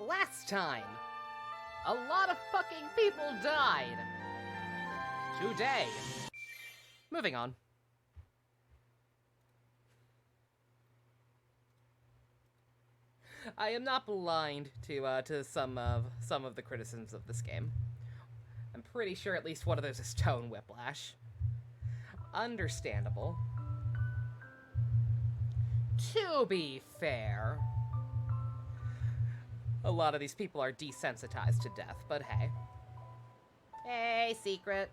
last time, a lot of fucking people died. Today. Moving on. I am not blind to some of the criticisms of this game. I'm pretty sure at least one of those is tone whiplash. Understandable. To be fair, a lot of these people are desensitized to death, but hey. Hey, secret.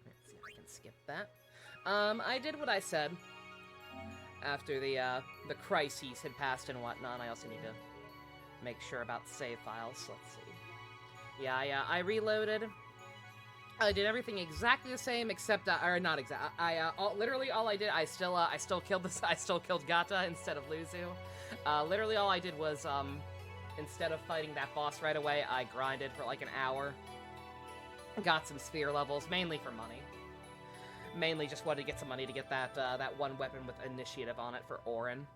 Let's see if I can skip that. I did what I said after the crises had passed and whatnot. I also need to make sure about save files. Let's see. Yeah, I reloaded. I did everything exactly the same, except or not exact. Literally all I did. I still killed this. I still killed Gata instead of Luzu. Literally all I did was instead of fighting that boss right away, I grinded for like an hour. Got some sphere levels, mainly for money. Mainly just wanted to get some money to get that one weapon with initiative on it for Auron,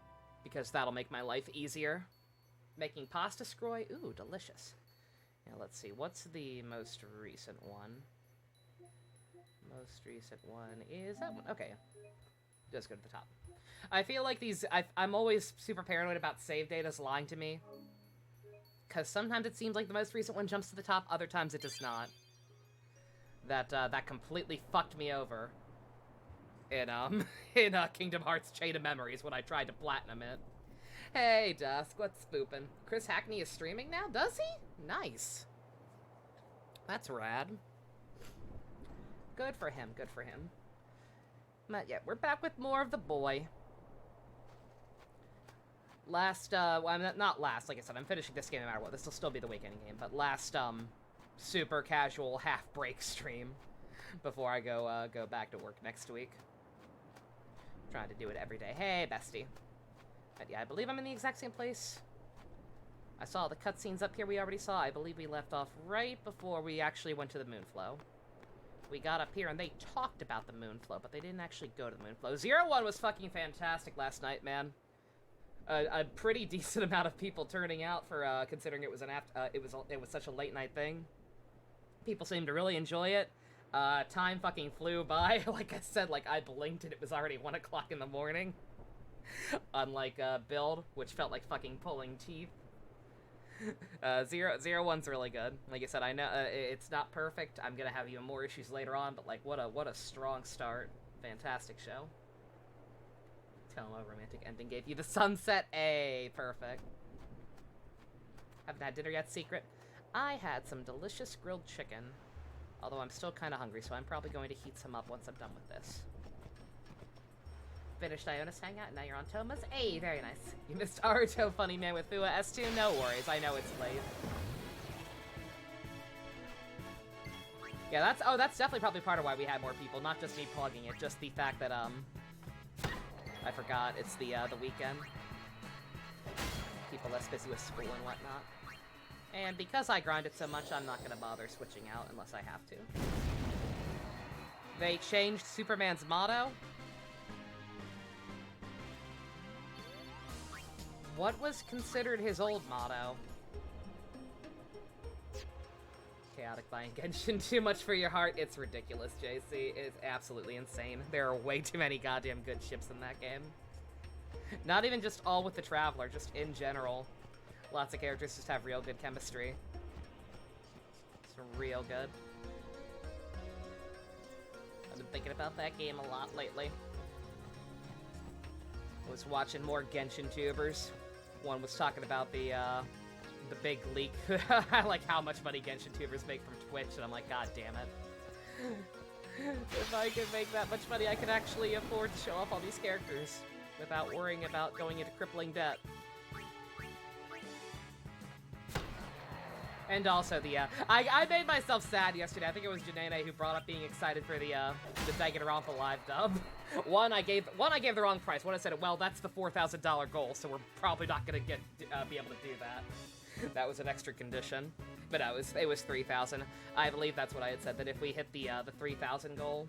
because that'll make my life easier. Making pasta scroy, ooh, delicious. Yeah, let's see. What's the most recent one? Most recent one is that one. Okay, just go to the top. I feel like these. I'm always super paranoid about save data's lying to me, because sometimes it seems like the most recent one jumps to the top, other times it does not. That completely fucked me over in Kingdom Hearts Chain of Memories when I tried to platinum it. Hey Dusk, what's spoopin'? Chris Hackney is streaming now, does he? Nice. That's rad. Good for him, good for him. But yeah, we're back with more of the boy. Last, well, I'm not last, like I said, I'm finishing this game no matter what. This will still be the weekend game, but last, super casual half-break stream before I go back to work next week. Trying to do it every day. Hey, bestie. But yeah, I believe I'm in the exact same place. I saw the cutscenes up here we already saw. I believe we left off right before we actually went to the Moonflow. We got up here and they talked about the Moonflow, but they didn't actually go to the Moonflow. 01 was fucking fantastic last night, man. A pretty decent amount of people turning out for considering it was it was such a late night thing. People seemed to really enjoy it. Time fucking flew by. Like I said, like I blinked and it was already 1 o'clock in the morning. Unlike Build, which felt like fucking pulling teeth. 01's really good. Like I said, I know it's not perfect. I'm gonna have even more issues later on, but like what a strong start. Fantastic show. Tell him a romantic ending gave you the sunset. Perfect. Haven't had dinner yet, secret. I had some delicious grilled chicken. Although I'm still kind of hungry, so I'm probably going to heat some up once I'm done with this. Finished Iona's hangout, and now you're on Toma's. Hey, very nice. You missed Aruto Funny Man with Fua S2? No worries, I know it's late. Yeah, that's definitely probably part of why we had more people, not just me plugging it, just the fact that, I forgot, it's the weekend. People less busy with school and whatnot. And because I grinded so much, I'm not gonna bother switching out unless I have to. They changed Superman's motto. What was considered his old motto? Chaotic buying Genshin, too much for your heart. It's ridiculous, JC. It's absolutely insane. There are way too many goddamn good ships in that game. Not even just all with the Traveler, just in general. Lots of characters just have real good chemistry. It's real good. I've been thinking about that game a lot lately. I was watching more Genshin tubers. One was talking about the big leak, like how much money Genshin tubers make from Twitch, and I'm like, god damn it. If I could make that much money, I could actually afford to show off all these characters without worrying about going into crippling debt. And also the, I made myself sad yesterday. I think it was Janae who brought up being excited for the Danganronpa live dub. One, I gave the wrong price. One, I said, well, that's the $4,000 goal, so we're probably not gonna be able to do that. That was an extra condition. But it was 3,000. I believe that's what I had said, that if we hit the 3,000 goal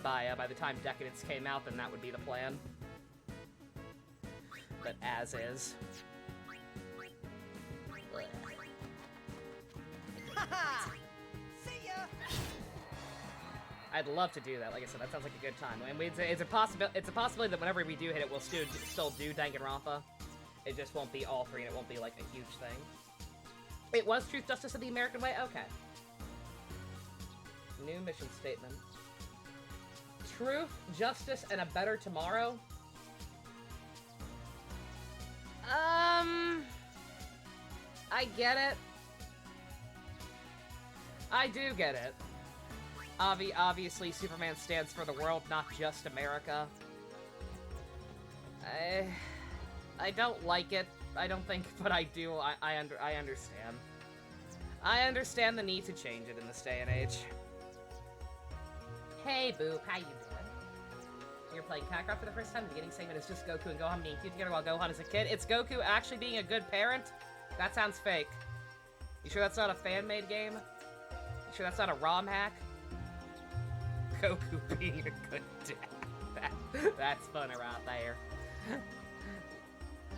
by the time Decadence came out, then that would be the plan. But as is. See ya. I'd love to do that. Like I said, that sounds like a good time. I mean, it's a possibility that whenever we do hit it, we'll still do Danganronpa. It just won't be all three, and it won't be like a huge thing. It was Truth, Justice, and the American Way? Okay. New mission statement. Truth, justice, and a better tomorrow? I get it. I do get it. Obviously, Superman stands for the world, not just America. I don't like it. I don't think, but I do. I understand. I understand the need to change it in this day and age. Hey, Boop, how you doing? You're playing Kakarot for the first time. The beginning segment is just Goku and Gohan being cute together while Gohan is a kid. It's Goku actually being a good parent? That sounds fake. You sure that's not a fan-made game? You sure that's not a ROM hack? Goku being a good dad. That's fun around there.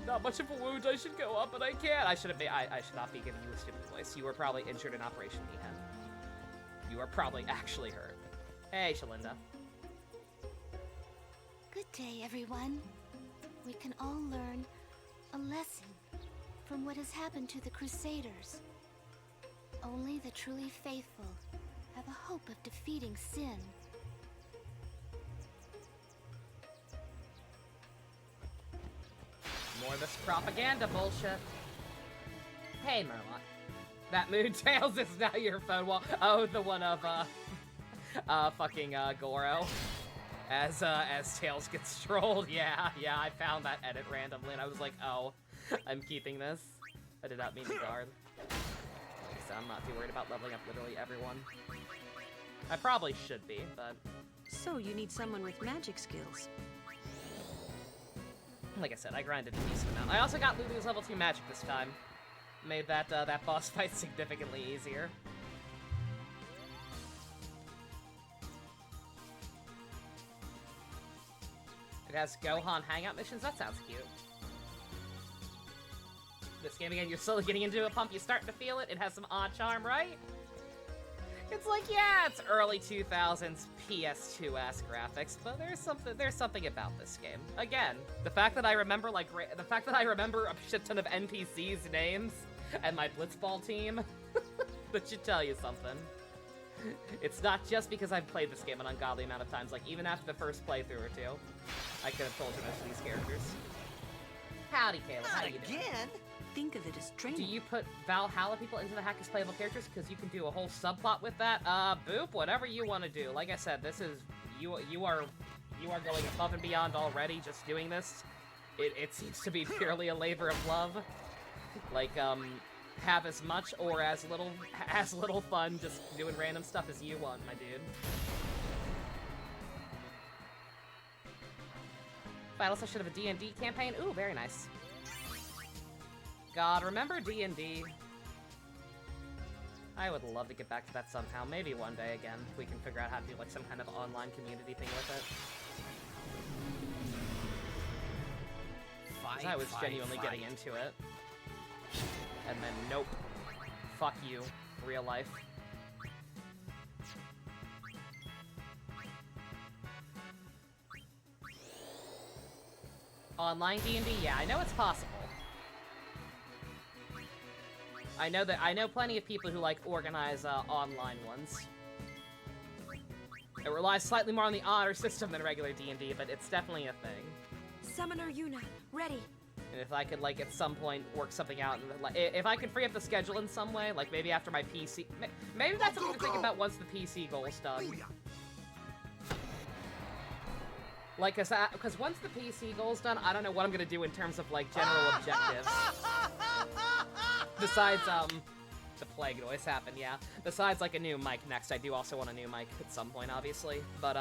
Not much of a wound. I should go up, but I can't. I should not be giving you a stupid voice. You were probably injured in Operation Mihan. You are probably actually hurt. Hey, Shalinda. Good day, everyone. We can all learn a lesson from what has happened to the Crusaders. Only the truly faithful have a hope of defeating sin. More of this propaganda bullshit. Hey, Murloc. That Moon Tails is now your phone wall. Oh, the one of, fucking, Goro. As Tails gets trolled. Yeah, I found that edit randomly, and I was like, oh, I'm keeping this. I did not mean to guard. So I'm not too worried about leveling up literally everyone. I probably should be, but... So you need someone with magic skills. Like I said, I grinded a decent amount. I also got Lulu's level 2 magic this time. Made that, that boss fight significantly easier. It has Gohan hangout missions? That sounds cute. This game again, you're slowly getting into a pump, you're starting to feel it. It has some odd charm, right? It's like, yeah, it's early 2000s PS2-esque graphics, but there's something about this game. Again, the fact that I remember a shit ton of NPCs' names and my Blitzball team, that should tell you something. It's not just because I've played this game an ungodly amount of times, like even after the first playthrough or two, I could have told you most of these characters. Howdy, Caleb, how you doing? Again? Think of it as training. Do you put Valhalla people into the hack as playable characters? Because you can do a whole subplot with that. Boop, whatever you want to do. Like I said, this is, you are going above and beyond already just doing this. It seems to be purely a labor of love. Like, have as much or as little fun just doing random stuff as you want, my dude. Battle session of a D&D campaign? Ooh, very nice. God, remember D&D? I would love to get back to that somehow. Maybe one day again, if we can figure out how to do like some kind of online community thing with it. Because I was genuinely getting into it. And then, nope. Fuck you. Real life. Online D&D? Yeah, I know it's possible. I know plenty of people who like organize online ones. It relies slightly more on the honor system than regular D&D, but it's definitely a thing. Summoner Yuna, ready. And if I could like at some point work something out, and, like if I could free up the schedule in some way, like maybe after my PC, maybe that's something to think about once the PC goal's done. Like, cause once the PC goal's done, I don't know what I'm gonna do in terms of like general objectives. Besides, the plague noise happened, yeah. Besides, like, a new mic next, I do also want a new mic at some point, obviously. But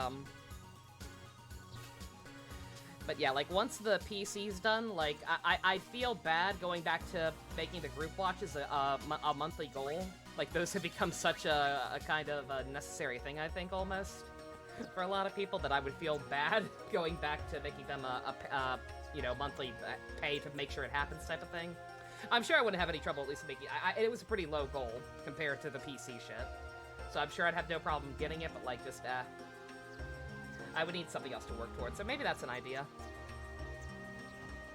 yeah, like, once the PC's done, like, I feel bad going back to making the group watches a monthly goal. Like, those have become such a kind of a necessary thing, I think, almost, for a lot of people, that I would feel bad going back to making them you know, monthly pay to make sure it happens type of thing. I'm sure I wouldn't have any trouble at least making it was a pretty low goal compared to the PC shit. So I'm sure I'd have no problem getting it, but like just, I would need something else to work towards. So maybe that's an idea.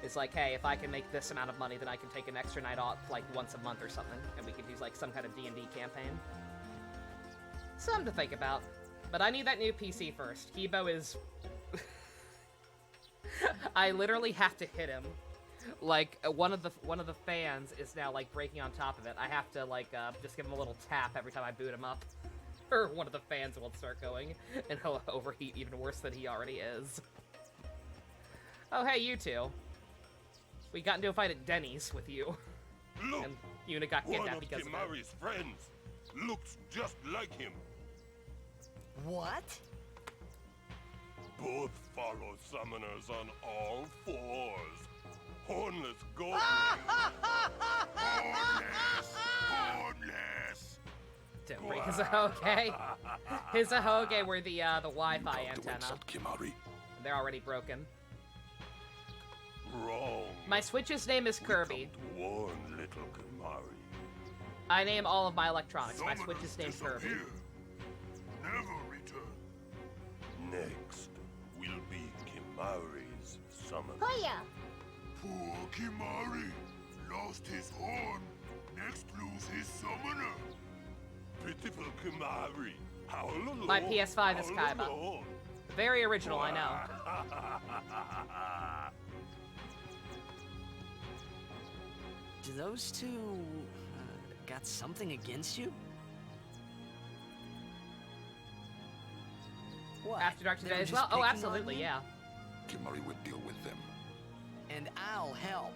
It's like, hey, if I can make this amount of money, then I can take an extra night off like once a month or something, and we could do like some kind of D&D campaign. Something to think about. But I need that new PC first. Kibo is... I literally have to hit him. Like, one of the fans is now, like, breaking on top of it. I have to, like, just give him a little tap every time I boot him up. Or one of the fans will start going, and he'll overheat even worse than he already is. Oh, hey, you two. We got into a fight at Denny's with you. Look, and Yuna got kidnapped because of it. one of Kimari's friends looks just like him. What? Both follow summoners on all fours. Hornless gold. Hornless. Don't break his Ahoge. His Ahoge were the Wi-Fi antenna. Kimari. They're already broken. Wrong. My Switch's name is Kirby. We come to warn little Kimari. I name all of my electronics. My Switch's named Kirby. Never return. Next will be Kimari's summoner. Hoya! Poor Kimari lost his horn. Next lose his summoner. Pitiful Kimari. Howl alone. My PS5 is howl Kaiba. alone. Very original, I know. Do those two got something against you? What? After Dark They today were as just well? Oh, picking on absolutely, you? yeah. Kimari will deal with them. And I'll help.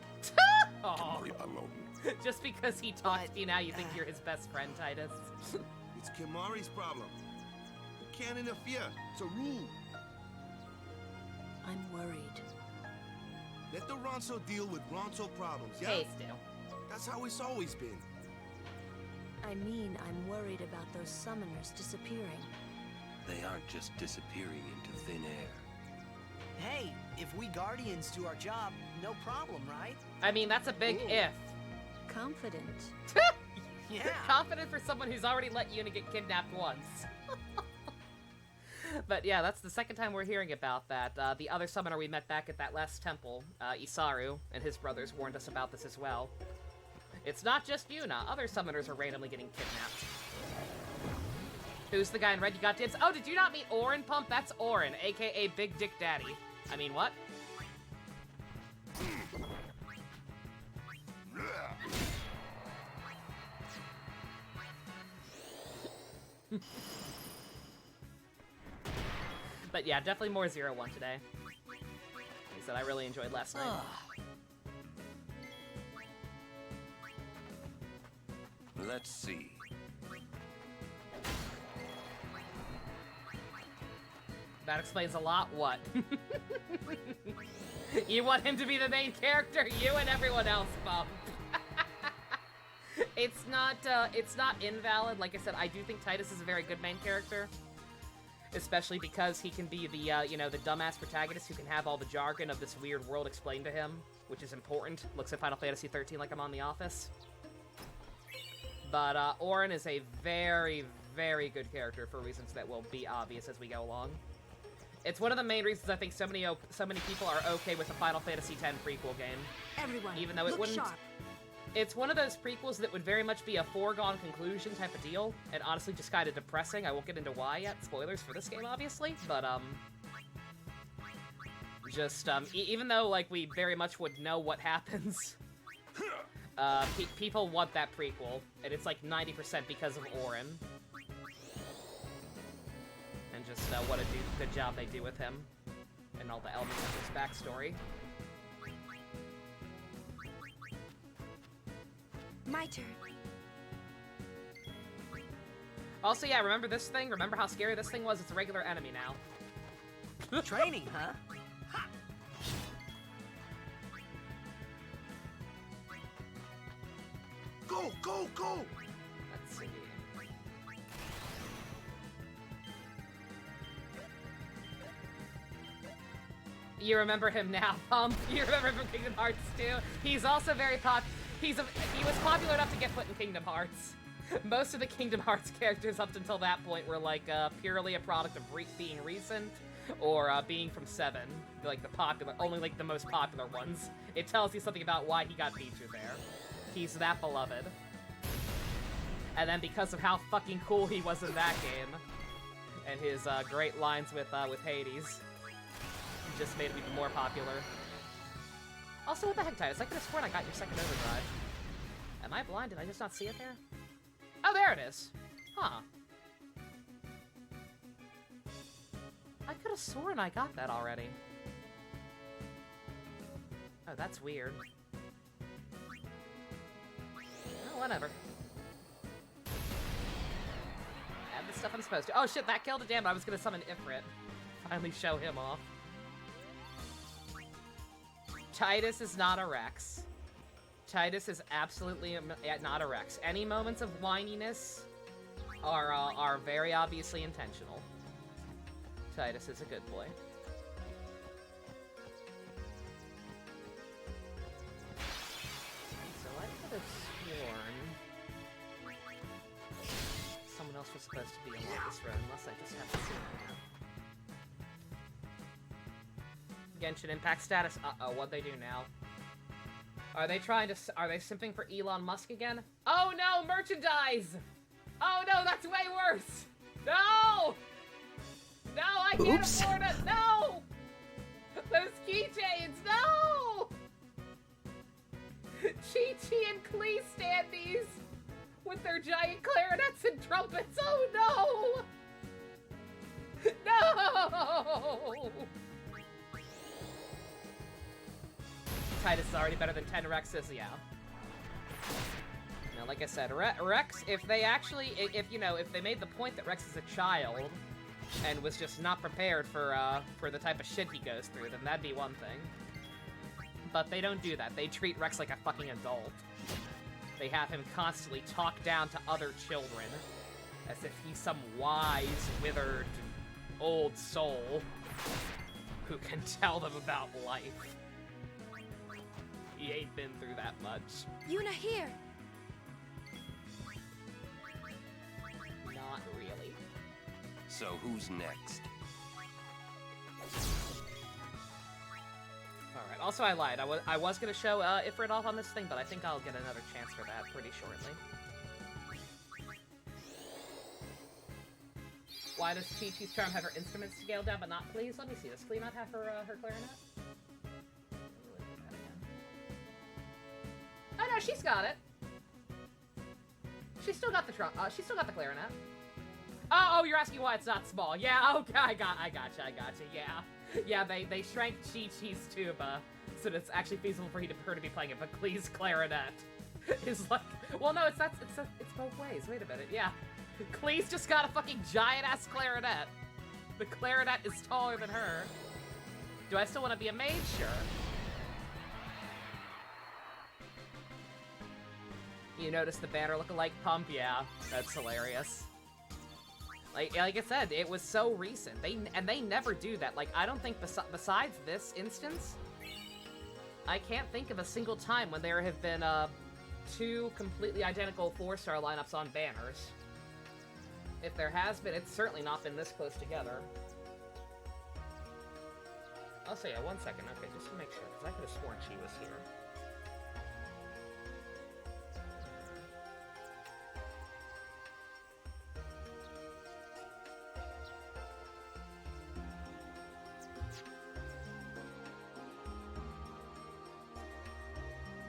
Aw. Kimari alone. Just because he talks But- to you now, you think you're his best friend, Titus. It's Kimari's problem. You can't interfere. It's a rule. I'm worried. Let the Ronso deal with Ronso problems, yeah? Hey, Stu. That's how it's always been. I mean, I'm worried about those summoners disappearing. They aren't just disappearing into thin air. Hey, if we Guardians do our job, no problem, right? I mean, that's a big Ooh. if. Confident. Yeah. Confident for someone who's already let Yuna get kidnapped once. But yeah, that's the second time we're hearing about that. The other summoner we met back at that last temple, Isaru, and his brothers warned us about this as well. It's not just Yuna. Other summoners are randomly getting kidnapped. Who's the guy in red you got dibs? Oh, did you not meet Orin Pump? That's Orin, aka Big Dick Daddy. I mean, what? But yeah, definitely more 0-1 today. Like I said, I really enjoyed last night. Let's see. That explains a lot. What? You want him to be the main character? You and everyone else, Bump. It's not invalid. Like I said, I do think Titus is a very good main character. Especially because he can be the, you know, the dumbass protagonist who can have all the jargon of this weird world explained to him, which is important. Looks at Final Fantasy XIII like I'm on The Office. But, Orin is a very, very good character for reasons that will be obvious as we go along. It's one of the main reasons I think so many people are okay with the Final Fantasy X prequel game. Everyone, Even though it look wouldn't... sharp. It's one of those prequels that would very much be a foregone conclusion type of deal, and honestly just kind of depressing. I won't get into why yet. Spoilers for this game, obviously, but, just, even though, like, we very much would know what happens, people want that prequel, and it's, like, 90% because of Orin. And just, what a good job they do with him, and all the elements of his backstory. My turn. Also, yeah, remember this thing? Remember how scary this thing was? It's a regular enemy now. Training, huh? Go, go, go! Let's see. You remember him now, Pump. You remember him from Kingdom Hearts 2. He's also very He was popular enough to get put in Kingdom Hearts. Most of the Kingdom Hearts characters up until that point were like purely a product of being recent or being from 7, like the popular, only like the most popular ones. It tells you something about why he got featured there. He's that beloved. And then because of how fucking cool he was in that game, and his great lines with Hades, he just made him even more popular. Also, what the heck, Titus? I could have sworn I got your second overdrive. Am I blind? Did I just not see it there? Oh, there it is. Huh. I could have sworn I got that already. Oh, that's weird. Oh, whatever. Have the stuff I'm supposed to. Oh shit, that killed it. Damn, I was gonna summon Ifrit. Finally show him off. Titus is not a Rex. Titus is absolutely not a Rex. Any moments of whininess are very obviously intentional. Titus is a good boy. So I could have sworn someone else was supposed to be along this road, unless I just haven't seen him. Genshin Impact status. Uh-oh, what'd they do now? Are they simping for Elon Musk again? Oh no, merchandise! Oh no, that's way worse! No! No, I can't afford it! No! Those keychains, no! Chi-Chi and Klee standees with their giant clarinets and trumpets, oh no! No! Titus is already better than 10 Rexes, yeah. Now, like I said, Rex, if they made the point that Rex is a child and was just not prepared for the type of shit he goes through, then that'd be one thing. But they don't do that. They treat Rex like a fucking adult. They have him constantly talk down to other children as if he's some wise, withered, old soul who can tell them about life. He ain't been through that much. Yuna here. Not really. So who's next? Alright, also I lied. I was gonna show Ifrit off on this thing, but I think I'll get another chance for that pretty shortly. Why does Chi-Chi's charm have her instruments scaled down but not Klee's? Let me see. Does Klee not have her clarinet? Oh no, she's got it. She's still got the she's still got the clarinet. Oh, you're asking why it's not small. Yeah, okay, I gotcha, yeah. Yeah, they shrank Chi-Chi's tuba so that it's actually feasible for her to be playing it, but Klee's clarinet is like, well no, it's both ways. Wait a minute, yeah. Klee's just got a fucking giant-ass clarinet. The clarinet is taller than her. Do I still want to be a mage? Sure. You notice the banner look-alike pump? Yeah, that's hilarious. Like I said, it was so recent. They never do that. Like, I don't think besides this instance, I can't think of a single time when there have been 2 completely identical 4-star lineups on banners. If there has been, it's certainly not been this close together. Also, yeah, 1 second. Okay, just to make sure, because I could have sworn she was here.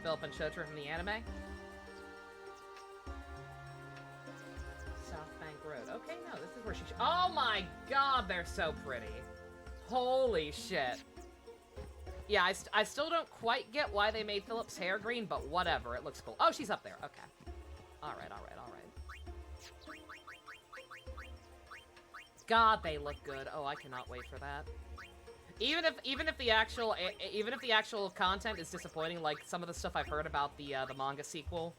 Philip and Shotra from the anime. South Bank Road. Okay, no, this is where she... Oh my god, they're so pretty. Holy shit. Yeah, I still don't quite get why they made Philip's hair green, but whatever, it looks cool. Oh, she's up there, okay. Alright. God, they look good. Oh, I cannot wait for that. Even if the actual content is disappointing, like some of the stuff I've heard about the manga sequel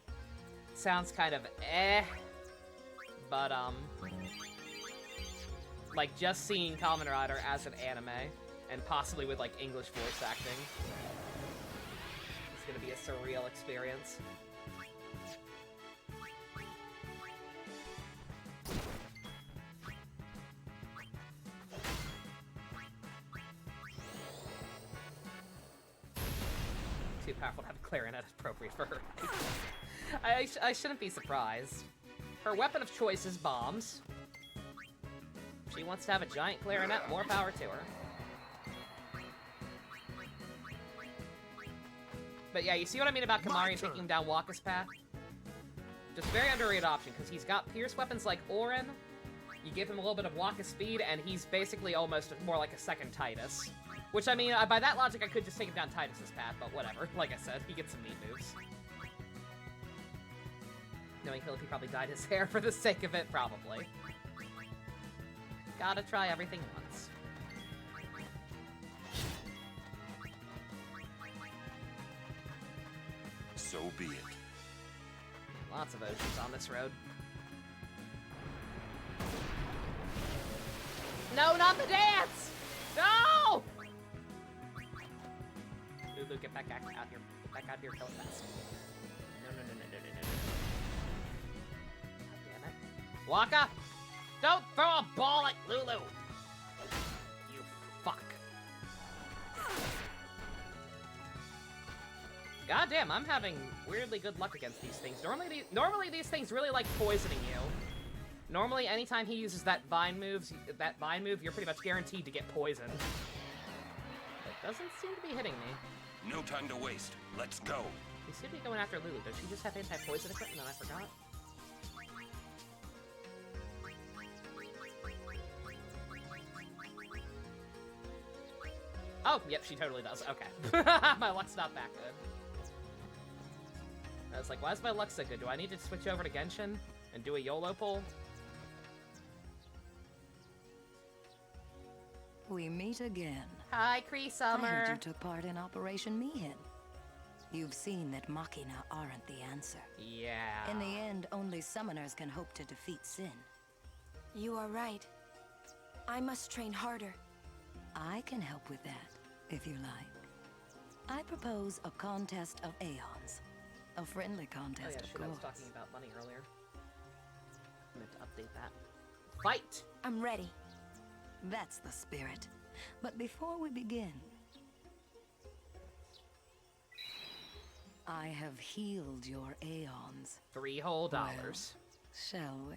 sounds kind of but like just seeing Kamen Rider as an anime and possibly with like English voice acting is gonna be a surreal experience. Too powerful to have a clarinet appropriate for her. I shouldn't be surprised. Her weapon of choice is bombs. She wants to have a giant clarinet, more power to her. But yeah, you see what I mean about Kimahri taking down Wakka's path? Just very underrated option, because he's got pierce weapons like Auron. You give him a little bit of Wakka speed, and he's basically almost more like a second Titus. Which, I mean, by that logic, I could just take him down Titus's path, but whatever. Like I said, he gets some neat moves. Knowing Philip probably dyed his hair for the sake of it, probably. Gotta try everything once. So be it. Lots of oceans on this road. No, not the dance! No! Lulu, get back out here. Get back out here, kill it fast. No. God damn it. Wakka! Don't throw a ball at Lulu! You fuck. God damn, I'm having weirdly good luck against these things. Normally these things really like poisoning you. Normally, anytime he uses that vine move, you're pretty much guaranteed to get poisoned. It doesn't seem to be hitting me. No time to waste. Let's go. You seem to be going after Lulu. Does she just have anti-poison equipment and I forgot? Oh, yep, she totally does. Okay. My luck's not that good. I was like, why is my luck so good? Do I need to switch over to Genshin and do a YOLO pull? We meet again. Hi, Cree Summer. I heard you took part in Operation Mihin. You've seen that Machina aren't the answer. Yeah. In the end, only summoners can hope to defeat Sin. You are right. I must train harder. I can help with that, if you like. I propose a contest of Aeons. A friendly Oh contest, yeah, of shit, I was course. talking about money earlier. I meant to update that. Fight! I'm ready. That's the spirit. But before we begin, I have healed your Aeons. 3 whole dollars. Well, shall we?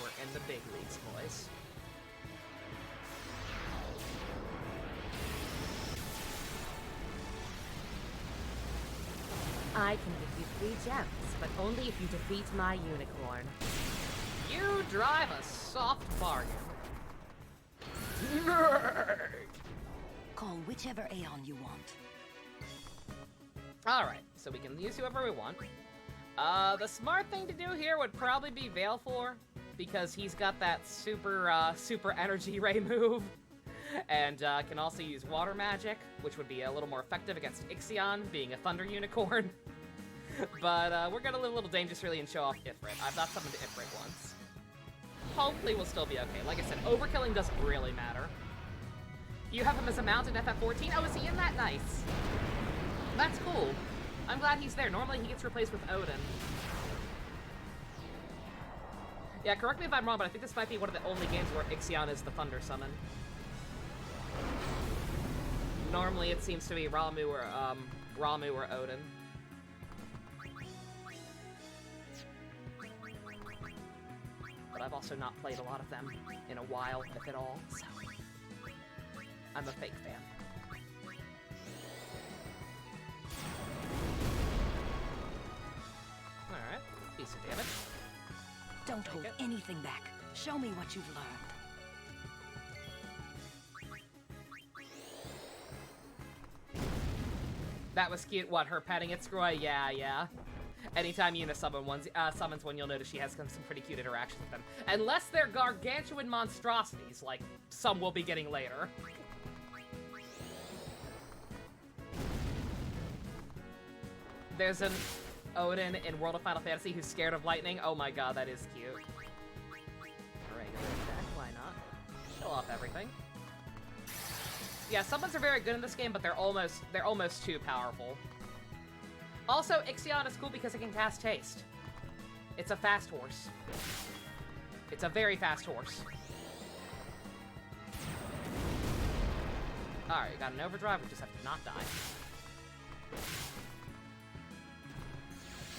We're in the big leagues, boys. I can give you 3 gems, but only if you defeat my unicorn. You drive a soft bargain. Nerd! Call whichever Aeon you want. Alright, so we can use whoever we want. The smart thing to do here would probably be Veilfor, because he's got that super energy ray move. And can also use water magic, which would be a little more effective against Ixion, being a thunder unicorn. But we're gonna live a little dangerously and show off Ifrit. I've not summoned Ifrit once. Hopefully we'll still be okay. Like I said, overkilling doesn't really matter. You have him as a mount in FF14? Oh, is he in that? Nice. That's cool. I'm glad he's there. Normally he gets replaced with Odin. Yeah, correct me if I'm wrong, but I think this might be one of the only games where Ixion is the thunder summon. Normally it seems to be Ramu or Odin. But I've also not played a lot of them in a while, if at all, so I'm a fake fan. Alright, decent damage. Don't hold anything back. Show me what you've learned. That was cute. What, her petting it, Scroy? Yeah. Anytime Yuna summons one, you'll notice she has some pretty cute interactions with them. Unless they're gargantuan monstrosities, like some will be getting later. There's an Odin in World of Final Fantasy who's scared of lightning. Oh my god, that is cute. Regular attack, why not? Show off everything. Yeah, summons are very good in this game, but they're almost too powerful. Also, Ixion is cool because it can cast Haste. It's a fast horse. It's a very fast horse. Alright, got an overdrive, we just have to not die.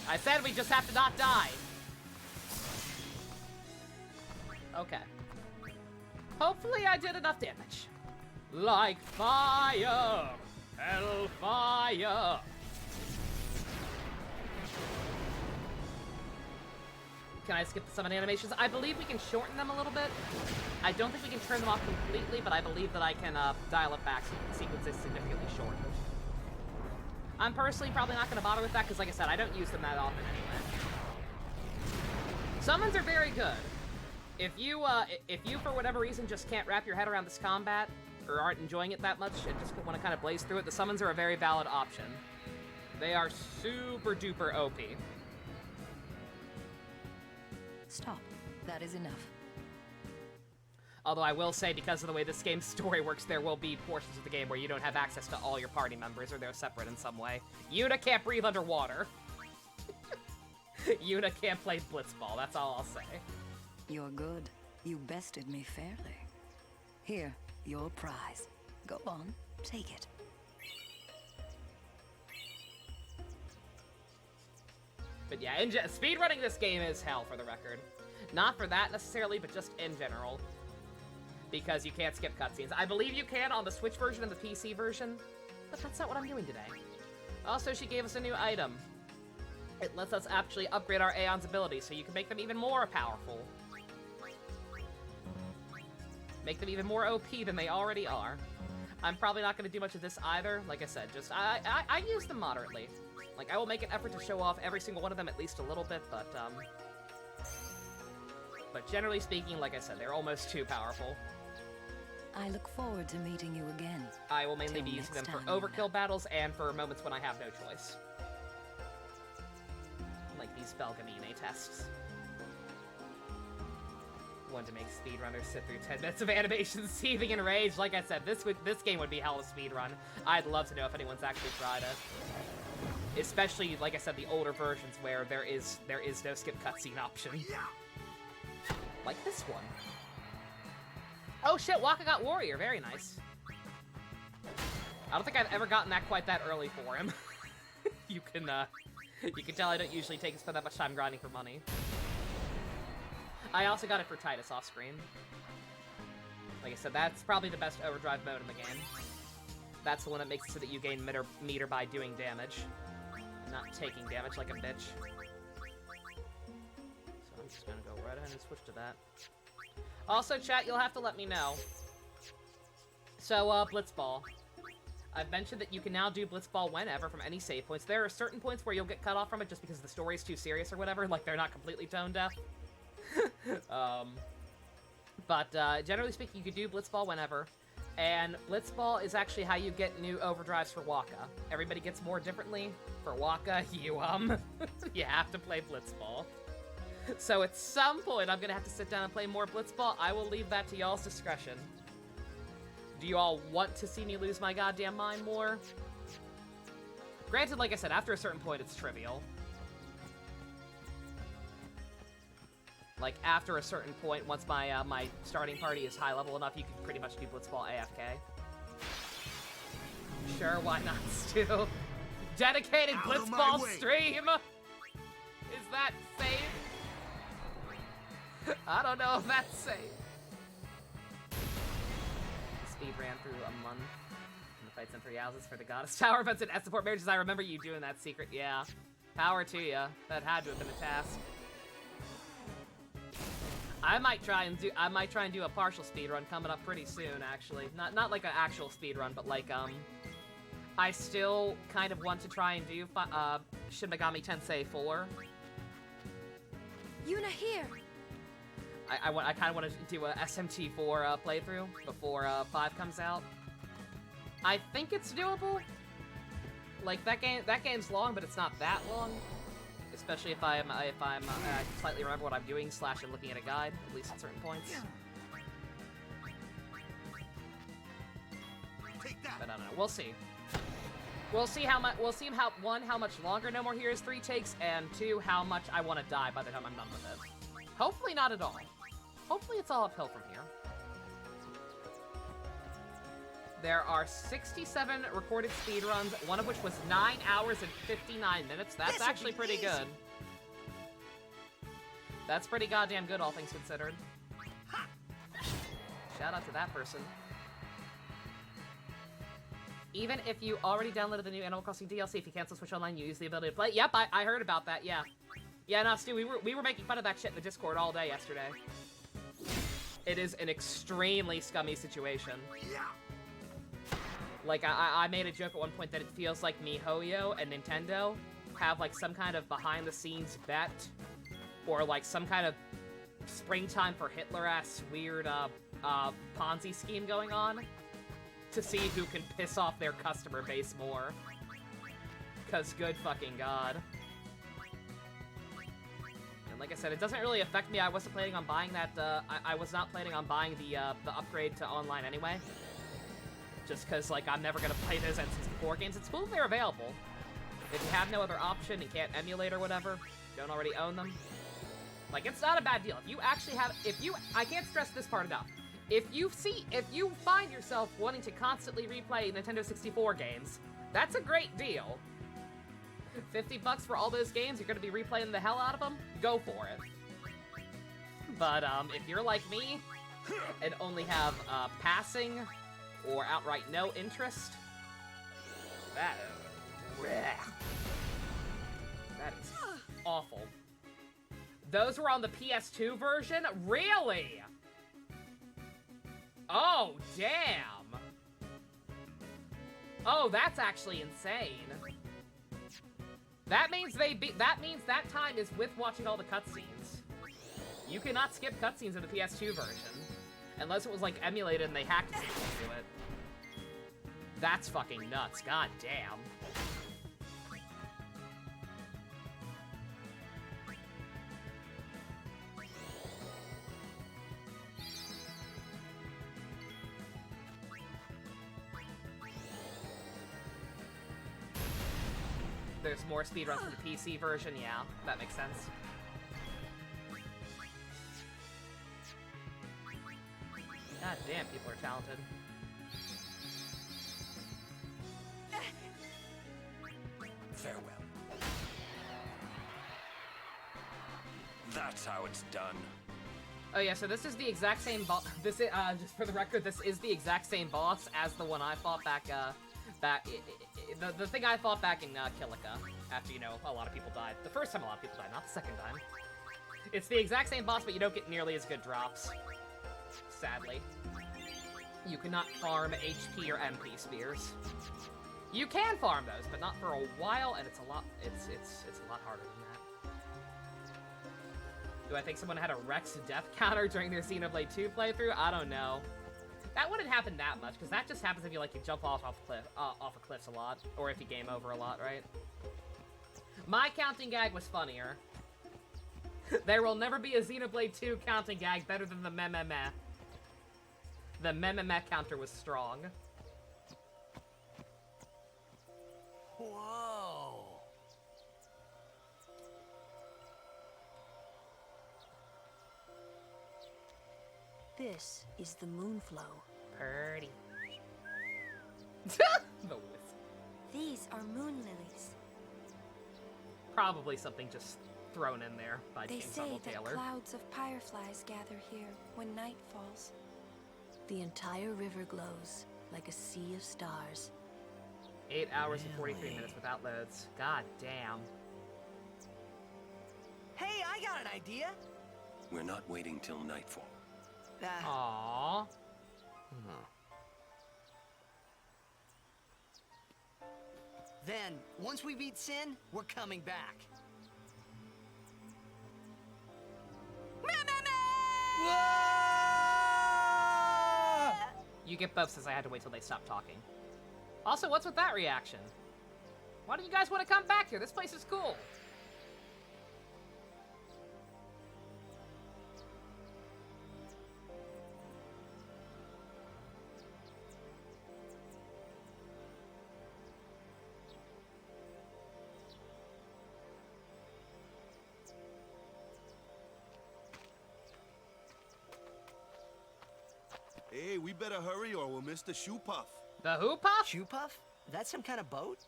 I said we just have to not die! Okay. Hopefully I did enough damage. Like fire! Hellfire! Can I skip the summon animations? I believe we can shorten them a little bit. I don't think we can turn them off completely, but I believe that I can dial it back so the sequence is significantly shortened. I'm personally probably not going to bother with that because, like I said, I don't use them that often anyway. Summons are very good. If you, for whatever reason, just can't wrap your head around this combat, or aren't enjoying it that much, and just want to kind of blaze through it, the summons are a very valid option. They are super duper OP. Stop. That is enough. Although I will say, because of the way this game's story works, there will be portions of the game where you don't have access to all your party members, or they're separate in some way. Yuna can't breathe underwater. Yuna can't play Blitzball, that's all I'll say. You're good. You bested me fairly. Here, your prize. Go on, take it. But yeah, speedrunning this game is hell, for the record. Not for that necessarily, but just in general. Because you can't skip cutscenes. I believe you can on the Switch version and the PC version, but that's not what I'm doing today. Also, she gave us a new item. It lets us actually upgrade our Aeon's abilities, so you can make them even more powerful. Make them even more OP than they already are. I'm probably not going to do much of this either. Like I said, just I use them moderately. Like, I will make an effort to show off every single one of them at least a little bit, but generally speaking, like I said, they're almost too powerful. I look forward to meeting you again. I will mainly Till be using them next for time, overkill Yuna. battles and for moments when I have no choice. Like these Belgamine tests. One to make speedrunners sit through 10 minutes of animation seething in rage. Like I said, this game would be hell to speedrun. I'd love to know if anyone's actually tried it. Especially, like I said, the older versions where there is no skip cutscene option. Like this one. Oh shit, Waka got Warrior. Very nice. I don't think I've ever gotten that quite that early for him. You can tell I don't usually spend that much time grinding for money. I also got it for Titus off screen. Like I said, that's probably the best overdrive mode in the game. That's the one that makes it so that you gain meter by doing damage, not taking damage like a bitch. So I'm just gonna go right ahead and switch to that. Also, chat, you'll have to let me know. So, Blitzball. I've mentioned that you can now do Blitzball whenever from any save points. There are certain points where you'll get cut off from it just because the story's too serious or whatever, like they're not completely tone deaf. But generally speaking, you can do Blitzball whenever. And Blitzball is actually how you get new overdrives for Waka. Everybody gets more differently. For Waka, you have to play Blitzball. So at some point, I'm gonna have to sit down and play more Blitzball. I will leave that to y'all's discretion. Do you all want to see me lose my goddamn mind more? Granted, like I said, after a certain point, it's trivial. Like, after a certain point, once my my starting party is high level enough, you can pretty much do Blitzball AFK. Sure, why not, Stu? Dedicated Blitzball stream! Is that safe? I don't know if that's safe. Speed ran through a month. And the fights in 3 houses for the Goddess Tower events and S-support marriages. I remember you doing that secret, yeah. Power to ya. That had to have been a task. I might try and do a partial speedrun coming up pretty soon, actually. Not like an actual speedrun, but like, I still kind of want to try and do Shin Megami Tensei 4. Yuna here! I kind of want to do a SMT4 playthrough before 5 comes out. I think it's doable. Like that game's long, but it's not that long. Especially if I'm slightly remember what I'm doing / I'm looking at a guide, at least at certain points. don't know. We'll see. We'll see how much. We'll see how much longer No More Heroes 3 takes, and 2, how much I want to die by the time I'm done with it. Hopefully not at all. Hopefully it's all uphill from here. There are 67 recorded speedruns, one of which was 9 hours and 59 minutes. That's actually pretty good. That's pretty goddamn good, all things considered. Shout out to that person. Even if you already downloaded the new Animal Crossing DLC, if you cancel Switch Online, you use the ability to play. Yep, I heard about that, yeah. Yeah, no, Stu, we were making fun of that shit in the Discord all day yesterday. It is an extremely scummy situation. Like, I made a joke at one point that it feels like MiHoYo and Nintendo have, like, some kind of behind-the-scenes bet, or, like, some kind of springtime for Hitler-ass weird, Ponzi scheme going on, to see who can piss off their customer base more. 'Cause good fucking god. And like I said, it doesn't really affect me. I wasn't planning on buying that, I was not planning on buying the upgrade to online anyway. Just because, like, I'm never going to play those N64 games. It's cool if they're available. If you have no other option and can't emulate or whatever, don't already own them, like, it's not a bad deal. If you actually have, I can't stress this part enough. If you find yourself wanting to constantly replay Nintendo 64 games, that's a great deal. $50 for all those games, you're going to be replaying the hell out of them, go for it. But, if you're like me, and only have, passing or outright no interest, that is awful. Those were on the PS2 version? Really? Oh, damn. Oh, that's actually insane. That means that time is with watching all the cutscenes. You cannot skip cutscenes in the PS2 version. Unless it was, like, emulated and they hacked it into it. That's fucking nuts. God damn. There's more speedruns for the PC version, yeah, that makes sense. God damn, people are talented. Farewell. That's how it's done. Oh yeah, so this is the exact same boss. This is, just for the record, this is the exact same boss as the one I fought back, the thing I fought back in, Kilika, after, you know, a lot of people died. The first time a lot of people died, not the second time. It's the exact same boss, but you don't get nearly as good drops. Sadly. You cannot farm HP or MP spears. You can farm those, but not for a while, and it's a lot harder than that. Do I think someone had a Rex death counter during their Xenoblade 2 playthrough? I don't know. That wouldn't happen that much, because that just happens if you, like, you jump off of cliffs a lot, or if you game over a lot, right? My counting gag was funnier. There will never be a Xenoblade 2 counting gag better than the meh-meh-meh. The meh-meh-meh counter was strong. Whoa. This is the Moonflow. Purdy. The wisp. These are moon lilies. Probably something just thrown in there by They James say Arnold that Taylor. clouds of fireflies gather here when night falls. The entire river glows like a sea of stars. 8 hours and 43 minutes without loads. God damn. Hey, I got an idea. We're not waiting till nightfall. Aww. Then, once we beat Sin, we're coming back. You get buffs since I had to wait till they stopped talking. Also, what's with that reaction? Why do you guys want to come back here? This place is cool. Hey, we better hurry or we'll miss the Shoopuff. The who Puff? Shoopuff? That's some kind of boat?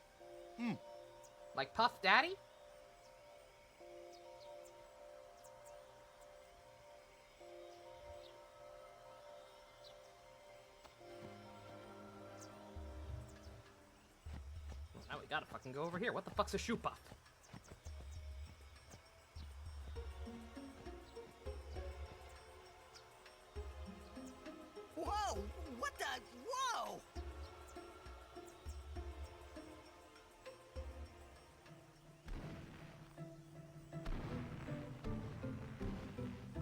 Like Puff Daddy? Well, now we gotta fucking go over here. What the fuck's a Shoopuff? Whoa! What the? Whoa!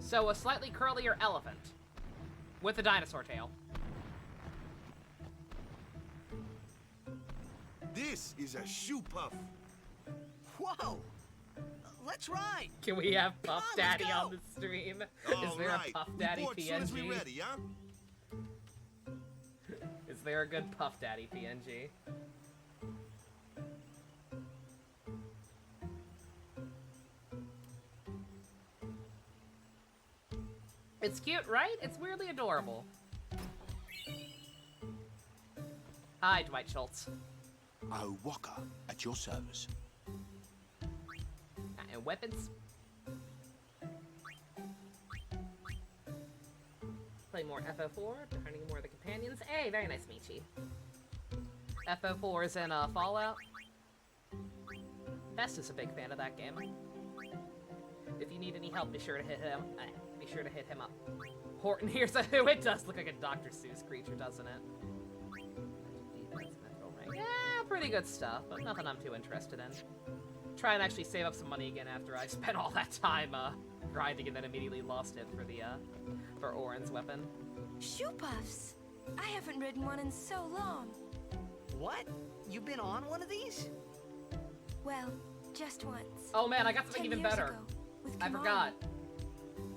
So, a slightly curlier elephant. With a dinosaur tail. This is a Shoopuff. Whoa! Let's ride! Can we have Puff on, let's Daddy go. on the stream? Is there Alright, a Puff we Daddy board soon as we PNG? ready, huh? Is there a good Puff Daddy PNG? It's cute, right? It's weirdly adorable. Hi, Dwight Schultz. Oh, Walker, at your service. And weapons. Play more FO4, befriending more of the companions. Hey, very nice, Michi. FO4 is in Fallout. Best is a big fan of that game. If you need any help, be sure to hit him. Be sure to hit him up. Horton, here's a who. It does look like a Dr. Seuss creature, doesn't it? Yeah, pretty good stuff, but nothing I'm too interested in. Try and actually save up some money again after I spent all that time grinding and then immediately lost it for the for Orin's weapon. Shoopuffs! I haven't ridden one in so long. What? You've been on one of these? Well, just once. Oh man, I got something 10 even years better. ago, with I Kimari. forgot.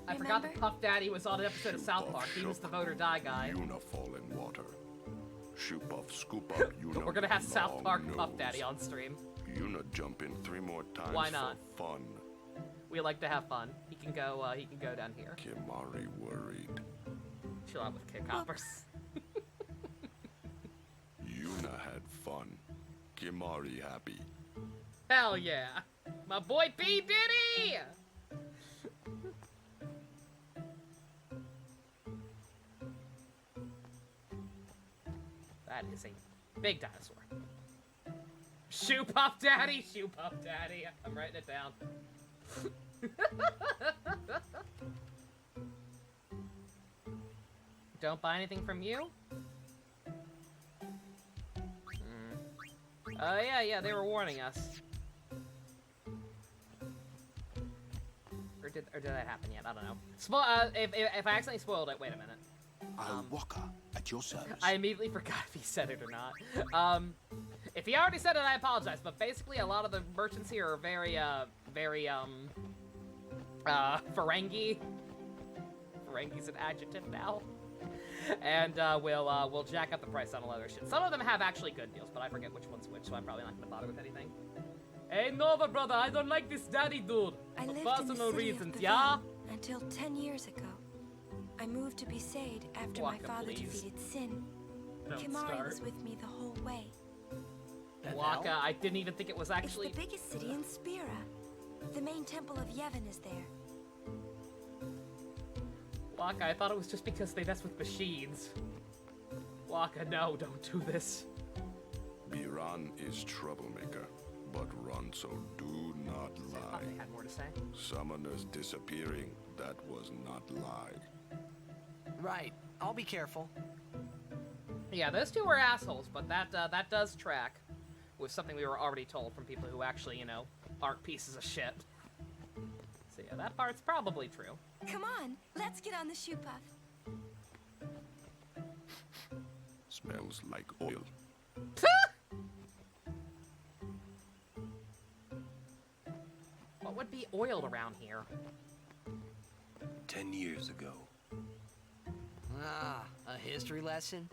I forgot that Remember? Puff Daddy was on an episode of South Park. He was the vote or die guy. Una fall in water. Shoopuff, scoop up, Una. We're gonna have South long Park nose. Puff Daddy on stream. Una jump in 3 more times. Why not? For fun. We like to have fun. He can go down here. Kimari worried. Chill out with kick hoppers. Una had fun. Kimari happy. Hell yeah. My boy P. Diddy! That is a big dinosaur. Shoopuff Daddy! Shoopuff Daddy! I'm writing it down. Don't buy anything from you? Oh yeah, they were warning us. Or did that happen yet? I don't know. If I accidentally spoiled it, wait a minute. Oh, Walker, at your service. I immediately forgot if he said it or not. If he already said it, I apologize. But basically, a lot of the merchants here are very Ferengi. Ferengi's an adjective now. And we'll jack up the price on a lot of their shit. Some of them have actually good deals, but I forget which one's which, so I'm probably not gonna bother with anything. Hey Nova, brother, I don't like this daddy dude. I For lived personal in the city reasons, of yeah? Pavan until 10 years ago. I moved to Besaid after my Waka, father please. defeated Sin. Don't Kimari start. was with me the whole way. Waka, I didn't even think it was actually... It's the biggest city in Spira. The main temple of Yevon is there. Waka, I thought it was just because they mess with machines. Waka, no, don't do this. Biran is troublemaker, but run, so do not I thought they lie. had more to say. Summoners disappearing, that was not lie. Right. I'll be careful. Yeah, those two were assholes, but that does track with something we were already told from people who actually, aren't pieces of shit. So yeah, that part's probably true. Come on, let's get on the Shoopuff. Smells like oil. What would be oiled around here? 10 years ago, Ah, a history lesson?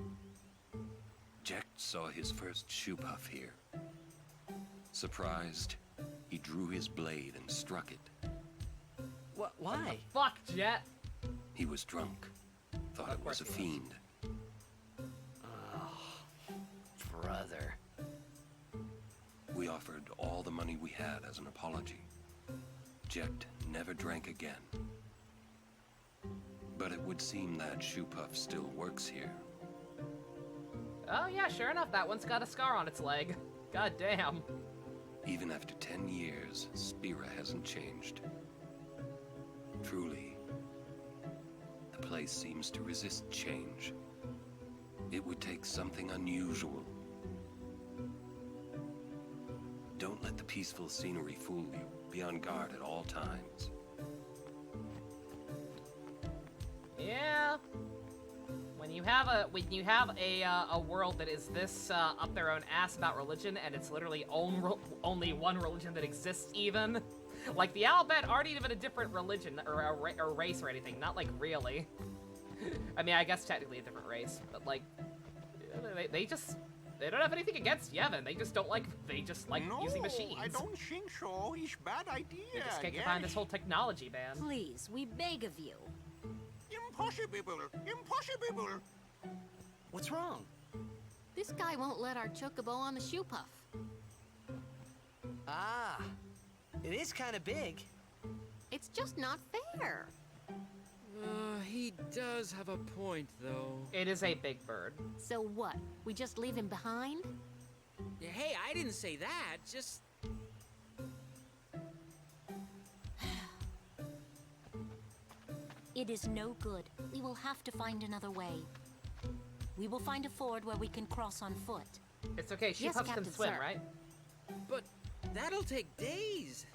Jack saw his first Shoopuff here. Surprised, he drew his blade and struck it. Why? Fuck, Jet! He was drunk, thought it was a fiend. other. We offered all the money we had as an apology. Jet never drank again. But it would seem that Shoopuff still works here. Oh yeah, sure enough, that one's got a scar on its leg. God damn. Even after 10 years, Spira hasn't changed. Truly, the place seems to resist change. It would take something unusual. Don't let the peaceful scenery fool you. Be on guard at all times. Yeah. When you have a world that is this up their own ass about religion, and it's literally only one religion that exists, even like the Albed aren't even a different religion or a race or anything. Not like really. I mean, I guess technically a different race, but like they don't have anything against Yevon. They just like using machines. I don't think so. It's bad idea. They just can't get behind this whole technology ban. Please, we beg of you. Impossible! Impossible! What's wrong? This guy won't let our chocobo on the Shoopuff. Ah, it is kind of big. It's just not fair. He does have a point, though. It is a big bird. So what? We just leave him behind? Hey, I didn't say that. Just... It is no good. We will have to find another way. We will find a ford where we can cross on foot. It's okay, Yes, Shoopuffs can Captain, swim, sir. right? But that'll take days.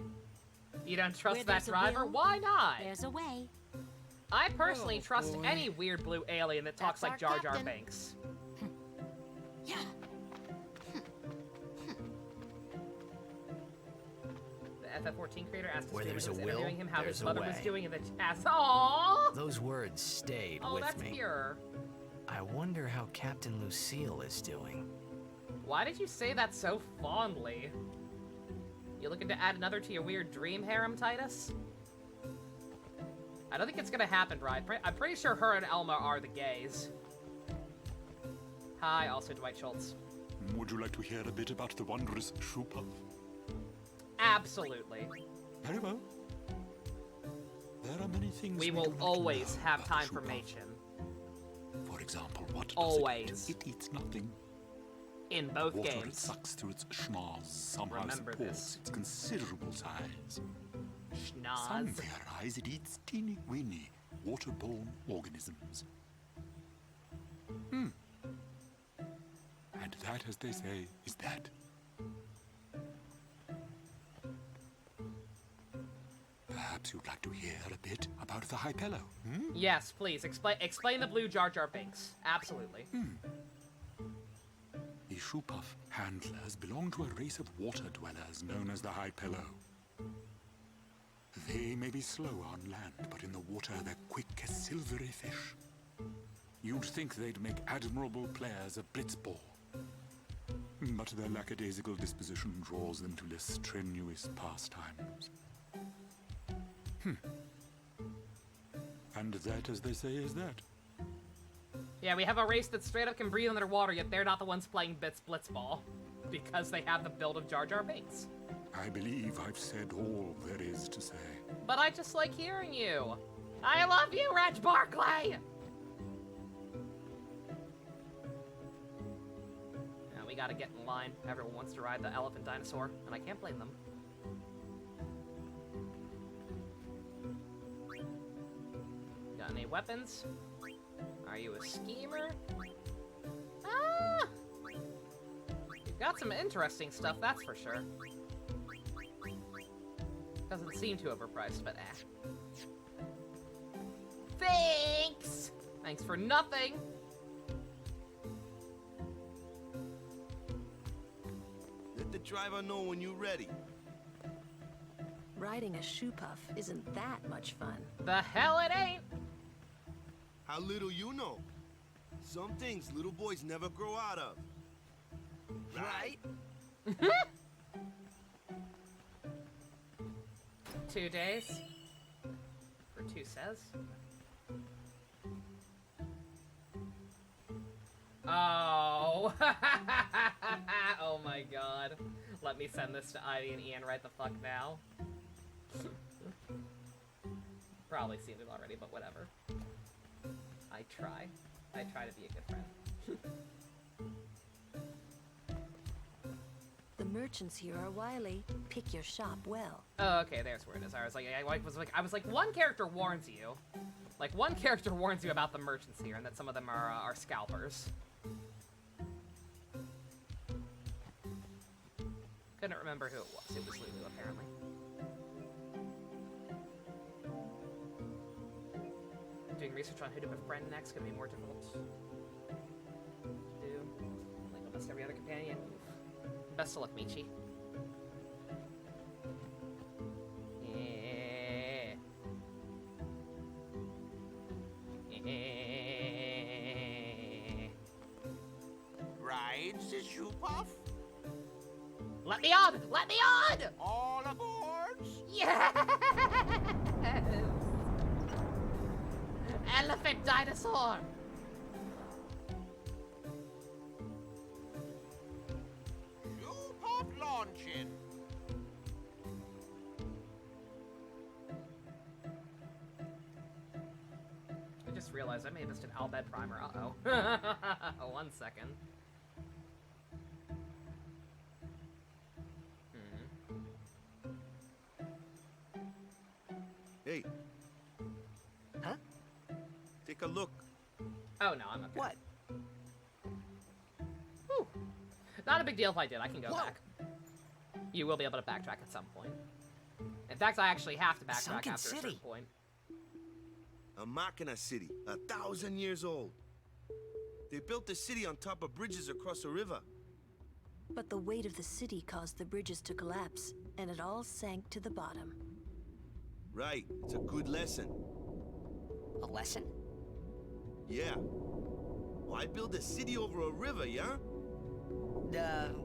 You don't trust Where that there's a driver? will, Why not? There's a way. I personally Oh, trust boy. any weird blue alien that talks That's like Jar our Jar captain. Binks. Yeah. The FF14 creator asked Where the there's streamer a who was will, interviewing him how there's his a mother was way. doing in the chat. Aww! Those words stayed Oh, with that's me. pure. I wonder how Captain Lucille is doing. Why did you say that so fondly? You looking to add another to your weird dream harem, Titus? I don't think it's gonna happen, Brian. I'm pretty sure her and Elma are the gays. Hi, also Dwight Schultz. Would you like to hear a bit about the wondrous Shoopuff? Absolutely. Very well. There are many things We we will do not always know have about time the for Shoopuff. Machen. For example, what does Always. it eat? It eats nothing. In both Water it games. sucks through its schnoz, somehow Remember supports this. its considerable size. Some Schnoz. theorize it eats teeny-weeny, waterborne organisms. And that, as they say, is that. Perhaps you'd like to hear a bit about the Hypello, hmm? Yes, please. Explain the blue Jar Jar Binks. Absolutely. The Shoopuff handlers belong to a race of water dwellers known as the Hypello. They may be slow on land, but in the water they're quick as silvery fish. You'd think they'd make admirable players of Blitzball. But their lackadaisical disposition draws them to less strenuous pastimes. And that, as they say, is that. Yeah, we have a race that straight up can breathe underwater, yet they're not the ones playing Blitzball. Because they have the build of Jar Jar Binks. I believe I've said all there is to say. But I just like hearing you. I love you, Reg Barkley! Now we gotta get in line. Everyone wants to ride the elephant dinosaur, and I can't blame them. Got any weapons? Are you a schemer? Ah! You've got some interesting stuff, that's for sure. Doesn't seem too overpriced, but Thanks! Thanks for nothing! Let the driver know when you're ready. Riding a Shoopuff isn't that much fun. The hell it ain't! How little you know. Some things little boys never grow out of. Right? 2 days? For 2 says? Oh. Oh my god. Let me send this to Ivy and Ian right the fuck now. Probably seen it already, but whatever. I try. I try to be a good friend. The merchants here are wily. Pick your shop well. Oh, okay, there's where it is. I was like, one character warns you. Like, one character warns you about the merchants here, and that some of them are scalpers. Couldn't remember who it was. It was Lulu, apparently. Doing research on who to befriend next could be more difficult to do. Like almost every other companion. Best of luck, Michi. Yeah. Rides the Shoopuff? Let me on! Let me on! All aboard? Yes! Elephant dinosaur! Shoopuff launching. I just realized I may have missed an Albed primer. Uh-oh. 1 second. Hey. Huh? Take a look. Oh, no, I'm okay. What? Whew. Not a big deal if I did. I can go Whoa. back. You will be able to backtrack at some point. In fact, I actually have to backtrack Sunken after a certain city. point. A Machina city, 1,000 years old. They built the city on top of bridges across a river. But the weight of the city caused the bridges to collapse, and it all sank to the bottom. Right, it's a good lesson. A lesson? Yeah. Why build a city over a river, yeah?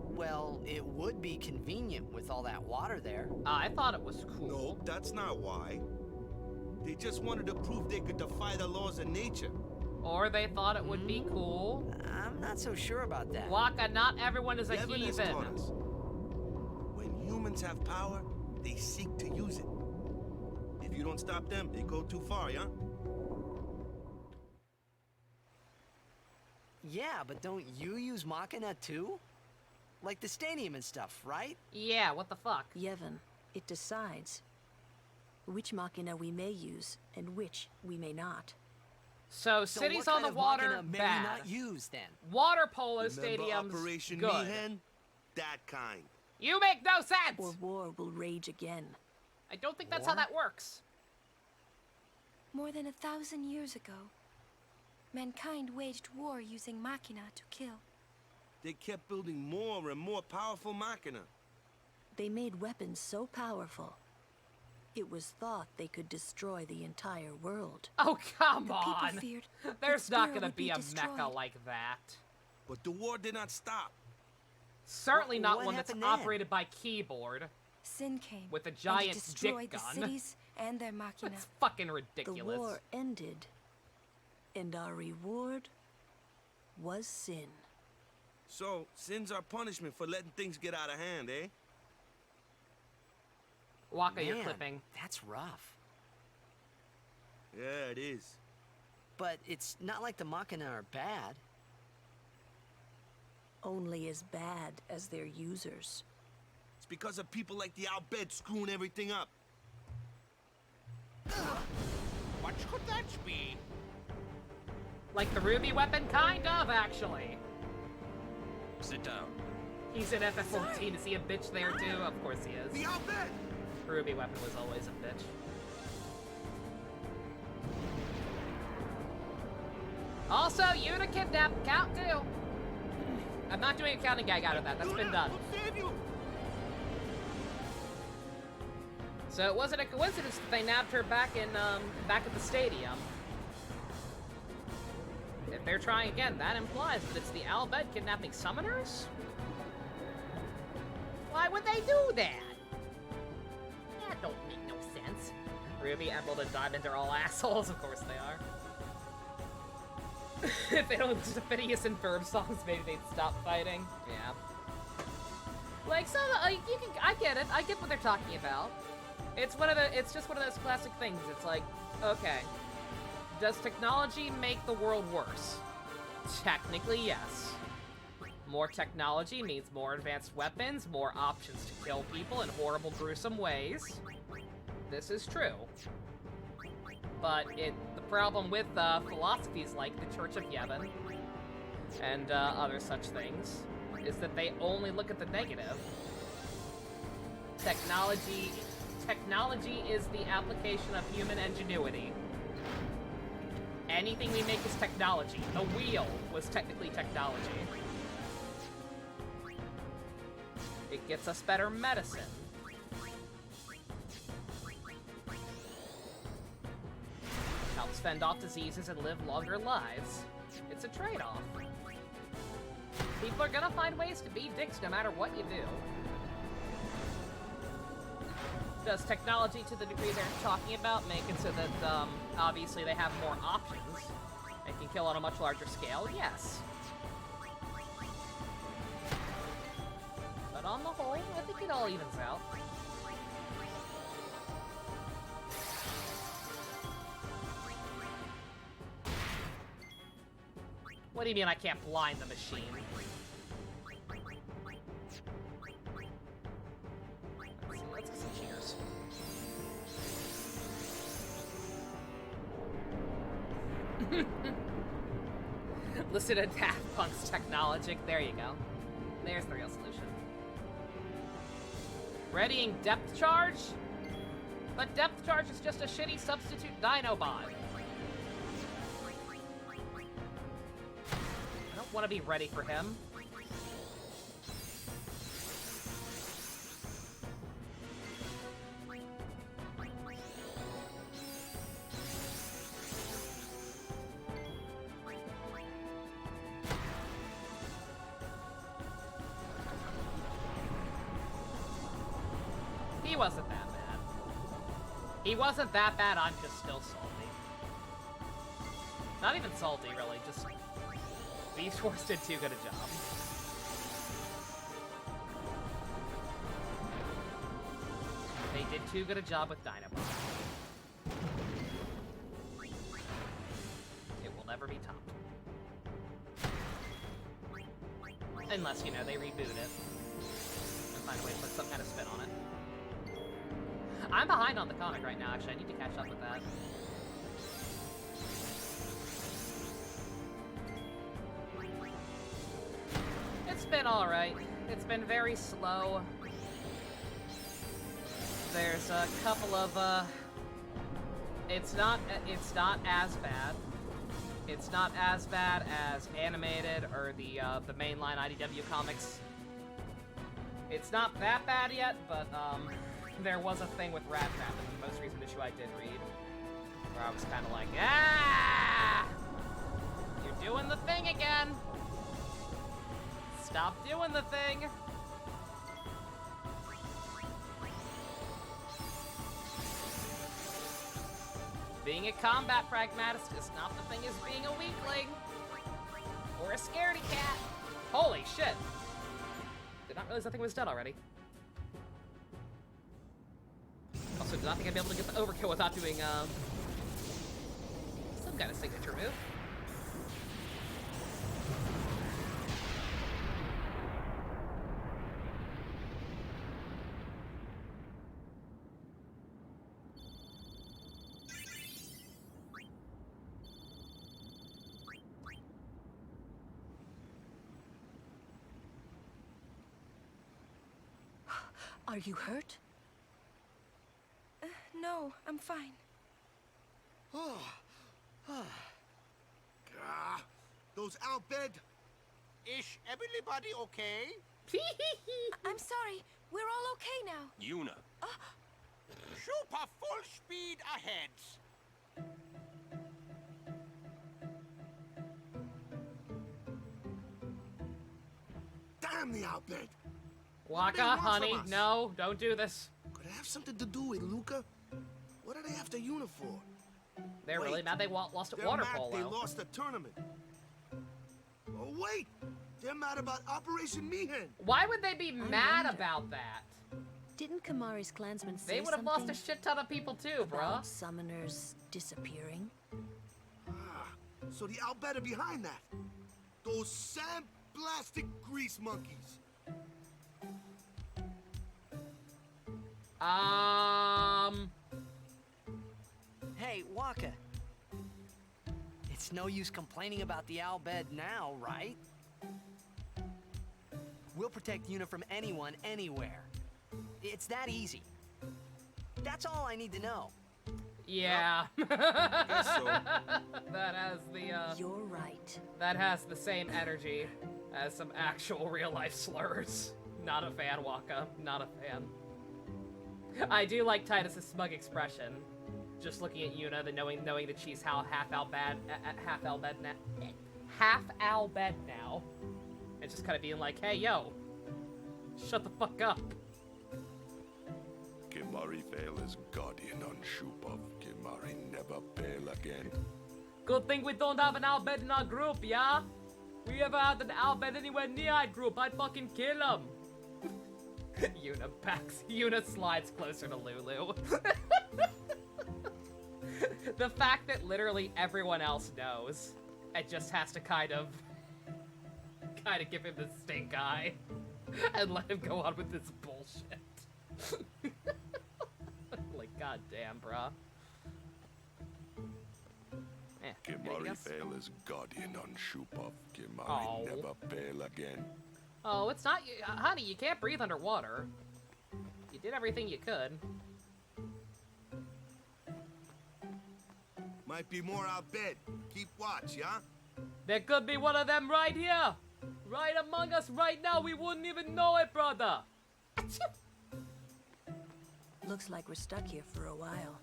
Well, it would be convenient with all that water there. I thought it was cool. No, that's not why. They just wanted to prove they could defy the laws of nature. Or they thought it would be cool. I'm not so sure about that. Waka, not everyone is a Devin has heathen. taught us. When humans have power, they seek to use it. If you don't stop them, they go too far, yeah? Yeah, but don't you use Machina too? Like the stadium and stuff, right? Yeah, what the fuck? Yevon, it decides which Machina we may use and which we may not. So So cities what on kind the of water, Machina may we bad. not use then? Water polo Remember stadiums, Operation good. Meehan? That kind. You make no sense! Or war will rage again. I don't think that's how that works. More than 1,000 years ago, mankind waged war using Machina to kill. They kept building more and more powerful Machina. They made weapons so powerful, it was thought they could destroy the entire world. Oh, come The people on! feared There's that not Spira gonna would be a destroyed. mecha like that. But the war did not stop. Certainly not What one that's happened then? operated by keyboard Sin came. with a and it giant destroyed dick the gun. cities and their Machina. That's fucking The ridiculous. war ended, and our reward was sin. So, sin's our punishment for letting things get out of hand, eh? Waka, you're Man, clipping. that's rough. Yeah, it is. But it's not like the Machina are bad. Only as bad as their users. It's because of people like the Albed screwing everything up. What could that be? Like the ruby weapon? Kind of, actually. Sit down. He's in FF14. Is he a bitch there, too? Of course he is. The Albed! Ruby weapon was always a bitch. Also, you to kidnap. Count 2. I'm not doing a counting gag out of that. That's been done. So it wasn't a coincidence that they nabbed her back in, back at the stadium. If they're trying again, that implies that it's the Albed kidnapping summoners? Why would they do that? That don't make no sense. Ruby, Emerald, and Diamond are all assholes. Of course they are. If they don't listen to Phineas and Ferb songs, maybe they'd stop fighting. Yeah. Like, so, you can, I get it. I get what they're talking about. It's just one of those classic things. It's like, okay, does technology make the world worse? Technically, yes. More technology means more advanced weapons, more options to kill people in horrible, gruesome ways. This is true. But the problem with philosophies like the Church of Yevon and other such things is that they only look at the negative. Technology is the application of human ingenuity. Anything we make is technology. The wheel was technically technology. It gets us better medicine. Helps fend off diseases and live longer lives. It's a trade-off. People are gonna find ways to be dicks no matter what you do. Does technology, to the degree they're talking about, make it so that, obviously they have more options and can kill on a much larger scale? Yes. But on the whole, I think it all evens out. What do you mean I can't blind the machine? Let's get some cheers. Listen to Daft Punk's Technologic. There you go. There's the real solution. Readying depth charge? But depth charge is just a shitty substitute Dinobot. I don't want to be ready for him. He wasn't that bad. He wasn't that bad, I'm just still salty. Not even salty, really, just... Beast Wars did too good a job. They did too good a job with Dinobot. It will never be topped. Unless, you know, they reboot it. And find a way to put some kind of spin on it. I'm behind on the comic right now, actually. I need to catch up with that. It's been alright. It's been very slow. There's a couple of, It's not as bad. It's not as bad as animated or the mainline IDW comics. It's not that bad yet, but, there was a thing with Rat Trap in the most recent issue I did read, where I was kind of like, ah! You're doing the thing again! Stop doing the thing! Being a combat pragmatist is not the thing as being a weakling! Or a scaredy cat! Holy shit! Did not realize that thing was dead already. Also, did not think I'd be able to get the overkill without doing, some kind of signature move. Are you hurt? No, I'm fine. Those out bed. Is everybody okay? I'm sorry. We're all okay now. Yuna. Shoopuff full speed ahead. Damn the out bed. Waka, honey, no, don't do this. Could it have something to do with Luca? What are they after Yuna for? They're really mad they lost at they're water mad polo. they lost the tournament. Oh, wait! They're mad about Operation Mihen. Why would they be mad about that? Didn't Kamari's clansmen say They would have lost a something shit ton of people too, bruh. about summoners disappearing? So the Albed are behind that. Those sandblasted grease monkeys. Hey, Waka. It's no use complaining about the Albed now, right? We'll protect Yuna from anyone, anywhere. It's that easy. That's all I need to know. Yeah. Guess so. That has the, You're right. that has the same energy as some actual real-life slurs. Not a fan, Waka. Not a fan. I do like Titus's smug expression. Just looking at Yuna, knowing that she's half Albed now. And just kind of being like, hey, yo, shut the fuck up. Kimari fail as guardian on Shoopuff. Kimari never fail again. Good thing we don't have an Albed in our group, yeah? We ever had an Albed anywhere near our group, I'd fucking kill him. Yuna slides closer to Lulu. The fact that literally everyone else knows, it just has to kind of give him the stink eye and let him go on with this bullshit. Like, goddamn, bruh. Kimari fail as guardian on Shoopuff. Kimari never fail again. Oh, it's not you, honey. You can't breathe underwater. You did everything you could. Might be more Albed. Keep watch, yeah? There could be one of them right here, right among us right now. We wouldn't even know it, brother. Looks like we're stuck here for a while.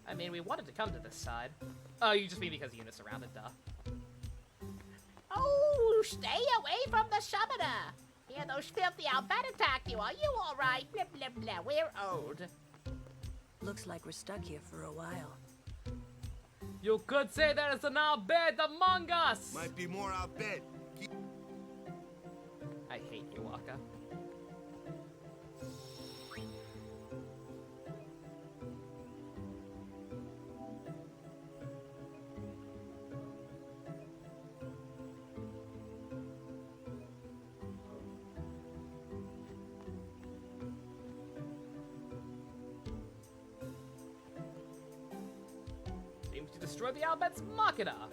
I mean, we wanted to come to this side. Oh, you just mean because Yuna's surrounded, duh. Oh, stay away from the summoner. Hear those filthy Albed attack you. Are you all right? Blah, blah, blah. We're old. Looks like we're stuck here for a while. You could say there is an Albed among us. Might be more Albed. I hate you, Waka. To destroy the Albed's Machina.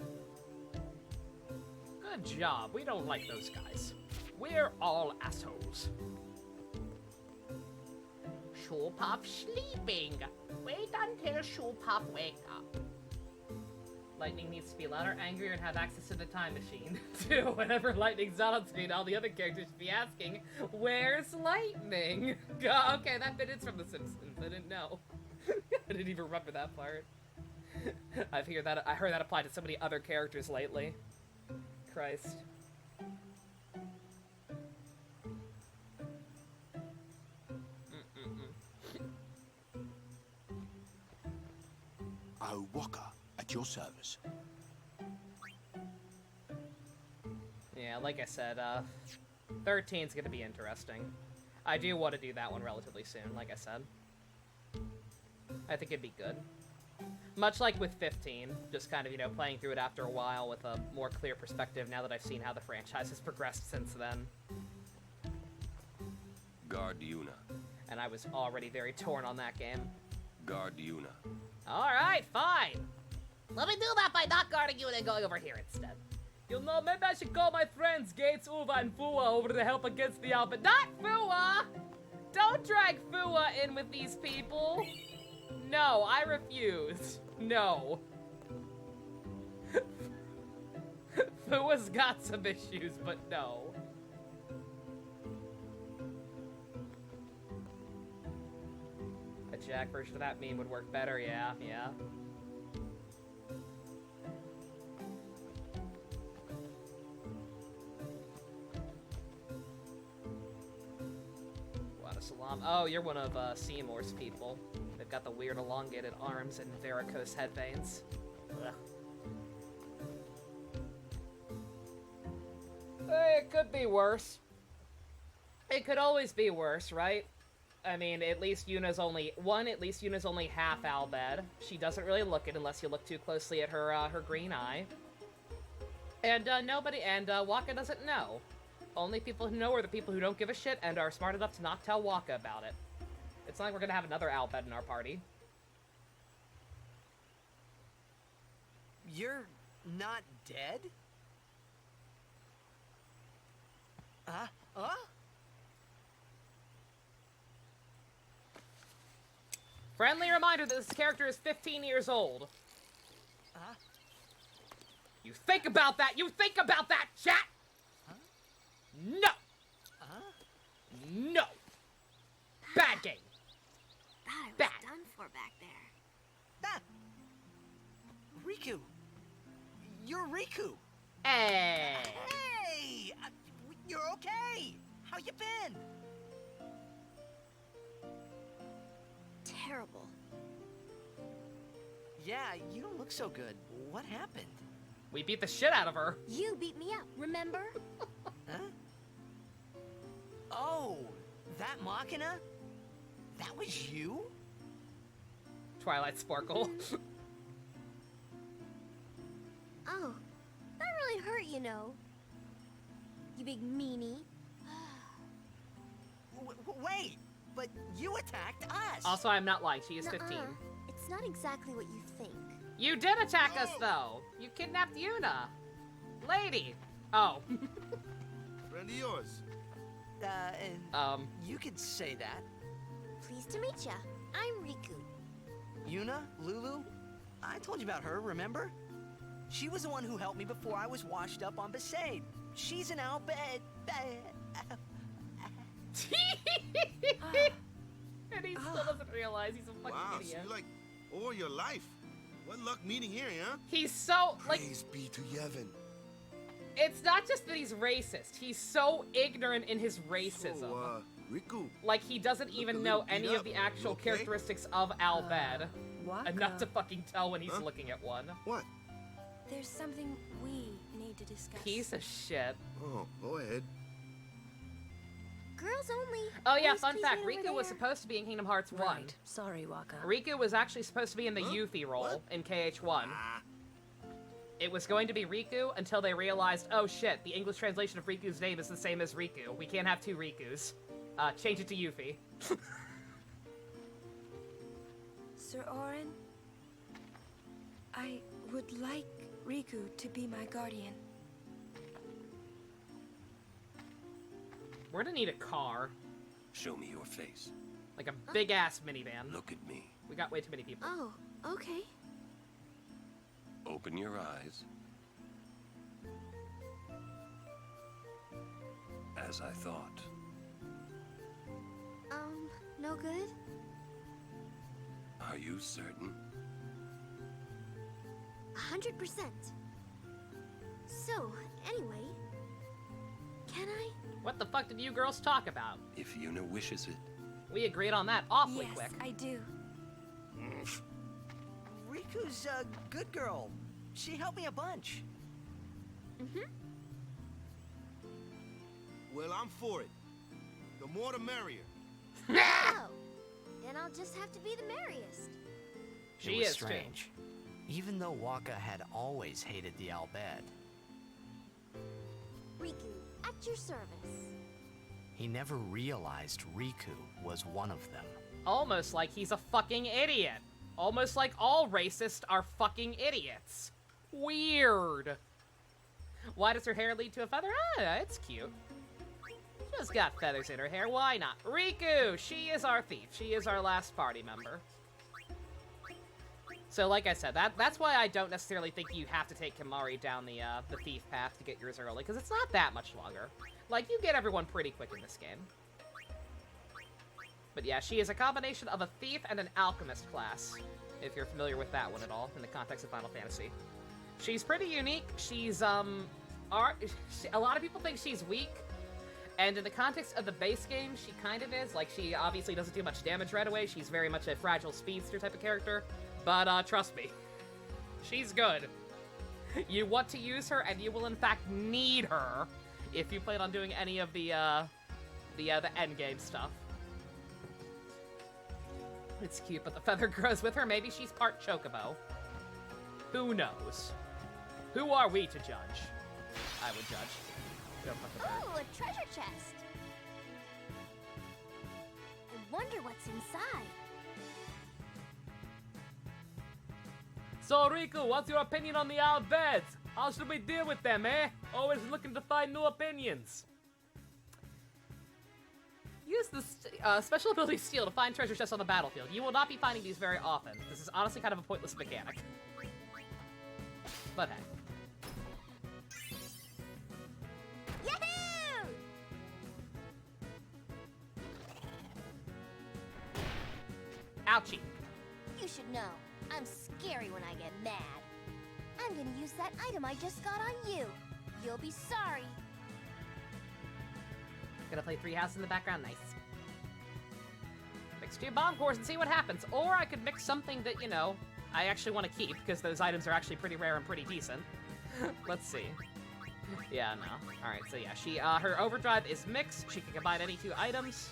Good job. We don't like those guys. We're all assholes. Shoopuff sleeping. Wait until Shoopuff wake up. Lightning needs to be louder, angrier, and have access to the time machine. Too, whenever Lightning's not on screen, all the other characters should be asking, "Where's Lightning?" Okay, that bit is from The Simpsons. I didn't know. I didn't even remember that part. I heard that apply to so many other characters lately. Christ. Oh, Waka, at your service. Yeah, like I said, 13's gonna be interesting. I do want to do that one relatively soon, like I said. I think it'd be good. Much like with 15, just kind of, you know, playing through it after a while with a more clear perspective now that I've seen how the franchise has progressed since then. Guard Yuna. And I was already very torn on that game. Guard Yuna. Alright, fine. Let me do that by not guarding you and going over here instead. You know, maybe I should call my friends Gates, Uva, and Fua over to help against the Albed. Not Fua! Don't drag Fua in with these people! No, I refuse. No. Fua's got some issues, but no. A Jack version of that meme would work better, yeah. Salam. Oh, you're one of Seymour's people. They've got the weird elongated arms and varicose head veins. Ugh. It could be worse. It could always be worse, right? I mean, at least Yuna's only half Albed. She doesn't really look it unless you look too closely at her her green eye. And Waka doesn't know. Only people who know are the people who don't give a shit and are smart enough to not tell Waka about it. It's not like we're gonna have another Albed in our party. You're not dead? Friendly reminder that this character is 15 years old. You think about that! You think about that, chat! No! No! Bad game. Thought I was Bad. done for back there. Riku! You're Riku! Hey! Hey! You're okay! How you been? Terrible. Yeah, you don't look so good. What happened? We beat the shit out of her. You beat me up, remember? Huh? Oh, that Machina? That was you? Twilight Sparkle. Oh, that really hurt, you know. You big meanie. Wait, but you attacked us! Also, I'm not lying. She is Nuh-uh. 15. It's not exactly what you think. You did attack us, though. You kidnapped Yuna. Lady. Oh. Friend of yours. You could say that. Pleased to meet ya. I'm Riku. Yuna? Lulu? I told you about her, remember? She was the one who helped me before I was washed up on Besaid. She's an Albed. And he still doesn't realize he's a fucking idiot. So you like all your life. What luck meeting here, huh? He's so, like... Praise be to Yevon. It's not just that he's racist. He's so ignorant in his racism. So, Riku. Like, he doesn't even know any of the actual characteristics of Albed. Enough to fucking tell when he's looking at one. What? There's something we need to discuss. Piece of shit. Oh, go ahead. Girls only. Oh yeah, Please, fun please fact, wait over Riku was there. supposed to be in Kingdom Hearts 1. Right. Sorry, Waka. Riku was actually supposed to be in the Yuffie role in KH1. It was going to be Riku until they realized, oh shit, the English translation of Riku's name is the same as Riku. We can't have two Rikus. Change it to Yuffie. Sir Orin, I would like Riku to be my guardian. We're gonna need a car. Show me your face. Like a big-ass minivan. Look at me. We got way too many people. Oh, okay. Open your eyes. As I thought. No good? Are you certain? 100%. So, anyway, can I? What the fuck did you girls talk about? If Yuna wishes it. We agreed on that awfully Yes, quick. I do. Riku's a good girl. She helped me a bunch. Well, I'm for it. The more the merrier. Oh, then I'll just have to be the merriest. It was strange. Even though Waka had always hated the Albed, Riku, at your service. he never realized Riku was one of them. Almost like he's a fucking idiot. Almost like all racists are fucking idiots. Weird. Why does her hair lead to a feather? Ah, it's cute. She's got feathers in her hair, why not? Riku! She is our thief. She is our last party member. So like I said, that's why I don't necessarily think you have to take Kimari down the thief path to get yours early, because it's not that much longer. Like, you get everyone pretty quick in this game. But yeah, she is a combination of a thief and an alchemist class, if you're familiar with that one at all, in the context of Final Fantasy. She's pretty unique. She's, a lot of people think she's weak, and in the context of the base game, she kind of is. Like, she obviously doesn't do much damage right away. She's very much a fragile speedster type of character. But, trust me, she's good. You want to use her, and you will in fact need her if you plan on doing any of the end game stuff. It's cute, but the feather grows with her. Maybe she's part chocobo. Who knows? Who are we to judge? I would judge. Go fuck the bird. Oh, a treasure chest. I wonder what's inside. So, Riku, what's your opinion on the owl beds? How should we deal with them, eh? Always looking to find new opinions. Use the special ability Steal to find treasure chests on the battlefield. You will not be finding these very often. This is honestly kind of a pointless mechanic. But hey. Yahoo! Ouchie. You should know, I'm scary when I get mad. I'm gonna use that item I just got on you. You'll be sorry. Gonna play Three Houses in the background, nice. Mix 2 bomb cores and see what happens. Or I could mix something that, you know, I actually want to keep, because those items are actually pretty rare and pretty decent. Let's see. Yeah, no. Alright, so yeah, her overdrive is mixed. She can combine any 2 items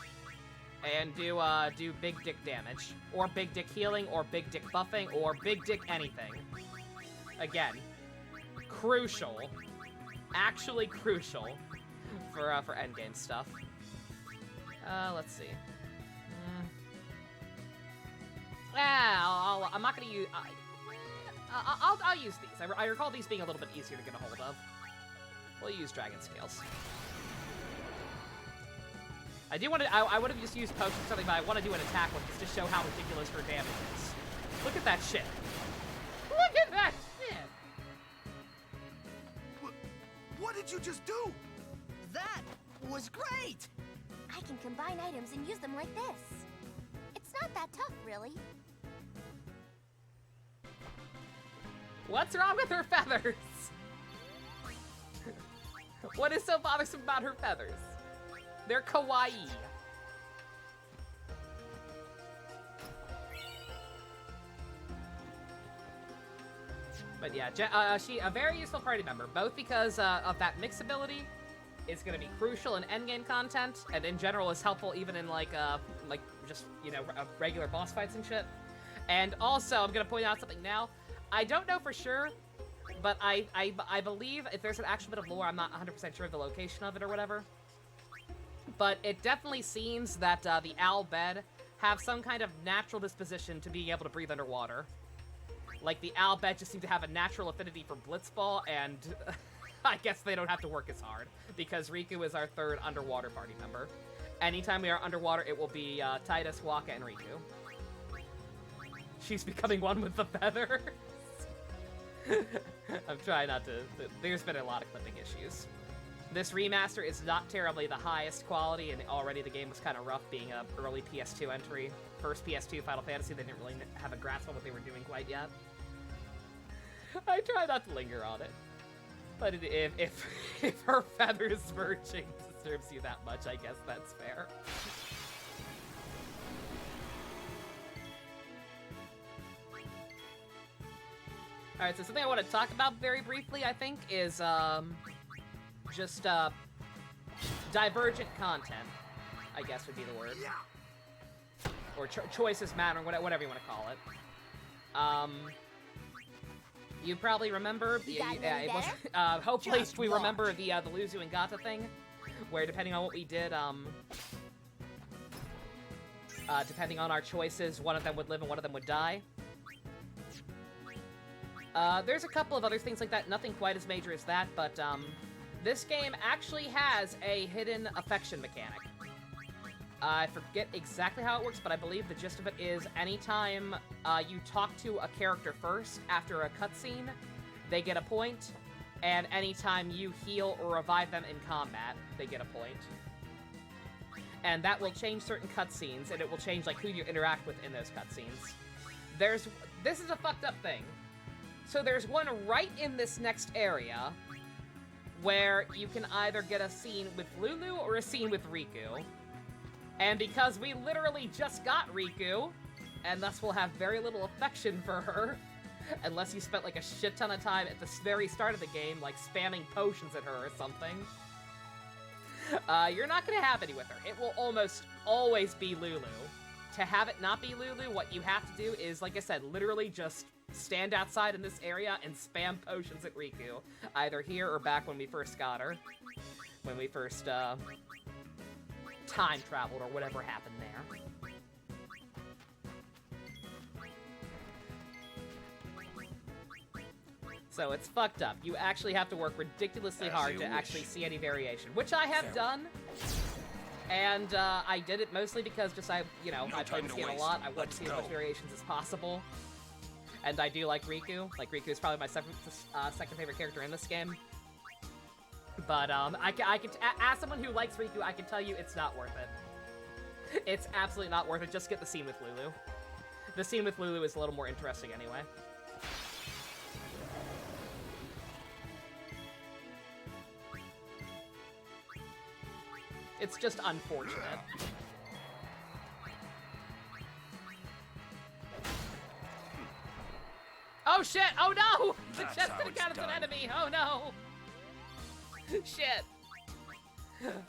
and do big dick damage. Or big dick healing, or big dick buffing, or big dick anything. Again, crucial. Actually crucial for endgame stuff. Let's see. I'm not gonna use. I'll use these. I recall these being a little bit easier to get a hold of. We'll use Dragon Scales. I do want to. I would have just used potions or something, but I want to do an attack one just to show how ridiculous her damage is. Look at that shit. Look at that shit. What did you just do? That was great! I can combine items and use them like this. It's not that tough, really. What's wrong with her feathers? What is so bothersome about her feathers? They're kawaii. But yeah, she a very useful party member, both because of that mix ability. It's going to be crucial in endgame content, and in general is helpful even in like just, you know, regular boss fights and shit. And also, I'm going to point out something now. I don't know for sure, but I believe if there's an actual bit of lore, I'm not 100% sure of the location of it or whatever. But it definitely seems that the owl bed have some kind of natural disposition to being able to breathe underwater. Like, the owl bed just seem to have a natural affinity for Blitzball, and I guess they don't have to work as hard, because Riku is our 3rd underwater party member. Anytime we are underwater, it will be Titus, Waka, and Riku. She's becoming one with the feathers. I'm trying not to... There's been a lot of clipping issues. This remaster is not terribly the highest quality, and already the game was kind of rough being an early PS2 entry. First PS2 Final Fantasy, they didn't really have a grasp on what they were doing quite yet. I try not to linger on it. But if her feathers merging disturbs you that much, I guess that's fair. Alright, so something I want to talk about very briefly, I think, is just divergent content, I guess would be the word. Or choices matter, whatever you want to call it. You probably remember, it was, hopefully we remember the Luzu and Gata thing, where depending on what we did, depending on our choices, one of them would live and one of them would die. There's a couple of other things like that, nothing quite as major as that, but this game actually has a hidden affection mechanic. I forget exactly how it works, but I believe the gist of it is anytime you talk to a character first after a cutscene, they get a point, and anytime you heal or revive them in combat, they get a point. And that will change certain cutscenes, and it will change like who you interact with in those cutscenes. This is a fucked up thing. So there's one right in this next area where you can either get a scene with Lulu or a scene with Riku. And because we literally just got Riku, and thus we'll have very little affection for her, unless you spent like a shit ton of time at the very start of the game, like spamming potions at her or something, You're not gonna have any with her. It will almost always be Lulu. To have it not be Lulu, what you have to do is, like I said, literally just stand outside in this area and spam potions at Riku. Either here or back when we first got her. When we first, time traveled or whatever happened there. So it's fucked up. You actually have to work ridiculously hard to actually see any variation, which I have done. And I did it mostly because just I played this game a lot. I wanted to see as much variations as possible. And I do like Riku. Like, Riku is probably my second favorite character in this game. But as someone who likes Riku, I can tell you it's not worth it. It's absolutely not worth it. Just get the scene with Lulu. The scene with Lulu is a little more interesting anyway. It's just unfortunate. Oh shit! Oh no! The chest didn't count as an enemy! Oh no! Shit.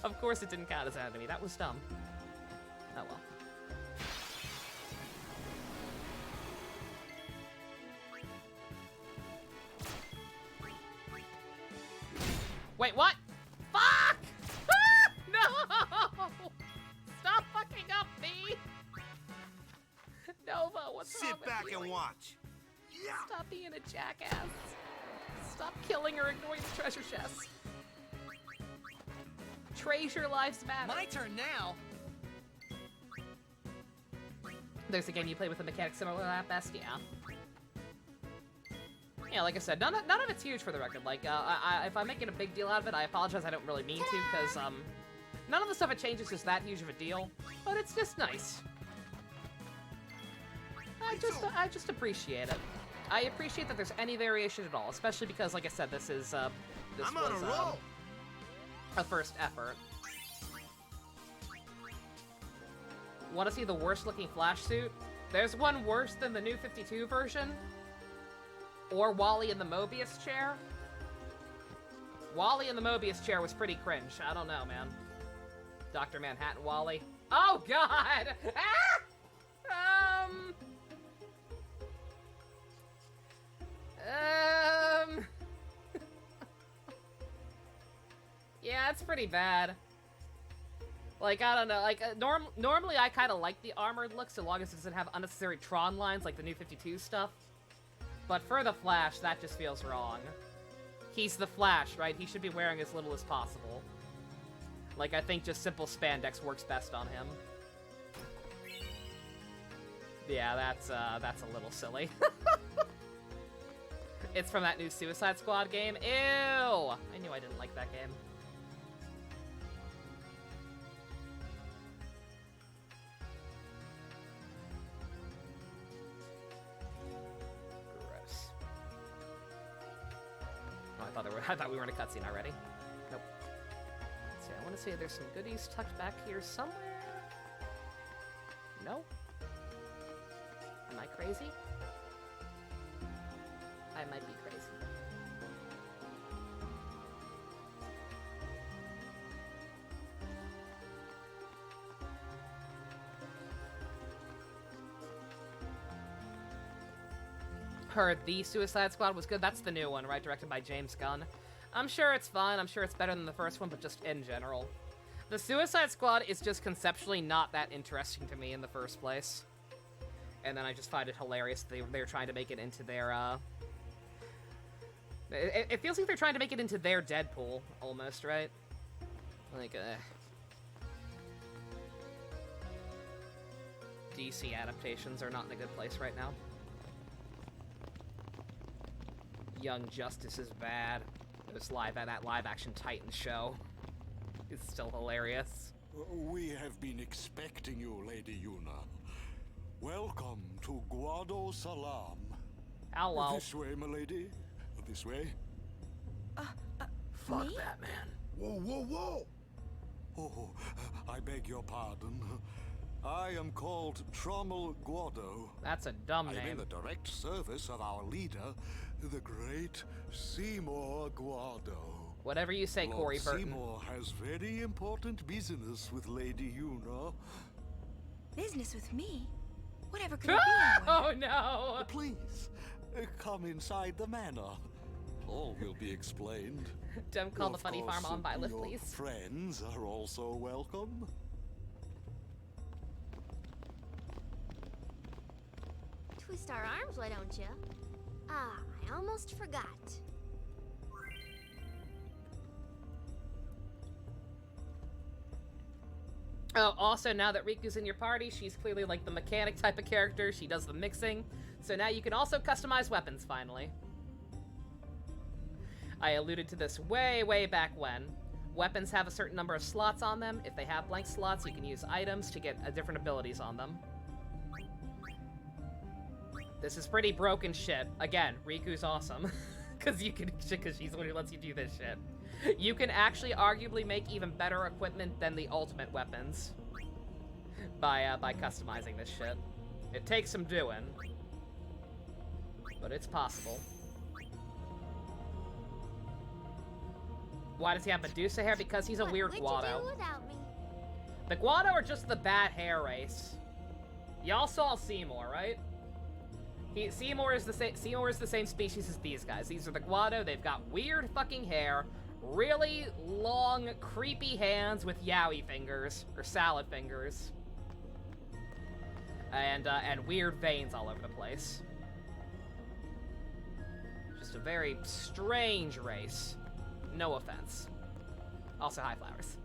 Of course it didn't count as an enemy. That was dumb. Oh well. Wait, what? Fuck! Ah! No! Stop fucking up, me! Nova, what's wrong with you? Sit back and watch. Stop being a jackass. Stop killing or ignoring the treasure chest. Treasure lives matter. My turn now. There's a game you play with a mechanic similar to that best, yeah. Yeah, like I said, none of it's huge for the record. Like, if I'm making a big deal out of it, I apologize. I don't really mean to, because none of the stuff it changes is that huge of a deal. But it's just nice. I just appreciate it. I appreciate that there's any variation at all, especially because, like I said, this was a first effort. Want to see the worst-looking Flash suit? There's one worse than the new 52 version. Or Wally in the Mobius chair. Wally in the Mobius chair was pretty cringe. I don't know, man. Dr. Manhattan Wally. Oh, God! Yeah, it's pretty bad. Like, I don't know, like, normally I kind of like the armored look so long as it doesn't have unnecessary Tron lines like the new 52 stuff. But for the Flash, that just feels wrong. He's the Flash, right? He should be wearing as little as possible. Like, I think just simple spandex works best on him. Yeah, that's a little silly. It's from that new Suicide Squad game. Ew! I knew I didn't like that game. Gross. Oh, I thought we were in a cutscene already. Nope. Let's see, I want to see if there's some goodies tucked back here somewhere. No? Am I crazy? I might be crazy. Heard the Suicide Squad was good. That's the new one, right? Directed by James Gunn. I'm sure it's fun. I'm sure it's better than the first one, but just in general. The Suicide Squad is just conceptually not that interesting to me in the first place. And then I just find it hilarious they're trying to make it into their, It feels like they're trying to make it into their Deadpool, almost, right? Like, DC adaptations are not in a good place right now. Young Justice is bad. That live-action Titan show is still hilarious. We have been expecting you, Lady Yuna. Welcome to Guado Salam. Hello. This way, milady. This way. Fuck that, man. Whoa, whoa, whoa! Oh, I beg your pardon. I am called Trommel Guado. That's a dumb name. I'm in the direct service of our leader, the great Seymour Guado. Whatever you say, Corey Lord Burton. Seymour has very important business with Lady Una. Business with me? Whatever could it be? Oh no! Please, come inside the manor. All will be explained. Don't call the Of funny farm course, on by lift, your please. friends are also welcome. Twist our arms, why don't you? Ah, I almost forgot. Oh, also, now that Riku's in your party, she's clearly like the mechanic type of character. She does the mixing. So now you can also customize weapons, finally. I alluded to this way, way back when. Weapons have a certain number of slots on them. If they have blank slots, you can use items to get different abilities on them. This is pretty broken shit. Again, Riku's awesome. Because she's the one who lets you do this shit. You can actually arguably make even better equipment than the ultimate weapons by customizing this shit. It takes some doing, but it's possible. Why does he have Medusa hair? Because he's a weird Guado. The Guado are just the bad hair race. Y'all saw Seymour, right? Seymour is the same species as these guys. These are the Guado. They've got weird fucking hair. Really long, creepy hands with yaoi fingers, or salad fingers. And weird veins all over the place. Just a very strange race. No offense. Also, high flowers.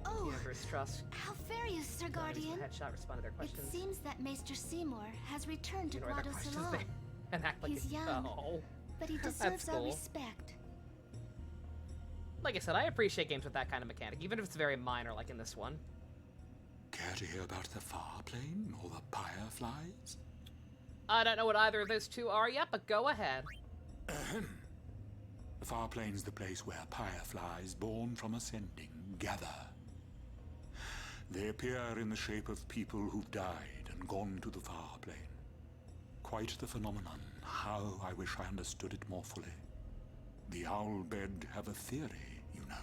Oh, Universe trust. how fair you, Sir Guardian. Headshot respond to their questions. It seems that Maester Seymour has returned to Ignore their Guado questions Salon. and act like He's it's- young, oh. but he That's deserves our cool. respect. Like I said, I appreciate games with that kind of mechanic, even if it's very minor, like in this one. Care to hear about the far plane or the fireflies? I don't know what either of those two are yet, but go ahead. The far plane's the place where fireflies born from ascending gather. They appear in the shape of people who've died and gone to the far plane. Quite the phenomenon. How I wish I understood it more fully. The Owlbed have a theory, you know.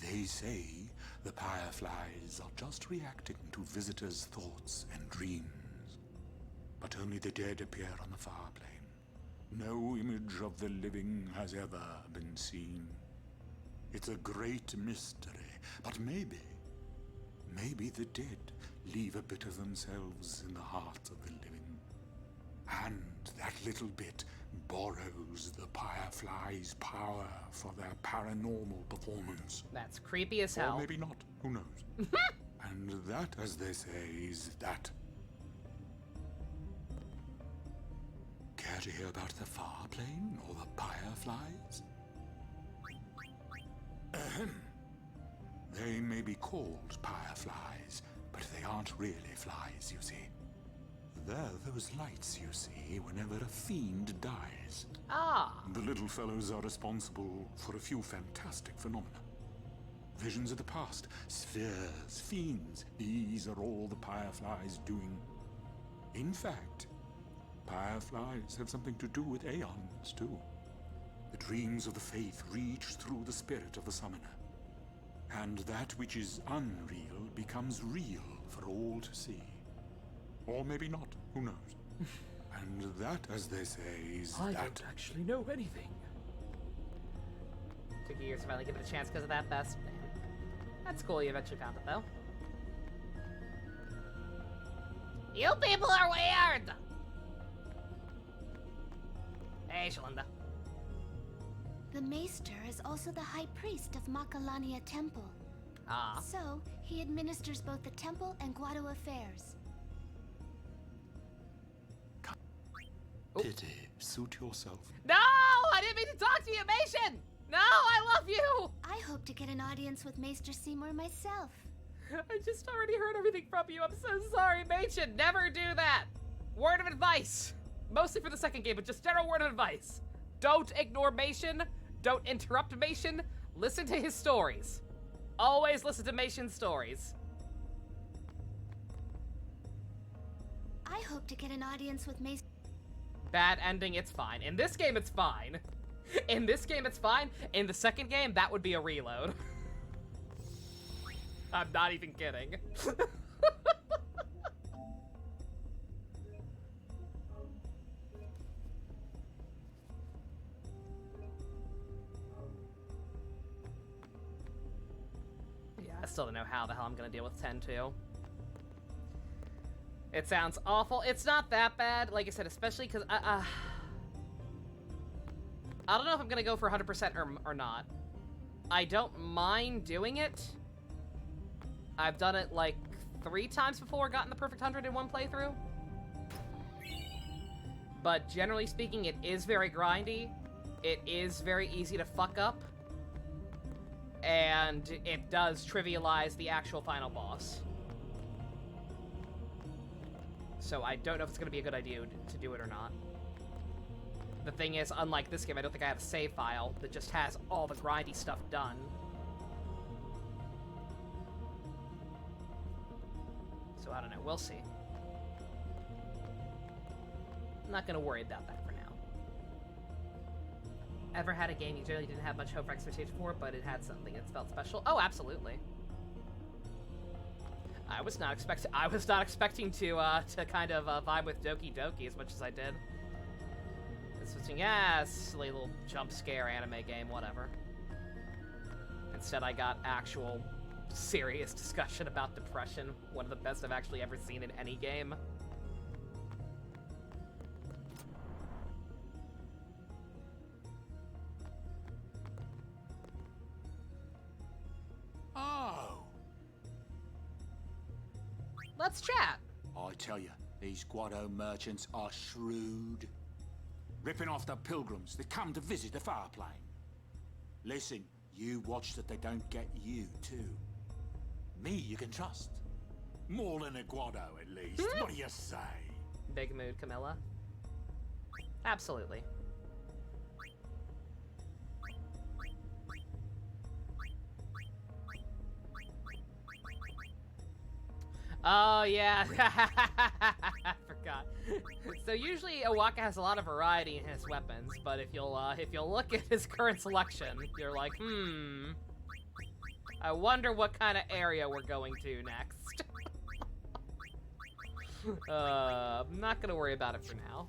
They say the fireflies are just reacting to visitors' thoughts and dreams. But only the dead appear on the far plane. No image of the living has ever been seen. It's a great mystery, but maybe the dead leave a bit of themselves in the hearts of the living. And that little bit borrows the fireflies' power for their paranormal performance. That's creepy as hell. Or maybe not, who knows? And that, as they say, is that. Care to hear about the far plane or the fireflies? They may be called fireflies, but they aren't really flies, you see. They're those lights you see whenever a fiend dies. Ah. The little fellows are responsible for a few fantastic phenomena. Visions of the past, spheres, fiends, these are all the fireflies doing. In fact, fireflies have something to do with aeons, too. The dreams of the faith reach through the spirit of the summoner. And that which is unreal becomes real for all to see. Or maybe not, who knows? And that, as they say, is I that... don't actually know anything. Took you years to finally give it a chance because of that. That's cool you eventually found it, though. You people are weird! Hey, Shalinda. The Maester is also the High Priest of Makalania Temple. Ah. So, he administers both the temple and Guado affairs. Pity, suit yourself. No! I didn't mean to talk to you, Mason! No, I love you! I hope to get an audience with Maester Seymour myself. I just already heard everything from you. I'm so sorry, Machen. Never do that. Word of advice. Mostly for the second game, but just general word of advice. Don't ignore Machen. Don't interrupt Machen. Listen to his stories. Always listen to Mation's stories. I hope to get an audience with Maester. Bad ending, it's fine. In this game, it's fine. In this game, it's fine. In the second game, that would be a reload. I'm not even kidding. Yeah, I still don't know how the hell I'm gonna deal with 10-2. It sounds awful. It's not that bad, like I said, especially because I don't know if I'm gonna go for 100% or not. I don't mind doing it. I've done it like 3 times before, gotten the perfect 100 in one playthrough. But generally speaking, it is very grindy. It is very easy to fuck up. And it does trivialize the actual final boss. So I don't know if it's going to be a good idea to do it or not. The thing is, unlike this game, I don't think I have a save file that just has all the grindy stuff done. So I don't know, we'll see. I'm not going to worry about that for now. Ever had a game you generally didn't have much hope or expectation for, but it had something that felt special? Oh, absolutely. I was not expecting to kind of vibe with Doki Doki as much as I did. It's switching, yeah, silly little jump scare anime game, whatever. Instead, I got actual serious discussion about depression, one of the best I've actually ever seen in any game. Oh! Let's chat! I tell you, these Guado merchants are shrewd. Ripping off the pilgrims that come to visit the far plane. Listen, you watch that they don't get you, too. Me you can trust. More than a Guado, at least. What do you say? Big mood, Camilla. Absolutely. Oh, yeah. I forgot. So usually Owaka has a lot of variety in his weapons, but if you'll look at his current selection, you're like, I wonder what kind of area we're going to next. I'm not gonna worry about it for now.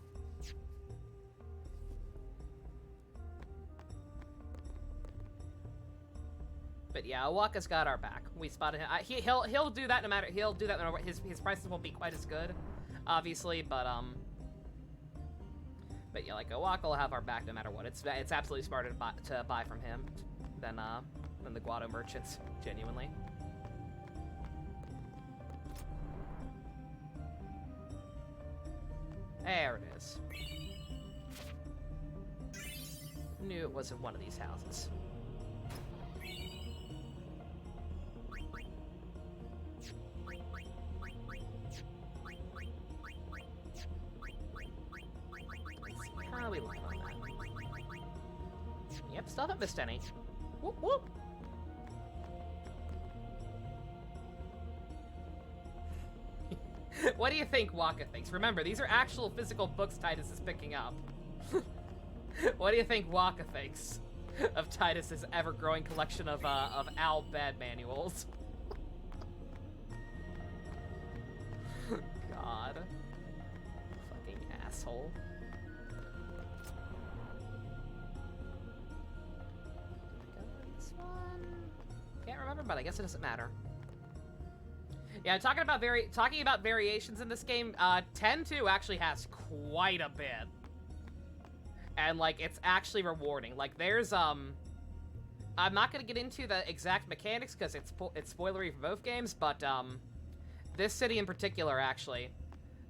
But yeah, Owaka's got our back. We spotted him. He'll do that no matter. He'll do that no matter. His prices won't be quite as good, obviously, but yeah, like Owaka will have our back no matter what. It's absolutely smarter to buy from him than the Guado merchants, genuinely. There it is. Knew it wasn't one of these houses. How are we looking on that? Yep, still haven't missed any. Whoop whoop! What do you think Waka thinks? Remember, these are actual physical books Titus is picking up. What do you think Waka thinks of Titus's ever-growing collection of Al Bad manuals? God. Fucking asshole. This one? Can't remember, but I guess it doesn't matter. Yeah, talking about variations in this game, 10-2 actually has quite a bit. And, like, it's actually rewarding. Like, there's, I'm not gonna get into the exact mechanics, because it's spoilery for both games, but, this city in particular, actually,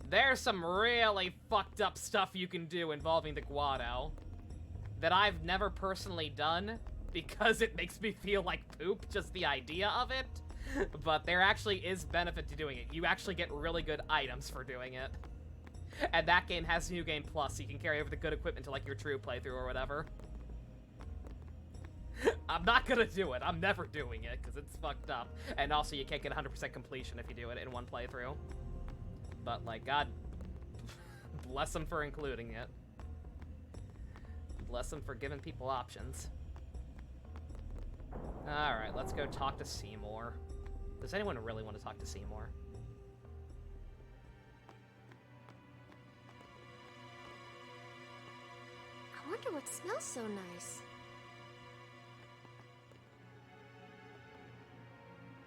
there's some really fucked up stuff you can do involving the Guado that I've never personally done, because it makes me feel like poop, just the idea of it. But there actually is benefit to doing it. You actually get really good items for doing it. And that game has New Game Plus, so you can carry over the good equipment to, like, your true playthrough or whatever. I'm not gonna do it. I'm never doing it, because it's fucked up. And also, you can't get 100% completion if you do it in one playthrough. But, like, God bless them for including it. bless him for giving people options. Alright, let's go talk to Seymour. Does anyone really want to talk to Seymour? I wonder what smells so nice.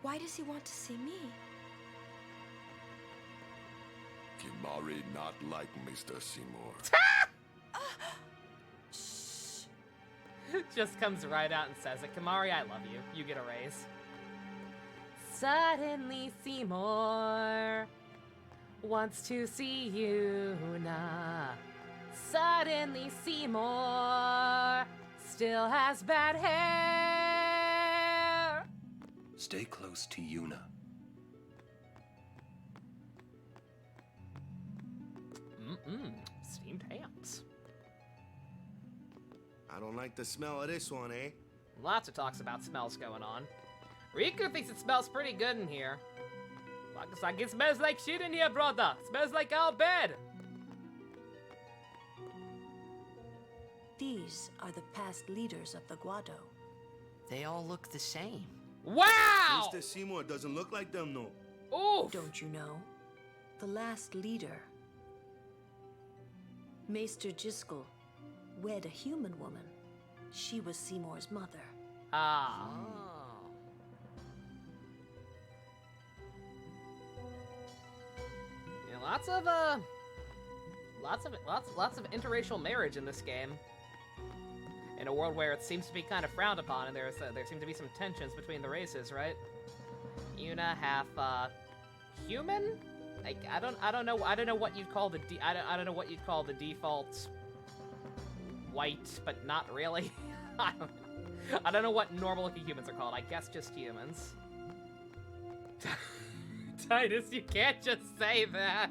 Why does he want to see me? Kimari not like Mr. Seymour. Just comes right out and says it. Kimari, I love you. You get a raise. Suddenly Seymour wants to see Yuna. Suddenly Seymour still has bad hair. Stay close to Yuna. Steamed hams. I don't like the smell of this one, eh? Lots of talks about smells going on. Riku thinks it smells pretty good in here. Looks like it smells like shit in here, brother. Smells like our bed. These are the past leaders of the Guado. They all look the same. Wow! Mr. Seymour doesn't look like them, no. Oof! Don't you know? The last leader, Maester Jiskel, wed a human woman. She was Seymour's mother. Ah. Yeah, lots of interracial marriage in this game. In a world where it seems to be kind of frowned upon, and there seem to be some tensions between the races, right? Yuna half human? Like I don't know what you'd call the I don't know what you'd call the default white, but not really. I don't know what normal-looking humans are called. I guess just humans. Titus, you can't just say that.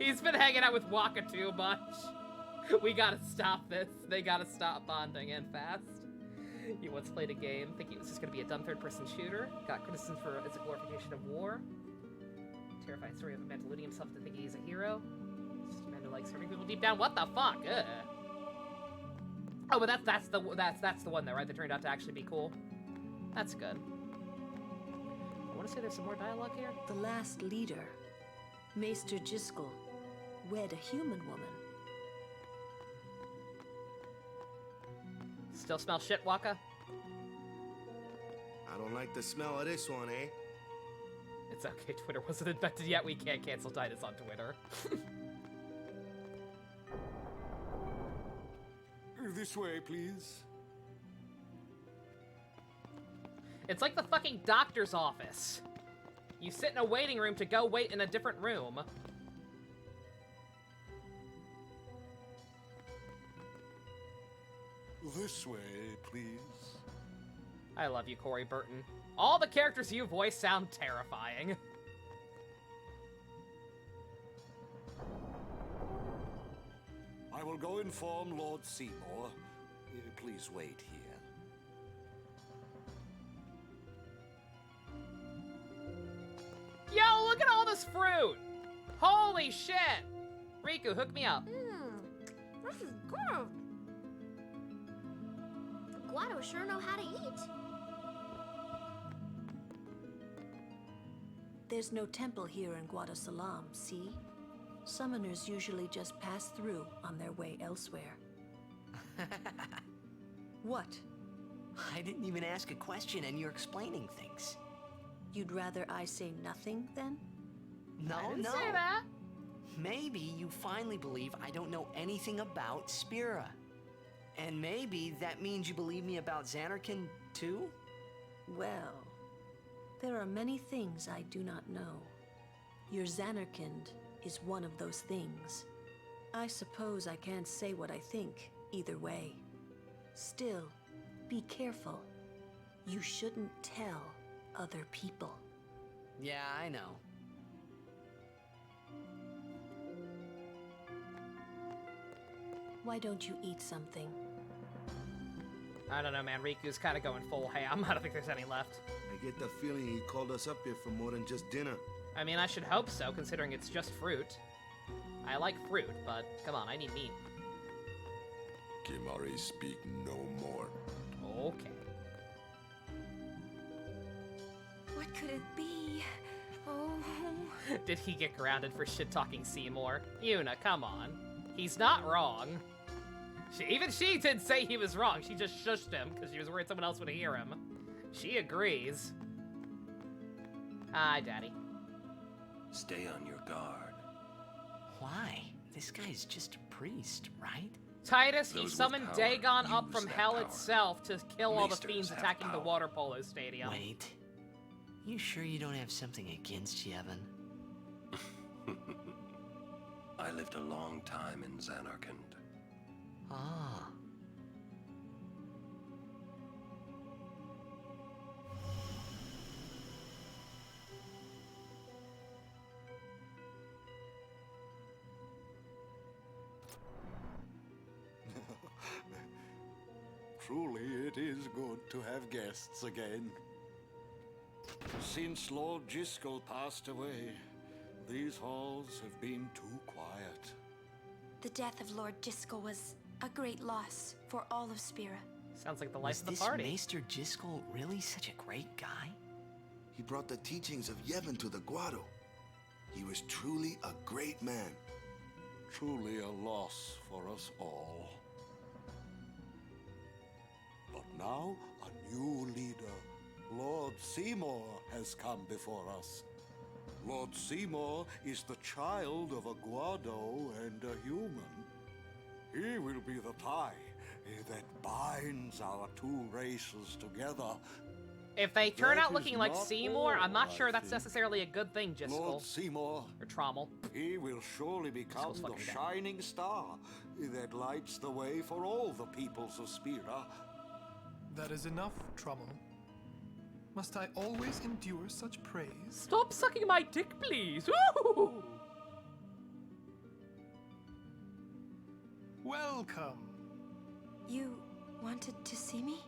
He's been hanging out with Waka too much. We gotta stop this. They gotta stop bonding and fast. He once played a game thinking it was just gonna be a dumb third-person shooter. Got criticism for its glorification of war. Terrifying story of a man deluding himself to thinking he's a hero. Just a man who likes hurting people deep down. What the fuck? Ugh. Oh, but that's the one though, right? That turned out to actually be cool. That's good. I want to say there's some more dialogue here. The last leader, Maester Jiskel, wed a human woman. Still smell shit, Waka? I don't like the smell of this one, eh? It's okay, Twitter wasn't invented yet. We can't cancel Titus on Twitter. This way, please. It's like the fucking doctor's office. You sit in a waiting room to go wait in a different room. This way, please. I love you, Corey Burton. All the characters you voice sound terrifying. I will go inform Lord Seymour. Please wait here. Yo, look at all this fruit! Holy shit! Riku, hook me up. This is good. The Guado sure know how to eat. There's no temple here in Guadasalam, see? Summoners usually just pass through on their way elsewhere. What? I didn't even ask a question and you're explaining things. You'd rather I say nothing, then? No, I didn't no. say that. Maybe you finally believe I don't know anything about Spira. And maybe that means you believe me about Xanarkin, too? Well, there are many things I do not know. Your Xanarkind is one of those things. I suppose I can't say what I think, either way. Still, be careful. You shouldn't tell other people. Yeah, I know. Why don't you eat something? I don't know, man. Riku's kind of going full ham. I don't think there's any left. I get the feeling he called us up here for more than just dinner. I mean, I should hope so, considering it's just fruit. I like fruit, but come on, I need meat. Kimari speak no more. Okay. What could it be? Oh. Did he get grounded for shit-talking Seymour? Yuna, come on. He's not wrong. Even she didn't say he was wrong. She just shushed him because she was worried someone else would hear him. She agrees. Hi, Daddy. Stay on your guard. Why? This guy's just a priest, right? Titus, he Those with summoned power Dagon up use from that hell power. itself to kill all the Maesters fiends have attacking the power. water polo stadium. Wait. You sure you don't have something against Yevon? I lived a long time in Zanarkand. Ah. Truly, it is good to have guests again. Since Lord Jiskel passed away, these halls have been too quiet. The death of Lord Jiskel was a great loss for all of Spira. Sounds like the life Was of the this party. Maester Jiskel really such a great guy? He brought the teachings of Yevon to the Guado. He was truly a great man. Truly a loss for us all. But now, a new leader, Lord Seymour, has come before us. Lord Seymour is the child of a Guado and a human. He will be the tie that binds our two races together. If they turn That out is looking like not Seymour, I'm not all, sure I that's think. necessarily a good thing, Jiskel. Lord Seymour, or Trommel. he will surely become Jiskel's the fucking dead. shining star that lights the way for all the peoples of Spira. That is enough, Trommel. Must I always endure such praise? Stop sucking my dick, please. Woo! Welcome. You wanted to see me?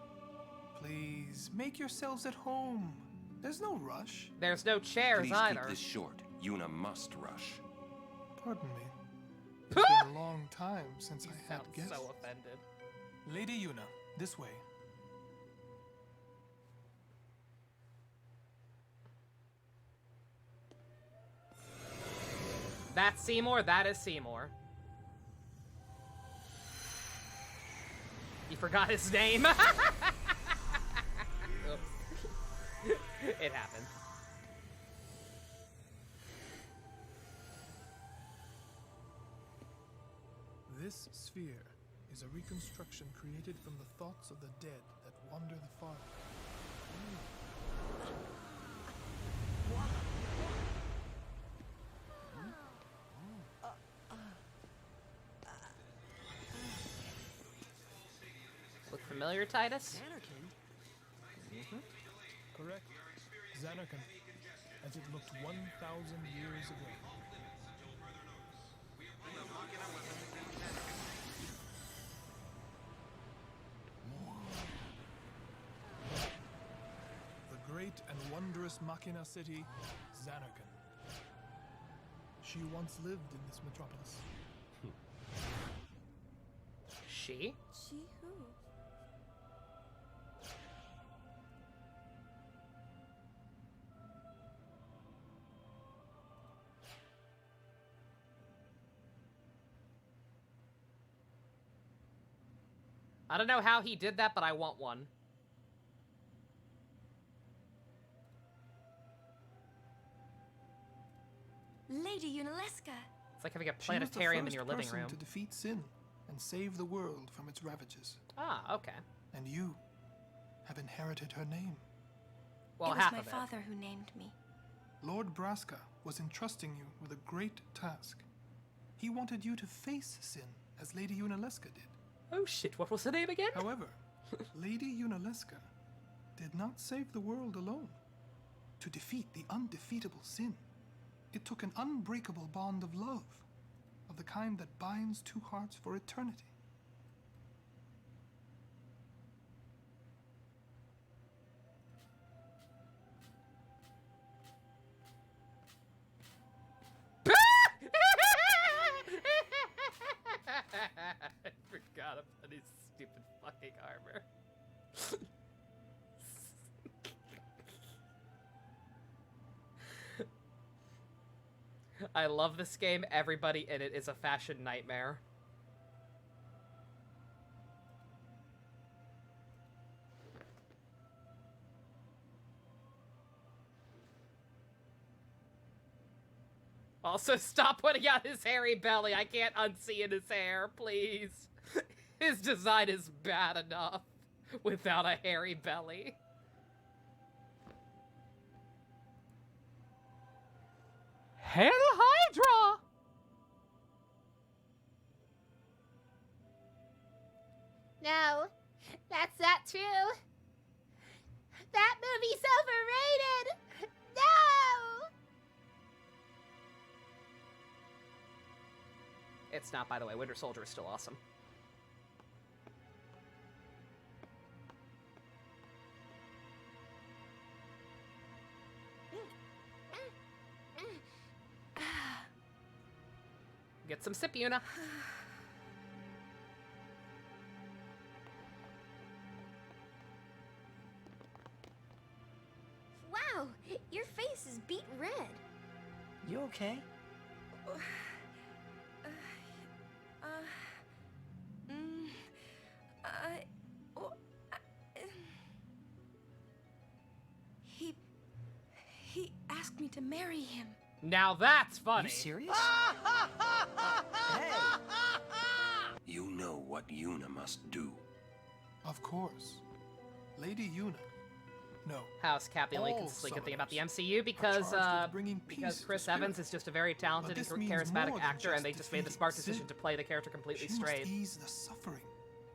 Please, make yourselves at home. There's no rush. There's no chairs Please either. keep this short. Yuna must rush. Pardon me. It's been a long time since I had Sounds guests. so offended. Lady Yuna, this way. That's Seymour, that is Seymour. You forgot his name. Oops. It happened. This sphere is a reconstruction created from the thoughts of the dead that wander the far. Look familiar, Titus? Correct. Zanarkand, as it looked 1,000 years ago. The great and wondrous Machina city, Zanarkand. She once lived in this metropolis. She? She who? I don't know how he did that, but I want one. Lady Unaleska. It's like having a She was the planetarium in first your living person room. to defeat sin and save the world from its ravages. Ah, okay. And you have inherited her name. Well, it was half my of it. father who named me. Lord Braska was entrusting you with a great task. He wanted you to face sin, as Lady Unaleska did. Oh shit, what was the name again? However, Lady Unaleska did not save the world alone. To defeat the undefeatable sin, it took an unbreakable bond of love, of the kind that binds two hearts for eternity. I forgot about on his stupid fucking armor. I love this game. Everybody in it is a fashion nightmare. Also, stop putting out his hairy belly. I can't unsee in his hair, please. His design is bad enough without a hairy belly. Hail Hydra! No, that's not true. That movie's overrated! No! It's not, by the way. Winter Soldier is still awesome. Get some sip, Yuna. Wow, your face is beet red. You okay? He asked me to marry him. Now that's funny. You serious? Hey! You know what Yuna must do. Of course. Lady Yuna. No. House Cap, the only consistent good thing about the MCU, because Chris Evans is just a very talented and charismatic actor, and they just made the smart decision to play the character completely straight. She must ease the suffering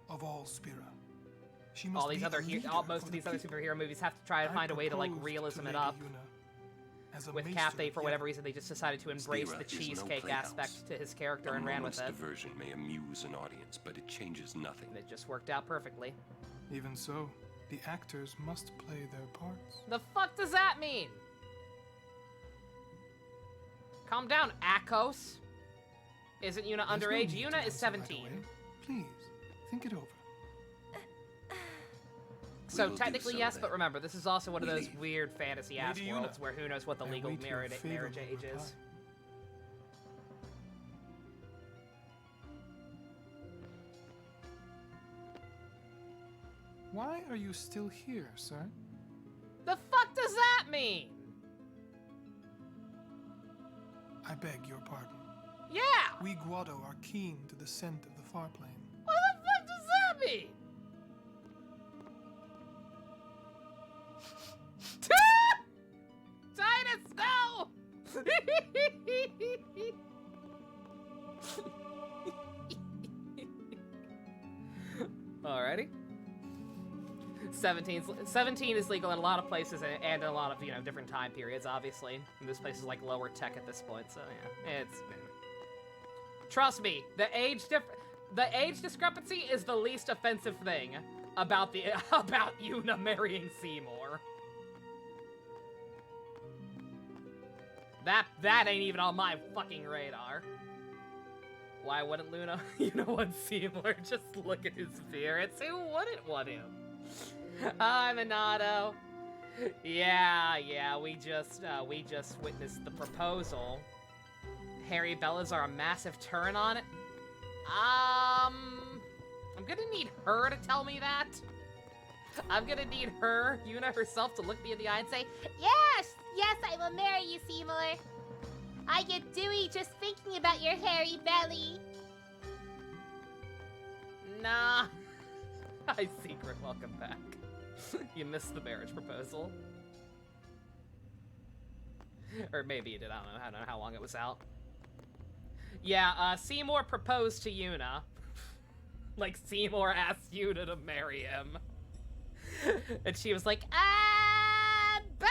of all Spira. She All must these be other a leader most for of the these other people. superhero movies have to try to find a way to like proposed realism to it Lady up. Yuna as a With maester Cap, they of for Yevon. whatever reason they just decided to embrace Spira the is no cheesecake playhouse. aspect to his character A and ran with moment's it. diversion may amuse an audience, but it changes nothing. And it just worked out perfectly. Even so, the actors must play their parts. The fuck does that mean? Calm down, Akos. Isn't Yuna There's no underage? need to Yuna is answer right 17. away. Please, think it over. So We will do technically so yes, then. but remember, this is also one of We those leave. weird fantasy-ass Lady worlds Yuna, where who knows what the I legal await your marriage favorable age reply. is. Why are you still here, sir? The fuck does that mean? I beg your pardon. Yeah! We Guado are keen to the scent of the far plane. What the fuck does that mean? Titus, no! Alrighty. 17 is legal in a lot of places and in a lot of, you know, different time periods, obviously. And this place is like lower tech at this point, so yeah. It's... Trust me, the age discrepancy is the least offensive thing about Yuna marrying Seymour. That ain't even on my fucking radar. Why wouldn't Yuna want Seymour? Just look at his spirits. Who wouldn't want him? Hi, Minato. Yeah, we just witnessed the proposal. Harry Bellas are a massive turn on it. I'm gonna need her to tell me that. I'm gonna need her, Yuna herself, to look me in the eye and say, Yes! Yes, I will marry you, Seymour. I get dewy just thinking about your hairy belly. nah. Hi, Secret, welcome back. You missed the marriage proposal. Or maybe you did, I don't know how long it was out. Yeah, Seymour proposed to Yuna. Like, Seymour asked Yuna to marry him. And she was like, bye!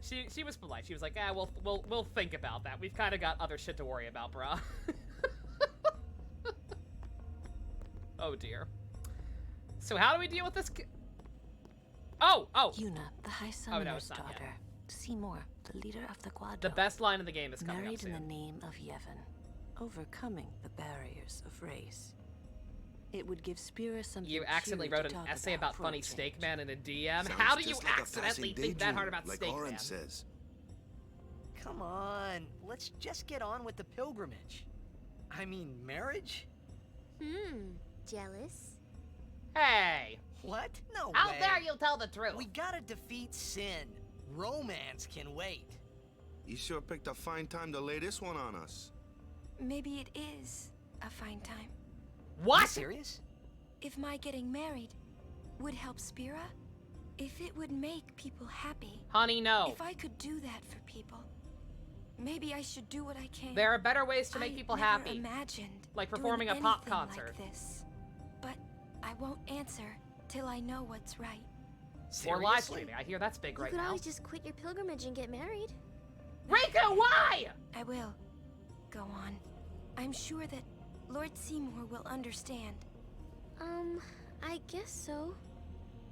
She was polite. She was like, we'll think about that. We've kind of got other shit to worry about, bruh. Oh, dear. So how do we deal with this? Oh! Yuna, the High no, Summoner's it's not yet. daughter. Seymour, the leader of the Guado. The best line in the game is coming married up soon. in the name of Yevon, overcoming the barriers of race. It would give Spira something. You accidentally cheery wrote to an talk essay about for a funny change. Steak Man in a DM? Sounds How do you just like a accidentally passing think that hard daydream, about like Steak Oren Man? says. Come on, let's just get on with the pilgrimage. I mean, marriage? Jealous? Hey! What? No How way. dare you tell the truth? We gotta defeat sin. Romance can wait. You sure picked a fine time to lay this one on us. Maybe it is a fine time. What? You serious? If my getting married would help Spira, if it would make people happy. Honey, no. If I could do that for people, maybe I should do what I can. There are better ways to make people never happy. Imagined Like doing performing a pop anything concert. like this. But I won't answer till I know what's right. Or live streaming. I hear that's big You right could now. always just quit your pilgrimage and get married. Riku, why? I will. Go on. I'm sure that Lord Seymour will understand. I guess so.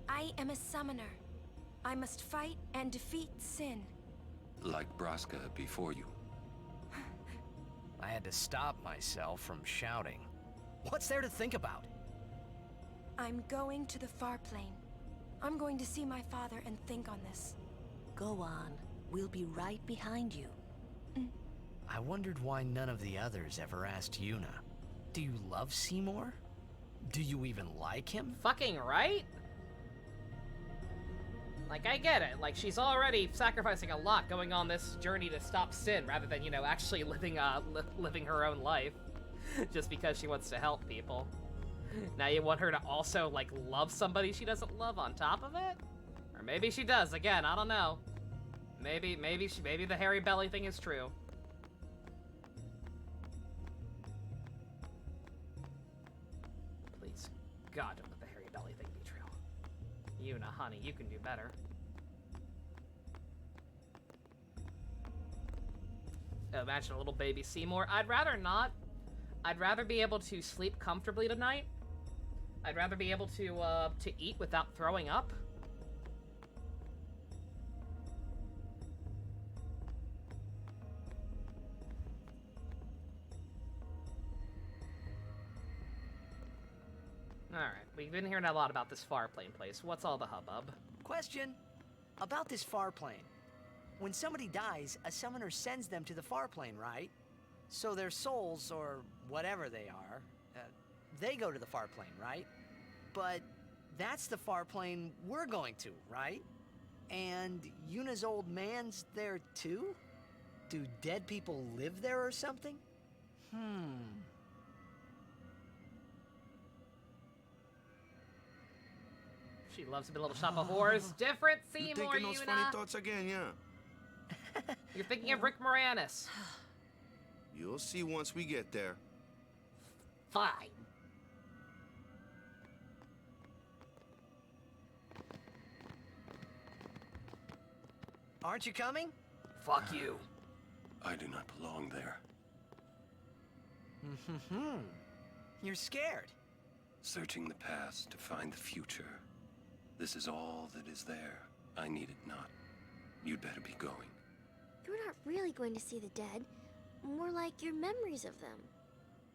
I am a summoner. I must fight and defeat sin. Like Braska before you. I had to stop myself from shouting. What's there to think about? I'm going to the far plane. I'm going to see my father and think on this. Go on. We'll be right behind you. I wondered why none of the others ever asked Yuna. Do you love Seymour? Do you even like him? Fucking right? Like, I get it. Like, she's already sacrificing a lot going on this journey to stop sin rather than, you know, actually living her own life just because she wants to help people. Now you want her to also, like, love somebody she doesn't love on top of it? Or maybe she does. Again, I don't know. Maybe the hairy belly thing is true. Please, God, don't let the hairy belly thing be true. Yuna, honey, you can do better. Imagine a little baby Seymour. I'd rather not. I'd rather be able to sleep comfortably tonight. I'd rather be able to eat without throwing up. Alright, we've been hearing a lot about this far plane place. What's all the hubbub? Question. About this far plane. When somebody dies, a summoner sends them to the far plane, right? So their souls, or whatever they are, they go to the far plane, right? But that's the far plane we're going to, right? And Yuna's old man's there too? Do dead people live there or something? She loves a little shop of horrors. Different Seymour, You thinking those funny Yuna. thoughts again, yeah? You're thinking of Rick Moranis. You'll see once we get there. Fine. Aren't you coming? Fuck you. I do not belong there. You're scared. Searching the past to find the future. This is all that is there. I need it not. You'd better be going. You're not really going to see the dead. More like your memories of them.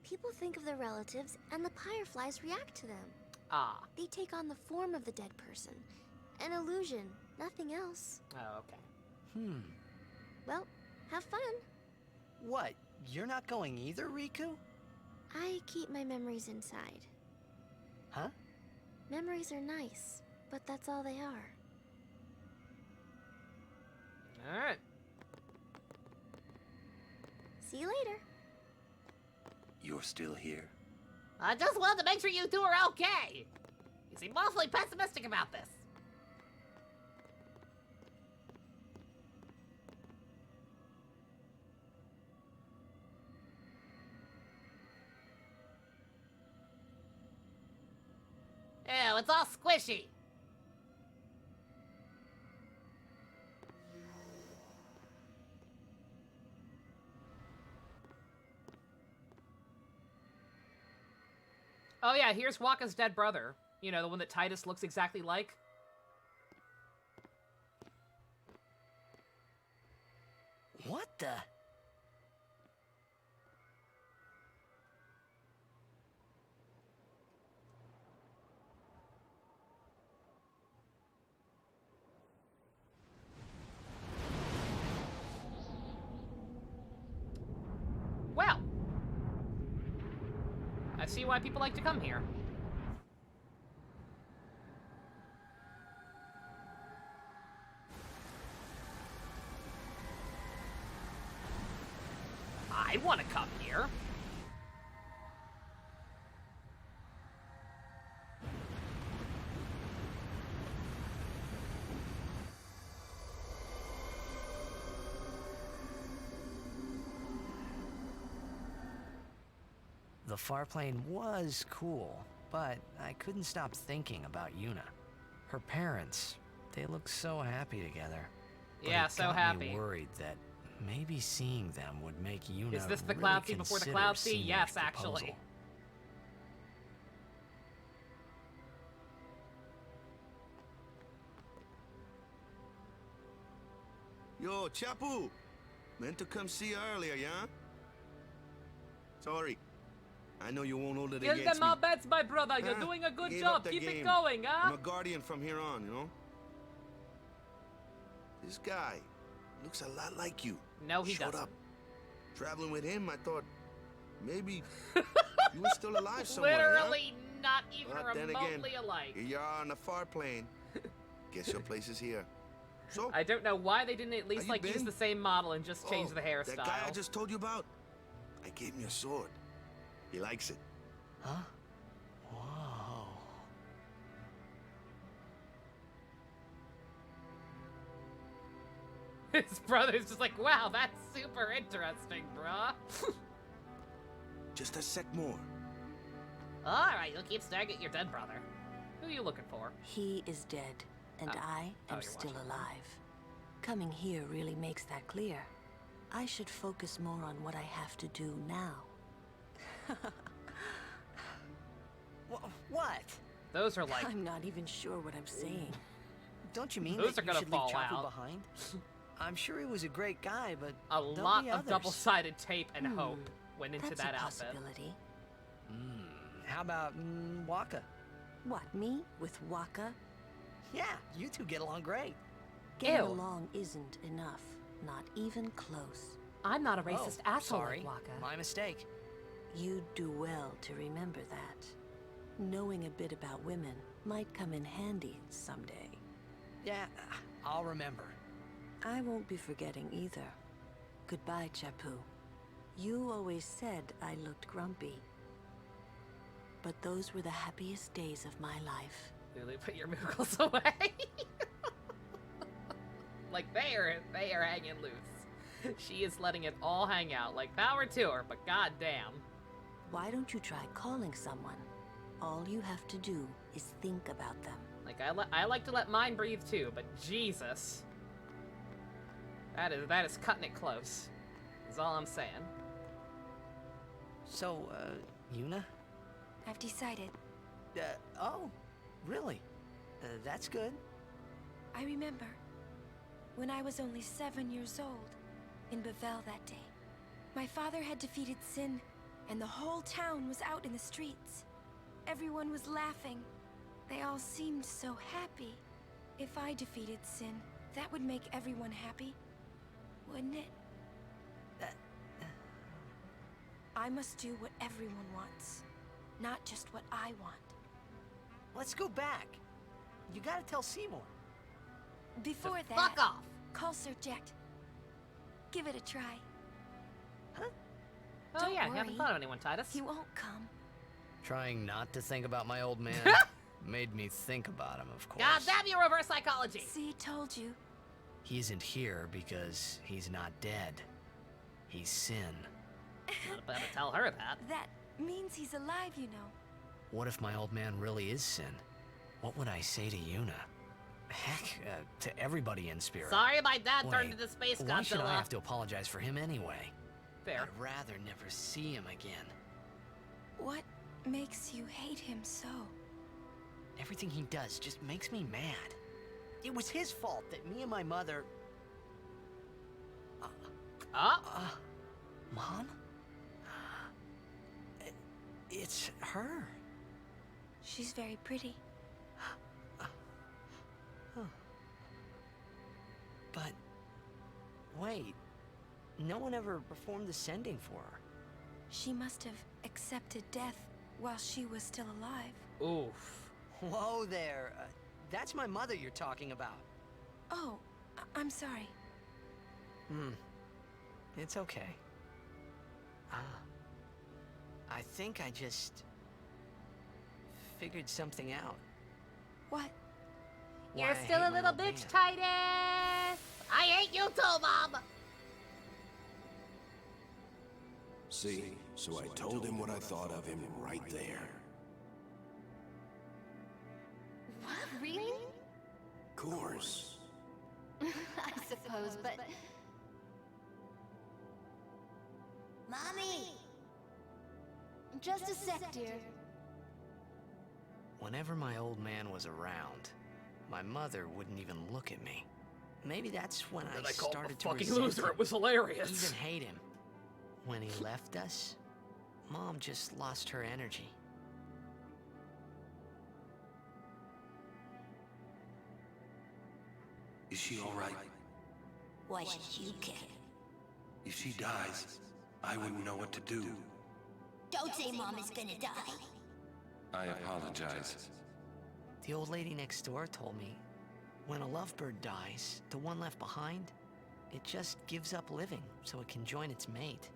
People think of their relatives, and the Fireflies react to them. Ah. They take on the form of the dead person. An illusion, nothing else. Oh, okay. Well, have fun. What? You're not going either, Riku? I keep my memories inside. Huh? Memories are nice, but that's all they are. Alright. See you later. You're still here? I just wanted to make sure you two are okay. You seem awfully pessimistic about this. Ew, it's all squishy. Oh yeah, here's Wakka's dead brother. You know, the one that Titus looks exactly like. What the? see why people like to come here. I want to come here. The far plane was cool, but I couldn't stop thinking about Yuna. Her parents, they look so happy together. But Yeah, it so got happy. me worried that maybe seeing them would make Yuna Is this the really Cloud Sea before the consider Cloud Sea? Seymour's Yes, proposal. actually. Yo, Chapu! Meant to come see you earlier, yeah? Sorry. I know you won't hold it Kill against them all me. bets, my brother. You're Huh? doing a good Gave job. up the Keep it game. going, huh? I'm a guardian from here on, you know? This guy looks a lot like you. No, he Showed doesn't. up. Traveling with him, I thought maybe you were still alive somewhere, Literally not even But then remotely again, alike. Here you are on the far plane. Guess your place is here. So, I don't know why they didn't at least you like use been? the same model and just change the hairstyle. that guy I just told you about, I gave him your sword. He likes it. Huh? Whoa. His brother's just like, wow, that's super interesting, bruh. Just a sec more. Alright, you'll keep staring at your dead brother. Who are you looking for? He is dead, and I am you're still watching. alive. Coming here really makes that clear. I should focus more on what I have to do now. What? Those are like... I'm not even sure what I'm saying. Don't you mean Those that are you gonna should fall leave Chapu out. behind? I'm sure he was a great guy, but A there'll lot be of others. double-sided tape and hope went into That's that a outfit. possibility. How about Waka? What, me? With Waka? Yeah, you two get along great. Getting Ew. along isn't enough. Not even close. I'm not a racist asshole sorry. like Waka. My mistake. You'd do well to remember that. Knowing a bit about women might come in handy someday. Yeah, I'll remember. I won't be forgetting either. Goodbye, Chapu. You always said I looked grumpy. But those were the happiest days of my life. Lulu, put your Moogles away. Like, they are hanging loose. She is letting it all hang out. Like, power to her, but goddamn. Why don't you try calling someone? All you have to do is think about them. Like, I like to let mine breathe too, but Jesus. That is cutting it close. Is all I'm saying. So, Yuna? I've decided. Oh, really? That's good. I remember when I was only 7 years old in Bavel that day. My father had defeated Sin, and the whole town was out in the streets. Everyone was laughing. They all seemed so happy. If I defeated Sin, that would make everyone happy, wouldn't it? I must do what everyone wants, not just what I want. Let's go back. You gotta tell Seymour. Before that, Fuck off! call Sir Jet. Give it a try. Oh Don't yeah, you worry. haven't thought of anyone, Titus. He won't come. Trying not to think about my old man made me think about him, of course. God damn you, reverse psychology! See, told you. He isn't here because he's not dead. He's Sin. Not better tell her that. That means he's alive, you know. What if my old man really is Sin? What would I say to Yuna? Heck, to everybody in Spirit. Sorry my dad turned Wait, into Space why should I Godzilla. have to apologize for him anyway? Fair. I'd rather never see him again. What makes you hate him so? Everything he does just makes me mad. It was his fault that me and my mother... Mom? It's her. She's very pretty. But... wait. No one ever performed the sending for her. She must have accepted death while she was still alive. Oof. Whoa there. That's my mother you're talking about. Oh, I'm sorry. It's okay. I think I just figured something out. What? You're Why I still hate a my little old bitch, man. Titus! I hate you too, Mom! See? So I told him what I thought of him right there. What? Really? Course. I suppose, but... Mommy! Just a sec, dear. Whenever my old man was around, my mother wouldn't even look at me. Maybe that's when I started to fucking resent loser. him, It was hilarious. even hate him. When he left us, Mom just lost her energy. Is she all right? Why should you care? If she dies, I wouldn't know what to do. Don't say Mom is gonna die. I apologize. The old lady next door told me, when a lovebird dies, the one left behind, it just gives up living so it can join its mate.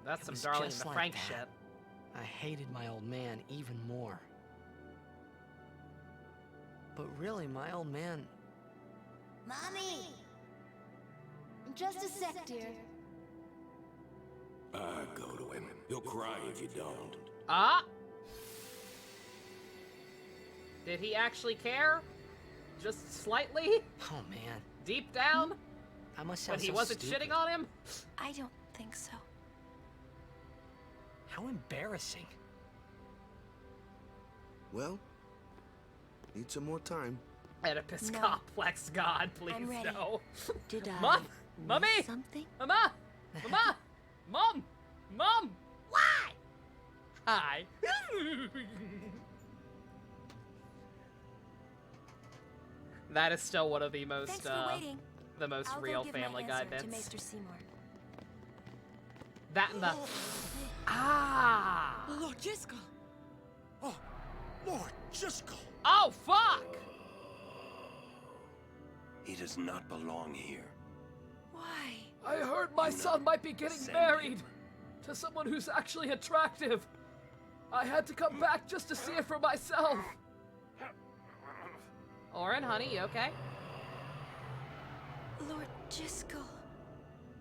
That's It some was Darling in just the like Frank that. shit. I hated my old man even more. But really, my old man... Mommy! Just a sec, dear. Go to him. He'll cry if you don't. Ah! Did he actually care? Just slightly? Oh, man. Deep down? I must sound But he so wasn't stupid. shitting on him? I don't think so. How embarrassing. Well, need some more time. Oedipus No. complex god, please I'm ready. no. Did I Mom! miss Mummy! something? Mama! Mama! Mom! Mom! Why? Hi. That is still one of the most, Thanks for waiting. the most I'll real go give Family my Guy answer to bits. Maester Seymour. That and the... Ah! Lord Jiskel! Oh, Lord Jiskel! Oh, fuck! He does not belong here. Why? I heard my son might be getting Send married to someone who's actually attractive. I had to come back just to see it for myself. Oren, honey, you okay? Lord Jiskel.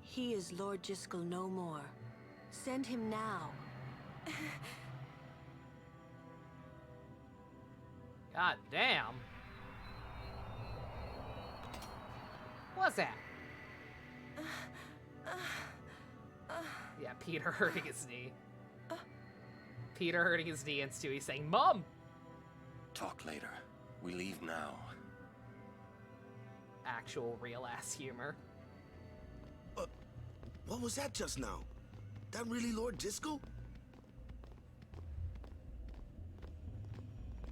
He is Lord Jiskel no more. Send him now. God damn. What's that? Yeah, Peter hurting his knee. Peter hurting his knee and Stewie saying, Mom! Talk later. We leave now. Actual real-ass humor. What was that just now? That really Lord Jiskel?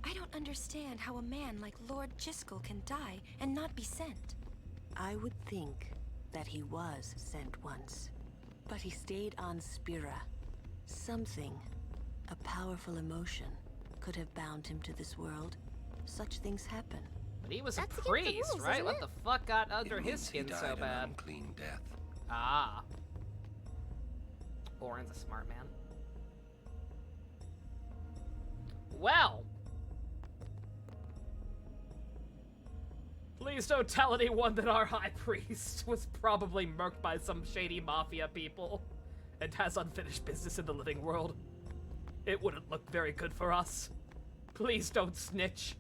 I don't understand how a man like Lord Jiskel can die and not be sent. I would think that he was sent once, but he stayed on Spira. Something, a powerful emotion, could have bound him to this world. Such things happen. But he was That's a against the priest, rules, right? isn't What it? the fuck got under It his means he skin died so an bad? unclean death. Ah. Oren's a smart man. Well. Please don't tell anyone that our high priest was probably murked by some shady mafia people and has unfinished business in the living world. It wouldn't look very good for us. Please don't snitch.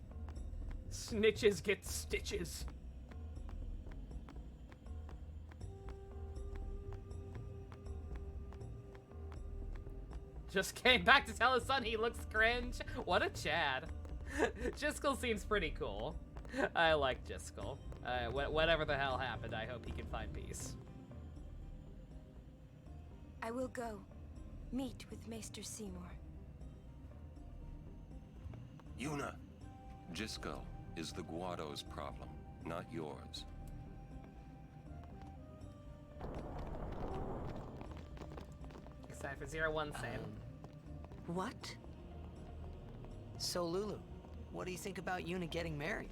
Snitches get stitches. Just came back to tell his son he looks cringe. What a Chad. Jiskel seems pretty cool. I like Jiskel. Whatever the hell happened, I hope he can find peace. I will go. Meet with Maester Seymour. Yuna, Jiskel is the Guado's problem, not yours. Excited for 0-1 save. What? So, Lulu, what do you think about Yuna getting married?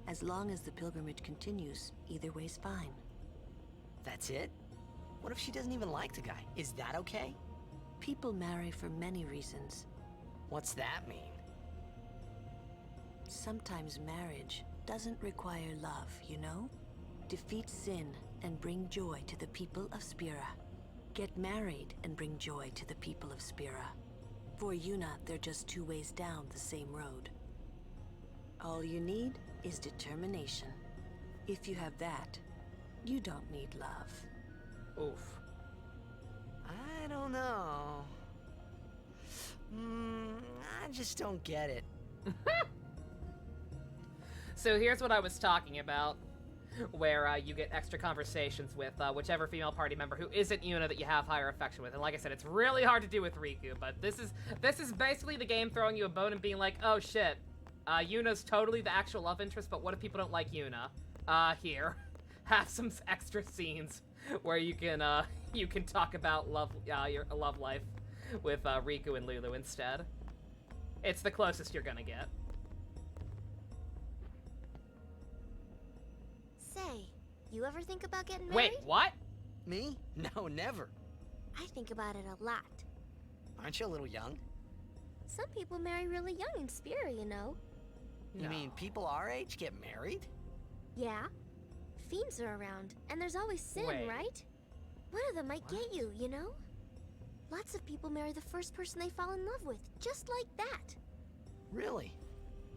As long as the pilgrimage continues, either way's fine. That's it? What if she doesn't even like the guy? Is that okay? People marry for many reasons. What's that mean? Sometimes marriage doesn't require love, you know? Defeat sin and bring joy to the people of Spira. Get married and bring joy to the people of Spira. For Yuna, they're just 2 ways down the same road. All you need is determination. If you have that, you don't need love. Oof. I don't know. I just don't get it. So here's what I was talking about, where you get extra conversations with whichever female party member who isn't Yuna that you have higher affection with. And like I said, it's really hard to do with Riku, but this is basically the game throwing you a bone and being like, oh shit, Yuna's totally the actual love interest, but what if people don't like Yuna? Here, have some extra scenes where you can talk about your love life with Riku and Lulu instead. It's the closest you're gonna get. Say, you ever think about getting married? Wait, what? Me? No, never. I think about it a lot. Aren't you a little young? Some people marry really young in Spira, you know. You mean people our age get married? Yeah. Fiends are around, and there's always sin, Wait. right? One of them might get you, you know? Lots of people marry the first person they fall in love with, just like that. Really?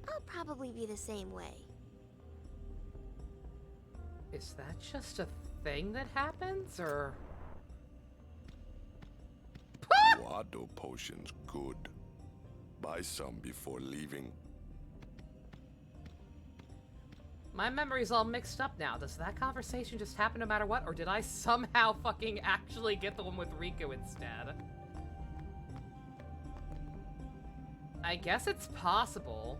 I'll probably be the same way. Is that just a thing that happens, or? Guado potions good. Buy some before leaving. My memory's all mixed up now. Does that conversation just happen no matter what, or did I somehow fucking actually get the one with Riku instead? I guess it's possible.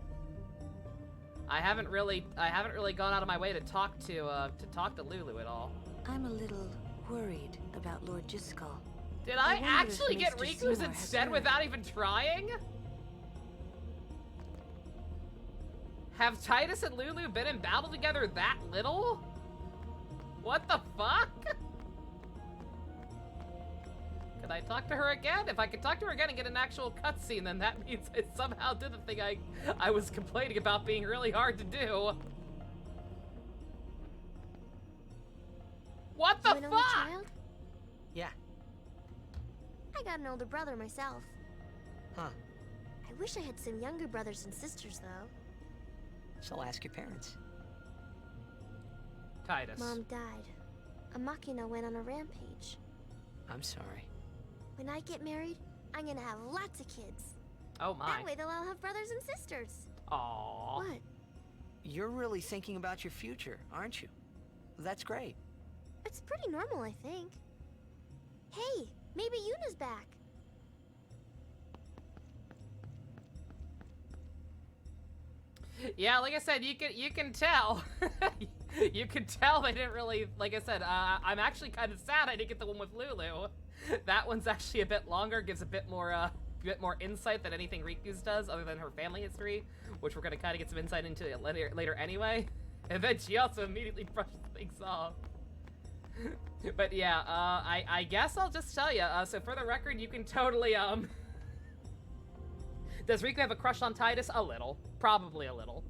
I haven't really gone out of my way to talk to Lulu at all. I'm a little worried about Lord Jiskel. Did I wonder if actually get Mr. Riku's Seymour has instead heard. without even trying? Have Titus and Lulu been embabbled together that little? What the fuck? Could I talk to her again? If I could talk to her again and get an actual cutscene, then that means I somehow did the thing I was complaining about being really hard to do. What the You an only fuck? child? Yeah. I got an older brother myself. Huh. I wish I had some younger brothers and sisters, though. So I'll ask your parents. Titus. Mom died. A Machina went on a rampage. I'm sorry. When I get married, I'm gonna have lots of kids. Oh my. That way they'll all have brothers and sisters. Aww. What? You're really thinking about your future, aren't you? That's great. It's pretty normal, I think. Hey, maybe Yuna's back. Yeah, like I said, you can tell. You can tell they didn't really, like I said, I'm actually kind of sad I didn't get the one with Lulu. That one's actually a bit longer, gives a bit more insight than anything Riku's does, other than her family history, which we're gonna kind of get some insight into later anyway. And then she also immediately brushes things off. But yeah, I guess I'll just tell you, so for the record, you can totally, Does Riku have a crush on Titus? A little. Probably a little.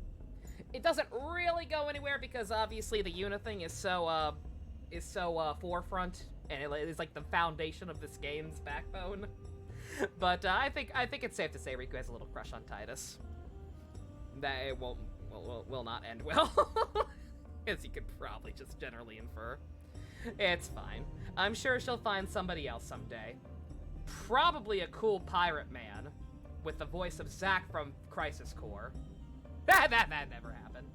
It doesn't really go anywhere because obviously the Yuna thing is so forefront, and it is like the foundation of this game's backbone. But I think it's safe to say Riku has a little crush on Titus. That it will not end well, as you could probably just generally infer. It's fine. I'm sure she'll find somebody else someday. Probably a cool pirate man with the voice of Zack from Crisis Core. That never happened.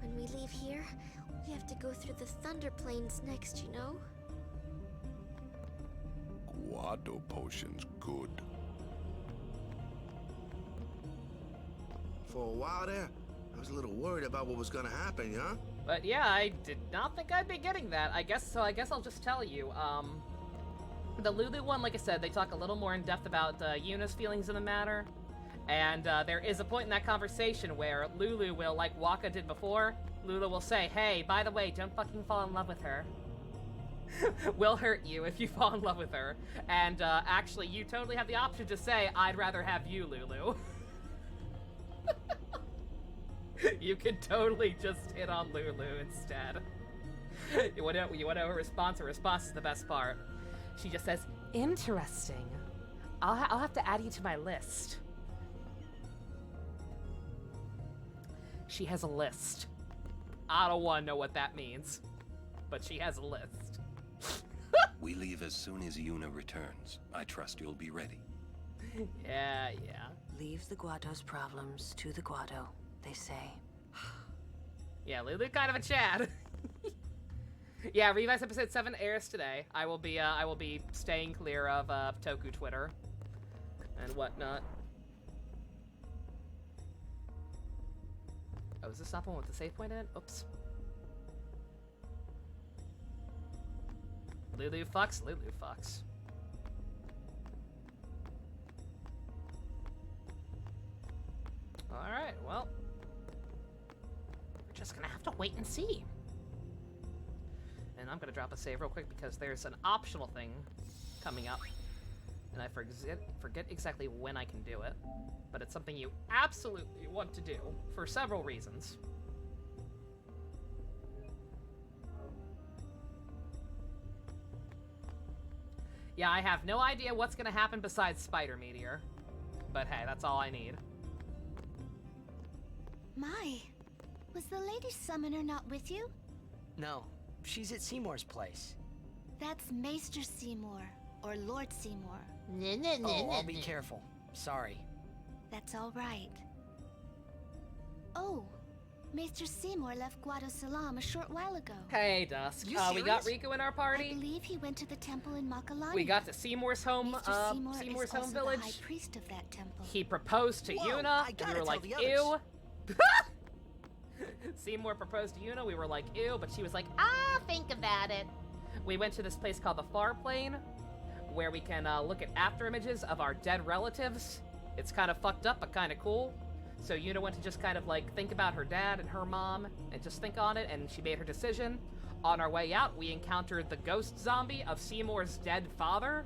When we leave here, we have to go through the Thunder Plains next, you know? Guado potions good. For a while there, I was a little worried about what was gonna happen, huh? But yeah, I did not think I'd be getting that. I guess I'll just tell you, The Lulu one, like I said, they talk a little more in depth about Yuna's feelings in the matter. And there is a point in that conversation where Lulu will, like Waka did before, Lulu will say, hey, by the way, don't fucking fall in love with her. Will hurt you if you fall in love with her. And actually, you totally have the option to say, I'd rather have you, Lulu. You could totally just hit on Lulu instead. You want to know her response? Her response is the best part. She just says, interesting. I'll have to add you to my list. She has a list. I don't want to know what that means, but she has a list. We leave as soon as Yuna returns. I trust you'll be ready. Yeah. Leave the Guado's problems to the Guado, they say. Yeah, Lulu kind of a Chad. Yeah, Revice episode 7 airs today. I will be staying clear of Toku Twitter and whatnot. Oh, is this not the one with the save point in? Oops. Lulu fucks. Alright, well. We're just gonna have to wait and see. And I'm gonna drop a save real quick because there's an optional thing coming up. And I forget exactly when I can do it. But it's something you absolutely want to do for several reasons. Yeah, I have no idea what's gonna happen besides Spider Meteor. But hey, that's all I need. My, was the Lady Summoner not with you? No, she's at Seymour's place. That's Maester Seymour, or Lord Seymour. Oh, I'll be careful. Sorry. That's all right. Oh, Maester Seymour left Guado Salam a short while ago. Hey, Dusk. We got Riku in our party. I believe he went to the temple in Makalani. We got to Seymour's home, Seymour's home village. The high priest of that temple. He proposed to Yuna, and we were like, ew. Seymour proposed to Yuna, we were like, ew, but she was like, think about it. We went to this place called the Far Plane, where we can look at after images of our dead relatives. It's kind of fucked up, but kind of cool. So Yuna went to just kind of like think about her dad and her mom and just think on it, and she made her decision. On our way out, we encountered the ghost zombie of Seymour's dead father,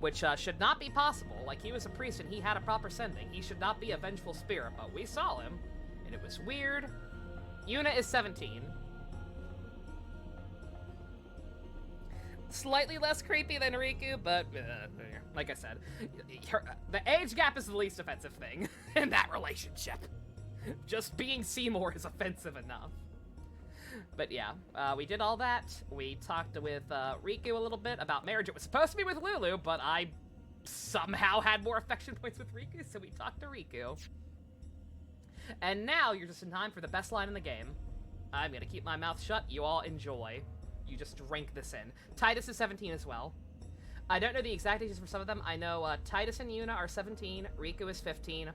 which should not be possible. Like, he was a priest and he had a proper sending. He should not be a vengeful spirit, but we saw him, and it was weird. Yuna is 17. Slightly less creepy than Riku, but like I said, the age gap is the least offensive thing in that relationship. Just being Seymour is offensive enough. But yeah, we did all that. We talked with Riku a little bit about marriage. It was supposed to be with Lulu, but I somehow had more affection points with Riku, so we talked to Riku. And now you're just in time for the best line in the game. I'm gonna keep my mouth shut. You all enjoy. You just drink this in. Titus is 17 as well. I don't know the exact ages for some of them. I know Titus and Yuna are 17. Riku is 15.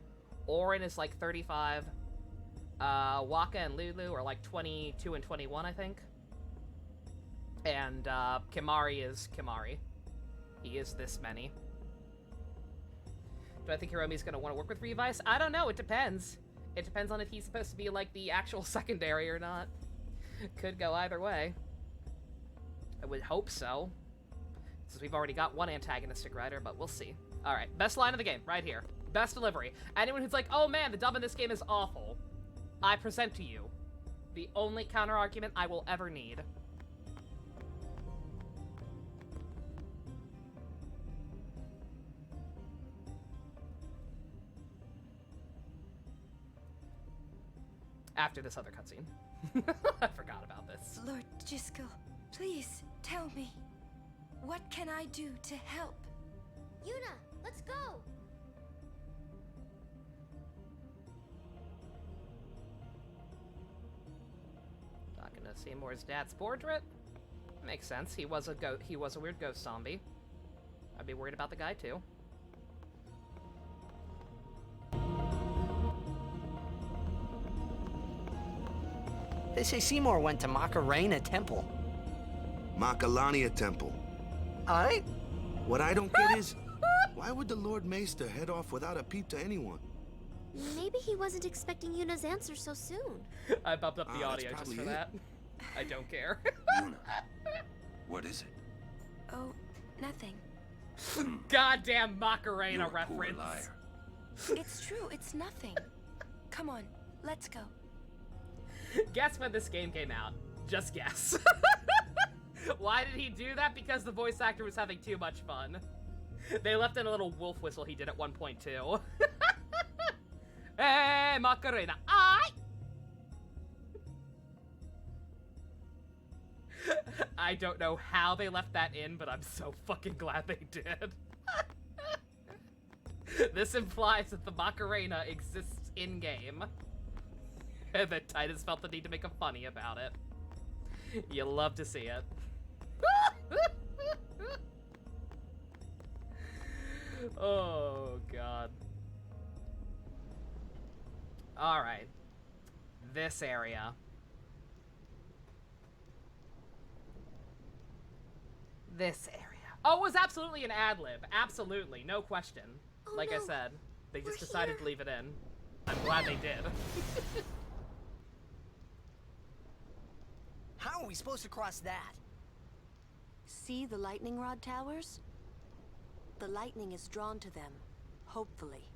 Orin is like 35. Waka and Lulu are like 22 and 21, I think. And Kimari is Kimari. He is this many. Do I think Hiromi's gonna want to work with Revice? I don't know. It depends. It depends on if he's supposed to be like the actual secondary or not. Could go either way. I would hope so, since we've already got one antagonistic writer, but we'll see. All right, best line of the game, right here. Best delivery. Anyone who's like, oh man, the dub in this game is awful, I present to you the only counter-argument I will ever need. After this other cutscene. I forgot about this. Lord Jiskel, please tell me, what can I do to help? Yuna, let's go! Talking to Seymour's dad's portrait? Makes sense. He was a weird ghost zombie. I'd be worried about the guy too. They say Seymour went to Macarena Temple. Makalania Temple. Aight? What I don't get is, why would the Lord Maester head off without a peep to anyone? Maybe he wasn't expecting Yuna's answer so soon. I bumped up the that's audio just probably for it. that. I don't care. Yuna, what is it? Oh, nothing. Goddamn Macarena You're a poor reference. liar. It's true, it's nothing. Come on, let's go. Guess when this game came out. Just guess. Why did he do that? Because the voice actor was having too much fun. They left in a little wolf whistle he did at one point too. Hey, Macarena. I don't know how they left that in, but I'm so fucking glad they did. This implies that the Macarena exists in-game. And that Titus felt the need to make a funny about it. You love to see it. Oh, God. Alright. This area. This area. Oh, it was absolutely an ad-lib. Absolutely. No question. Oh, like no. I said, they just We're decided here. to leave it in. I'm glad they did. How are we supposed to cross that? See the lightning rod towers? The lightning is drawn to them, hopefully.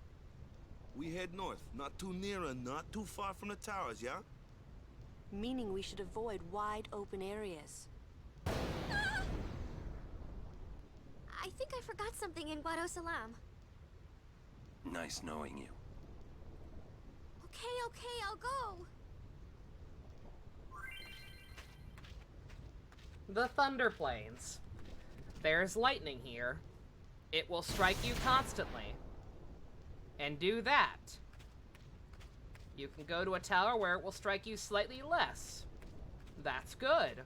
We head north, not too near and not too far from the towers, yeah? Meaning we should avoid wide open areas. I think I forgot something in Guado Salam. Nice knowing you. Okay, I'll go. The Thunder Plains. There's lightning here. It will strike you constantly. And do that. You can go to a tower where it will strike you slightly less. That's good.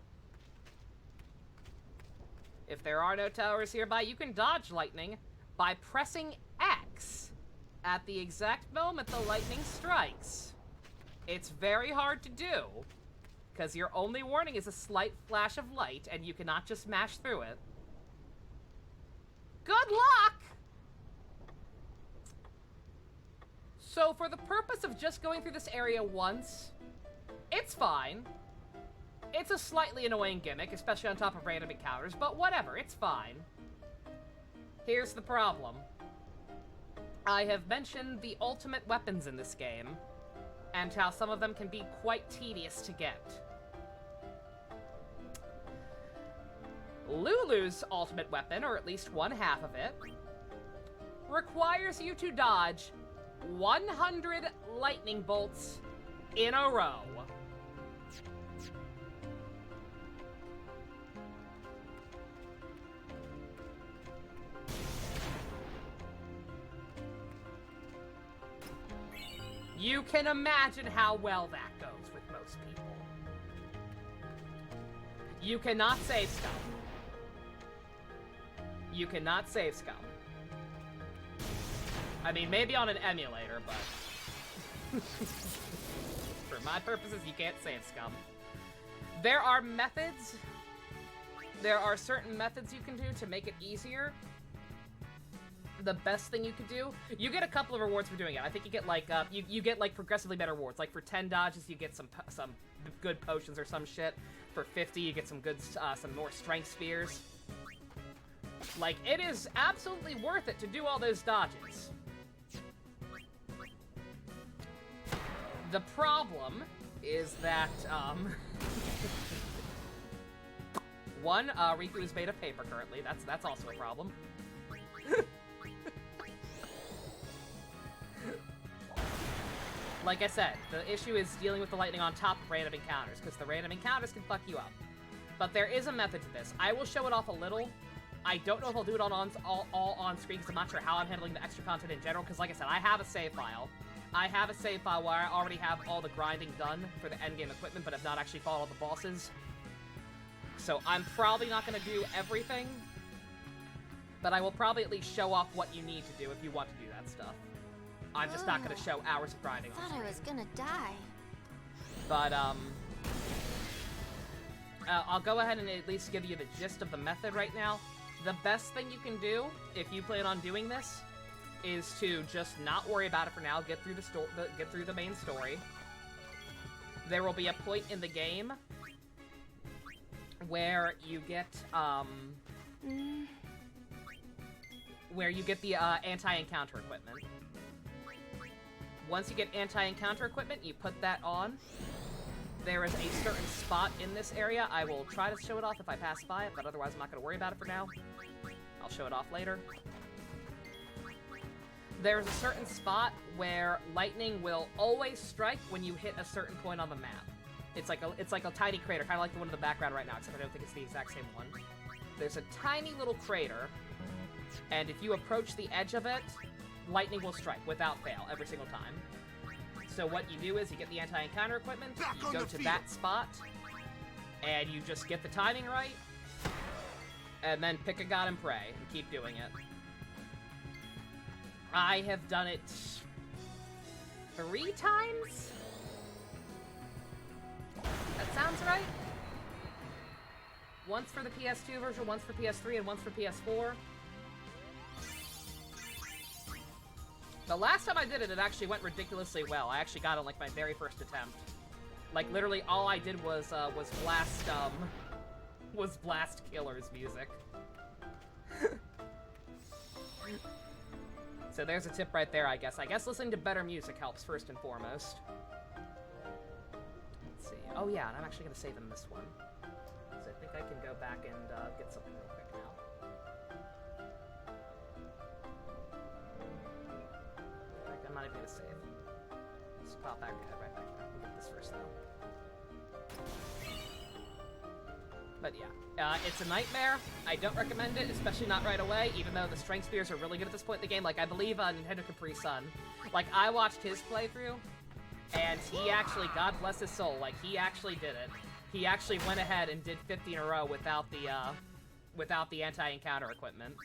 If there are no towers nearby, you can dodge lightning by pressing X at the exact moment the lightning strikes. It's very hard to do, because your only warning is a slight flash of light, and you cannot just mash through it. Good luck! So for the purpose of just going through this area once, it's fine. It's a slightly annoying gimmick, especially on top of random encounters, but whatever, it's fine. Here's the problem. I have mentioned the ultimate weapons in this game, and how some of them can be quite tedious to get. Lulu's ultimate weapon, or at least one half of it, requires you to dodge 100 lightning bolts in a row. You can imagine how well that goes with most people. You cannot save scum. You cannot save scum. I mean, maybe on an emulator, but... for my purposes, you can't save scum. There are methods. There are certain methods you can do to make it easier. The best thing you could do, you get a couple of rewards for doing it. I think you get like you get like progressively better rewards. Like for 10 dodges, you get some good potions or some shit. For 50, you get some good some more strength spears. Like, it is absolutely worth it to do all those dodges. The problem is that one, Riku is made of paper currently. That's also a problem. Like I said, the issue is dealing with the lightning on top of random encounters, because the random encounters can fuck you up. But there is a method to this. I will show it off a little. I don't know if I'll do it all on screen, because I'm not sure how I'm handling the extra content in general, because like I said, I have a save file. I have a save file where I already have all the grinding done for the endgame equipment, but have not actually fought all the bosses. So I'm probably not going to do everything, but I will probably at least show off what you need to do if you want to do that stuff. I'm just not going to show hours of grinding on Thought screen. I was gonna die. But, I'll go ahead and at least give you the gist of the method right now. the best thing you can do, if you plan on doing this, is to just not worry about it for now, get through get through the main story. There will be a point in the game where you get, the anti-encounter equipment. Once you get anti-encounter equipment, you put that on. There is a certain spot in this area. I will try to show it off if I pass by it, but otherwise I'm not going to worry about it for now. I'll show it off later. There's a certain spot where lightning will always strike when you hit a certain point on the map. It's like a tiny crater, kind of like the one in the background right now, except I don't think it's the exact same one. There's a tiny little crater, and if you approach the edge of it, lightning will strike without fail every single time. So what you do is you get the anti-encounter equipment, you go to that spot, and you just get the timing right, and then pick a god and pray, and keep doing it. I have done it 3 times? That sounds right? Once for the PS2 version, once for PS3, and once for PS4. The last time I did it, it actually went ridiculously well. I actually got it like my very first attempt. Like literally all I did was blast Killer's music. So there's a tip right there, I guess. I guess listening to better music helps first and foremost. Let's see. Oh yeah, and I'm actually gonna save in this one. So I think I can go back and get something real quick now. In fact, I'm not even gonna save. Just pop back right back there. We'll get this first though. But yeah, it's a nightmare. I don't recommend it, especially not right away, even though the strength spears are really good at this point in the game. Like, I believe Nintendo Capri Sun, like, I watched his playthrough, and he actually, God bless his soul, like, he actually did it. He actually went ahead and did 50 in a row without the anti-encounter equipment.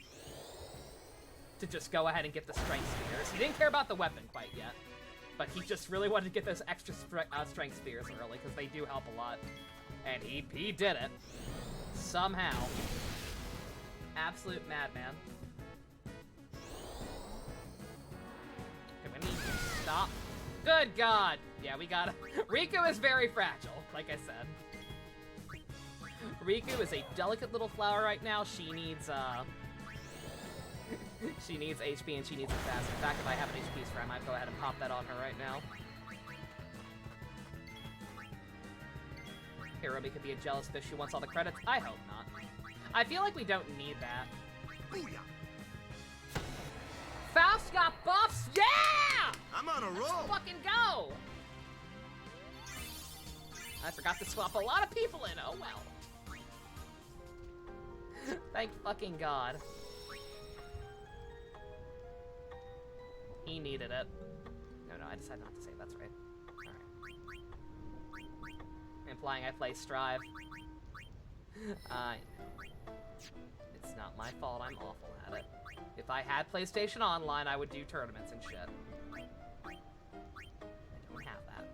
To just go ahead and get the strength spears. He didn't care about the weapon quite yet, but he just really wanted to get those extra strength spears early, because they do help a lot. And he did it. Somehow. Absolute madman. Okay, we need to stop. Good God! Yeah, we got it. Riku is very fragile, like I said. Riku is a delicate little flower right now. She needs, she needs HP and she needs it fast. In fact, if I have an HP spray, I might go ahead and pop that on her right now. Hiromi could be a jealous bitch who wants all the credits. I hope not. I feel like we don't need that. Booyah! Faust got buffs! Yeah! I'm on a roll! Let's fucking go! I forgot to swap a lot of people in. Oh well. Thank fucking God. He needed it. No, I decided not to say it. That's right. Implying I play Strive. It's not my fault, I'm awful at it. If I had PlayStation Online, I would do tournaments and shit. I don't have that.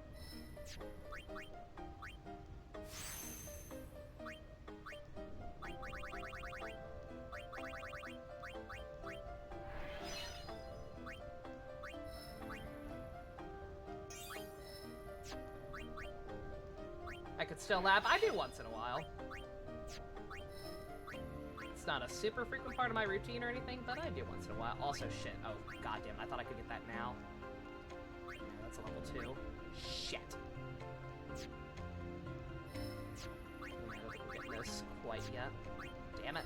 I could still laugh. I do once in a while. It's not a super frequent part of my routine or anything, but I do once in a while. Also, shit. Oh, goddamn. I thought I could get that now. Yeah, that's a level 2. Shit. I don't think we're getting this quite yet. Damn it.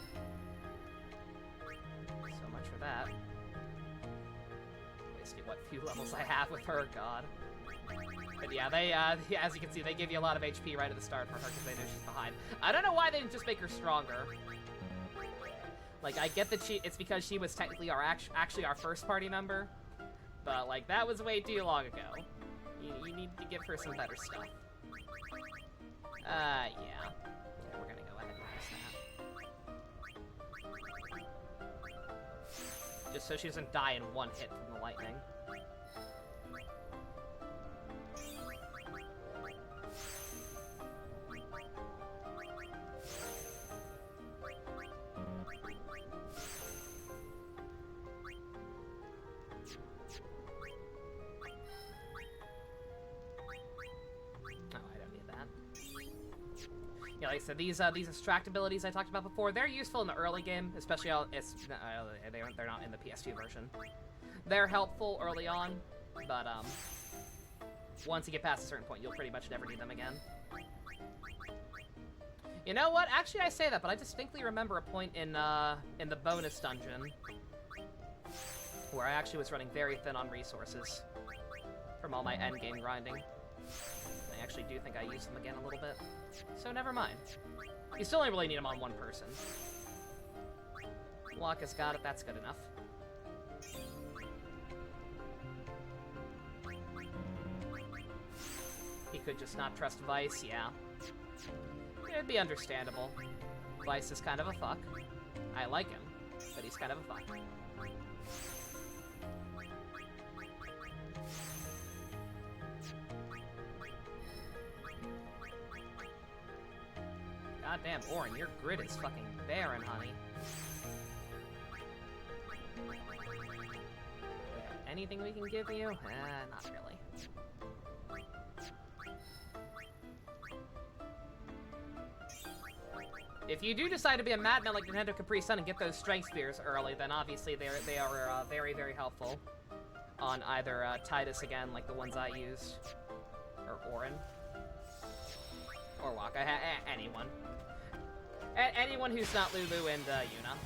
So much for that. Wasting what few levels I have with her, God. But yeah, they, as you can see, they give you a lot of HP right at the start for her because they know she's behind. I don't know why they didn't just make her stronger. Like, I get that it's because she was technically actually our first party member. But, like, that was way too long ago. You need to give her some better stuff. Yeah. Okay, we're gonna go ahead and use that. Just so she doesn't die in one hit from the lightning. Yeah, like I said, these extract abilities I talked about before, they're useful in the early game, especially they're not in the PS2 version. They're helpful early on, but once you get past a certain point, you'll pretty much never need them again. You know what? Actually, I say that, but I distinctly remember a point in the bonus dungeon where I actually was running very thin on resources from all my endgame grinding. I actually do think I used them again a little bit. So never mind. You still only really need them on one person. Waka's got it, that's good enough. He could just not trust Vice, yeah. It'd be understandable. Vice is kind of a fuck. I like him, but he's kind of a fuck. Goddamn, Orin, your grid is fucking barren, honey. Anything we can give you? Not really. If you do decide to be a madman like Nintendo Capri Sun and get those strength spears early, then obviously they are very, very helpful on either Tidus again, like the ones I used, or Orin, or Waka, anyone. Anyone who's not Lulu and Yuna.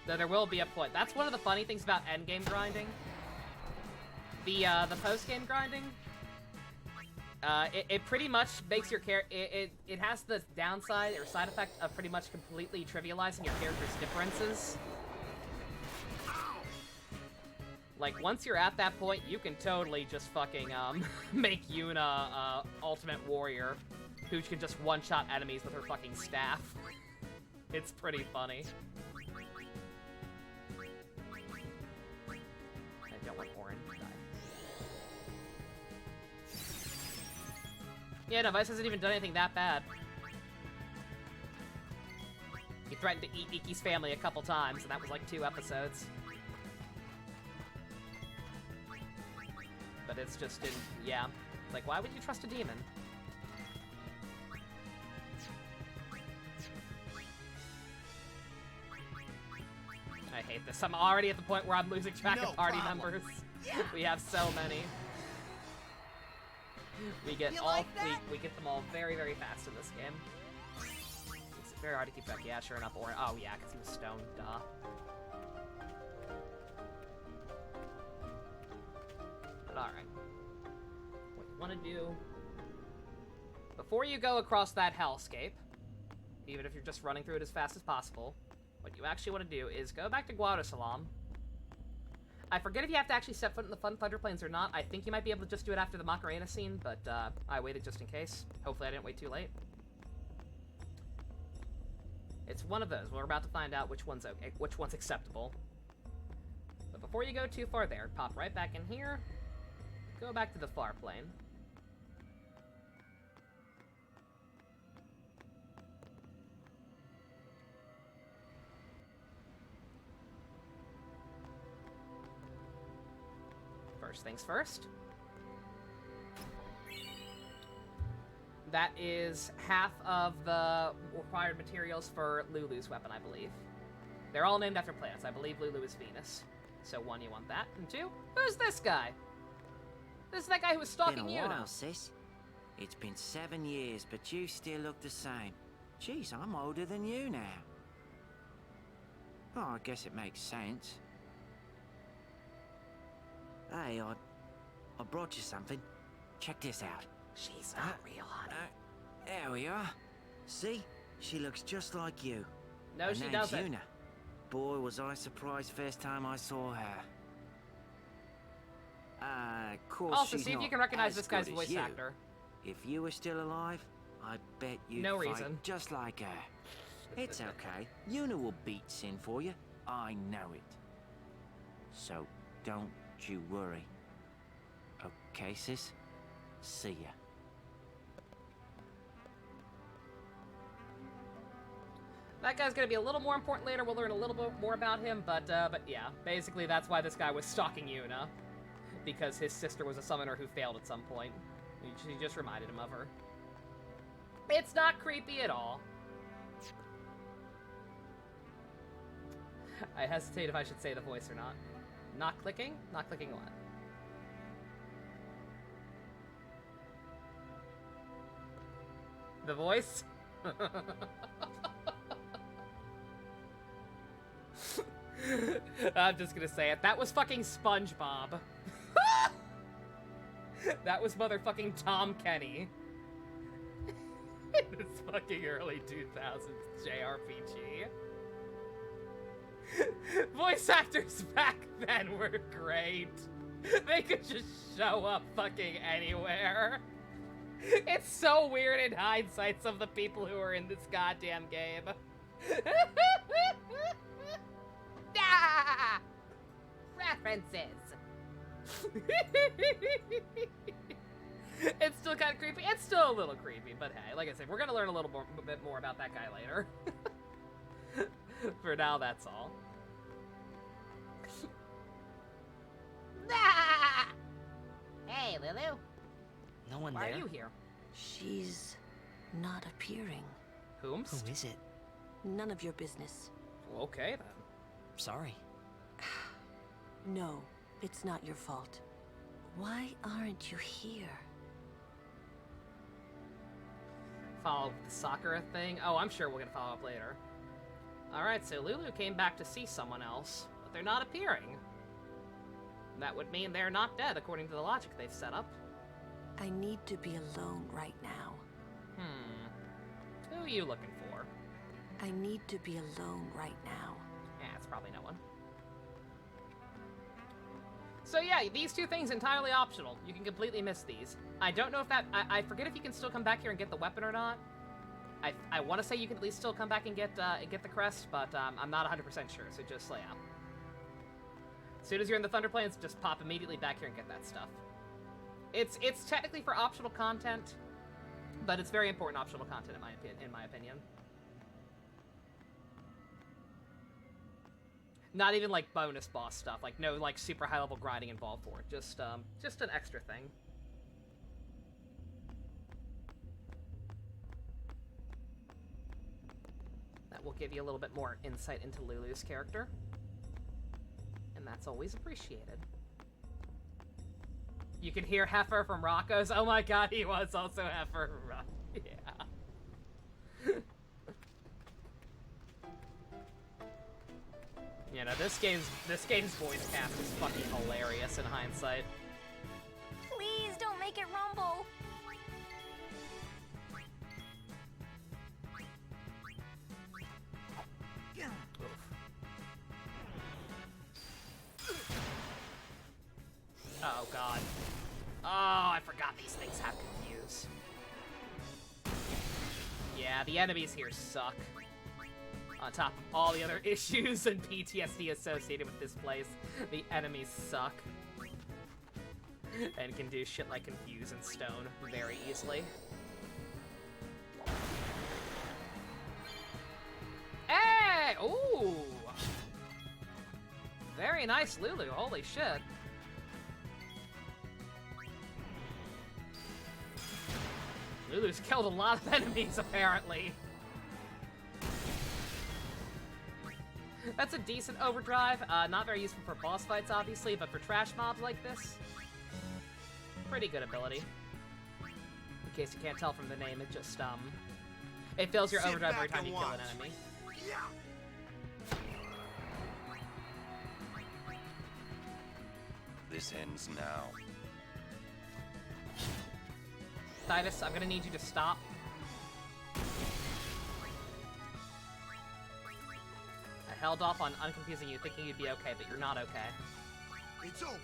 Though there will be a point. That's one of the funny things about endgame grinding. The post-game grinding, it pretty much makes your character. It has the downside or side effect of pretty much completely trivializing your character's differences. Like, once you're at that point, you can totally just fucking, make Yuna, Ultimate Warrior, who can just one-shot enemies with her fucking staff. It's pretty funny. I don't want Orin to die. Yeah, no, Vice hasn't even done anything that bad. He threatened to eat Iki's family a couple times, and that was like 2 episodes. But it's just in, yeah. Like, why would you trust a demon? I hate this. I'm already at the point where I'm losing track of party members. Yeah. We have so many. We get we get them all very, very fast in this game. It's very hard to keep track. Yeah, sure enough. Or oh yeah, because he was stoned. Duh. But alright. What you want to do... Before you go across that hellscape, even if you're just running through it as fast as possible, what you actually want to do is go back to Guadosalam. I forget if you have to actually set foot in the Thunder Plains or not. I think you might be able to just do it after the Macarena scene, but I waited just in case. Hopefully I didn't wait too late. It's one of those. We're about to find out which one's okay, which one's acceptable. But before you go too far there, pop right back in here. Go back to the far plane. First things first. That is half of the required materials for Lulu's weapon, I believe. They're all named after planets. I believe Lulu is Venus. So 1, you want that. And 2, who's this guy? This is that guy who was stalking you. Been a while, sis. It's been 7 years, but you still look the same. Jeez, I'm older than you now. Oh, I guess it makes sense. Hey, I brought you something. Check this out. She's not real, honey. There we are. See? She looks just like you. No, her she name's doesn't. Yuna. Boy, was I surprised first time I saw her. Of course Also, she's see if you not can recognize as this guy's good as voice you. actor. If you were still alive, I bet you'd No fight reason. just like her. It's okay. Yuna will beat Sin for you. I know it. So, don't you worry. Okay, sis? See ya. That guy's gonna be a little more important later. We'll learn a little bit more about him, but yeah. Basically, that's why this guy was stalking Yuna. because his sister was a summoner who failed at some point. She just reminded him of her. It's not creepy at all. I hesitate if I should say the voice or not. Not clicking? Not clicking what? The voice? I'm just gonna say it. That was fucking SpongeBob. That was motherfucking Tom Kenny. In this fucking early 2000s JRPG. Voice actors back then were great. They could just show up fucking anywhere. It's so weird in hindsight, some of the people who are in this goddamn game. Ah! References. It's still kind of creepy. It's still a little creepy, but hey, like I said, we're gonna learn a bit more about that guy later. For now, that's all. Ah! Hey, Lulu. No one Why there? are you here? She's not appearing. Whomst? Who is it? None of your business. Well, okay, then. Sorry. No, it's not your fault. Why aren't you here? Follow up with the Sakura thing? Oh, I'm sure we're gonna follow up later. Alright, so Lulu came back to see someone else, but they're not appearing. That would mean they're not dead, according to the logic they've set up. I need to be alone right now. Who are you looking for? I need to be alone right now. Yeah, it's probably no one. So yeah, these two things entirely optional. You can completely miss these. I don't know if that... I forget if you can still come back here and get the weapon or not. I want to say you can at least still come back and get the crest, but I'm not 100% sure, so just lay out. As soon as you're in the Thunder Plains, just pop immediately back here and get that stuff. It's technically for optional content, but it's very important optional content in my opinion. Not even like bonus boss stuff, like no like super high level grinding involved for it. Just an extra thing. That will give you a little bit more insight into Lulu's character. And that's always appreciated. You can hear Heifer from Rocco's. Oh my god, he was also Heifer from Rocco. Yeah. You know, this game's voice cast is fucking hilarious in hindsight. Please don't make it rumble. Oh god. Oh, I forgot these things have confuse. Yeah, the enemies here suck. On top of all the other issues and PTSD associated with this place, the enemies suck. And can do shit like confuse and stone very easily. Hey! Ooh! Very nice, Lulu. Holy shit. Lulu's killed a lot of enemies, apparently. That's a decent overdrive. Not very useful for boss fights, obviously, but for trash mobs like this, pretty good ability. In case you can't tell from the name, it just, it fills your overdrive every time you kill an enemy. This ends now. Titus, I'm gonna need you to stop. I held off on unconfusing you, thinking you'd be okay, but you're not okay. It's over.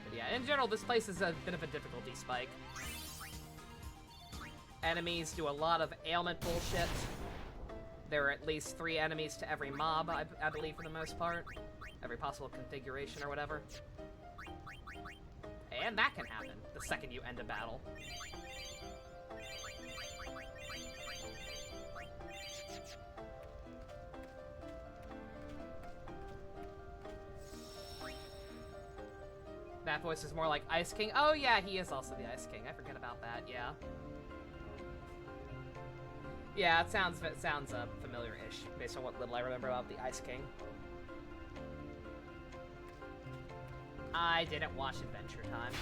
But yeah, in general, this place is a bit of a difficulty spike. Enemies do a lot of ailment bullshit. There are at least 3 enemies to every mob, I believe, for the most part. Every possible configuration or whatever. And that can happen the second you end a battle. chat voice is more like Ice King. Oh yeah, he is also the Ice King. I forget about that. Yeah. Yeah, it sounds familiar-ish based on what little I remember about the Ice King. I didn't watch Adventure Time.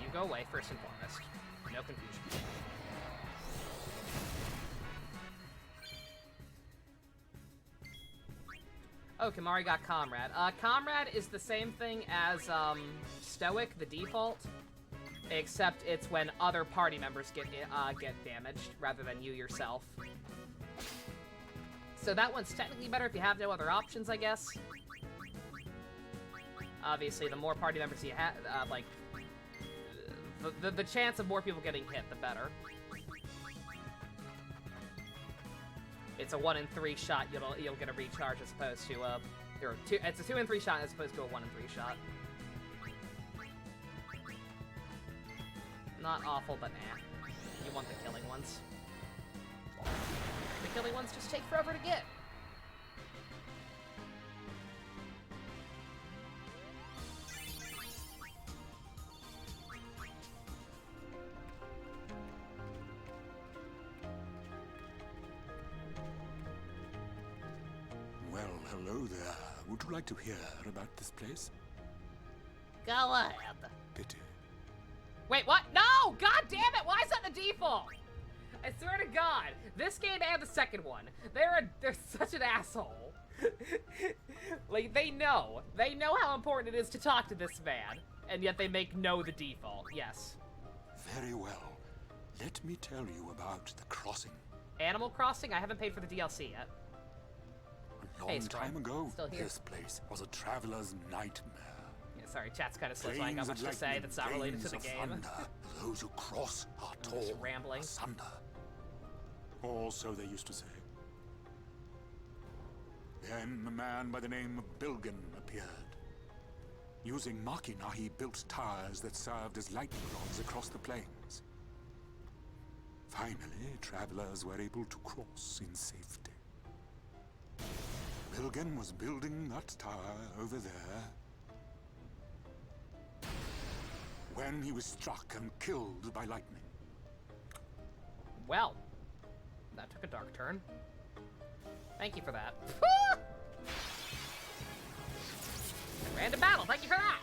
You go away first and foremost. No confusion. Oh, Kamari got Comrade. Comrade is the same thing as Stoic, the default, except it's when other party members get damaged rather than you yourself. So that one's technically better if you have no other options, I guess. Obviously, the more party members you have, like, the chance of more people getting hit, the better. It's a 1 in 3 shot. You'll get a recharge as opposed to it's a 2 in 3 shot as opposed to a 1 in 3 shot. Not awful, but nah. You want the killing ones. The killing ones just take forever to get. Well, hello there. Would you like to hear about this place? Go ahead. Pity. Wait, what? No! God damn it! Why is that the default? I swear to God, this game and the second one, they're such an asshole. Like, they know how important it is to talk to this man, and yet they make no the default. Yes. Very well. Let me tell you about the crossing. Animal Crossing? I haven't paid for the DLC yet. A long time ago, this place was a traveler's nightmare. Yeah, sorry, chat's kind of slow, so I ain't got much to say that's not related to the game. Thunder. Those who cross are torn just rambling. asunder. Or so they used to say. Then a man by the name of Bilgan appeared. Using Machina, he built towers that served as lightning rods across the plains. Finally, travelers were able to cross in safety. Bilgan was building that tower over there when he was struck and killed by lightning. Well, that took a dark turn. Thank you for that. I ran to battle, thank you for that!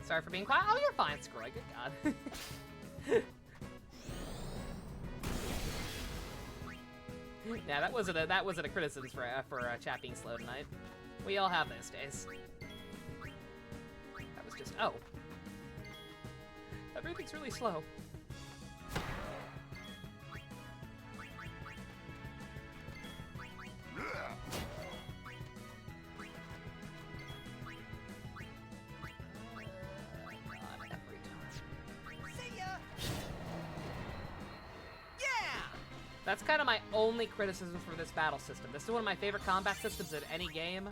Sorry for being quiet. Oh, you're fine, Scroy. Good God. Yeah, that wasn't a criticism for chat being slow tonight. We all have those days. That was just everything's really slow. That's kind of my only criticism for this battle system. This is one of my favorite combat systems in any game,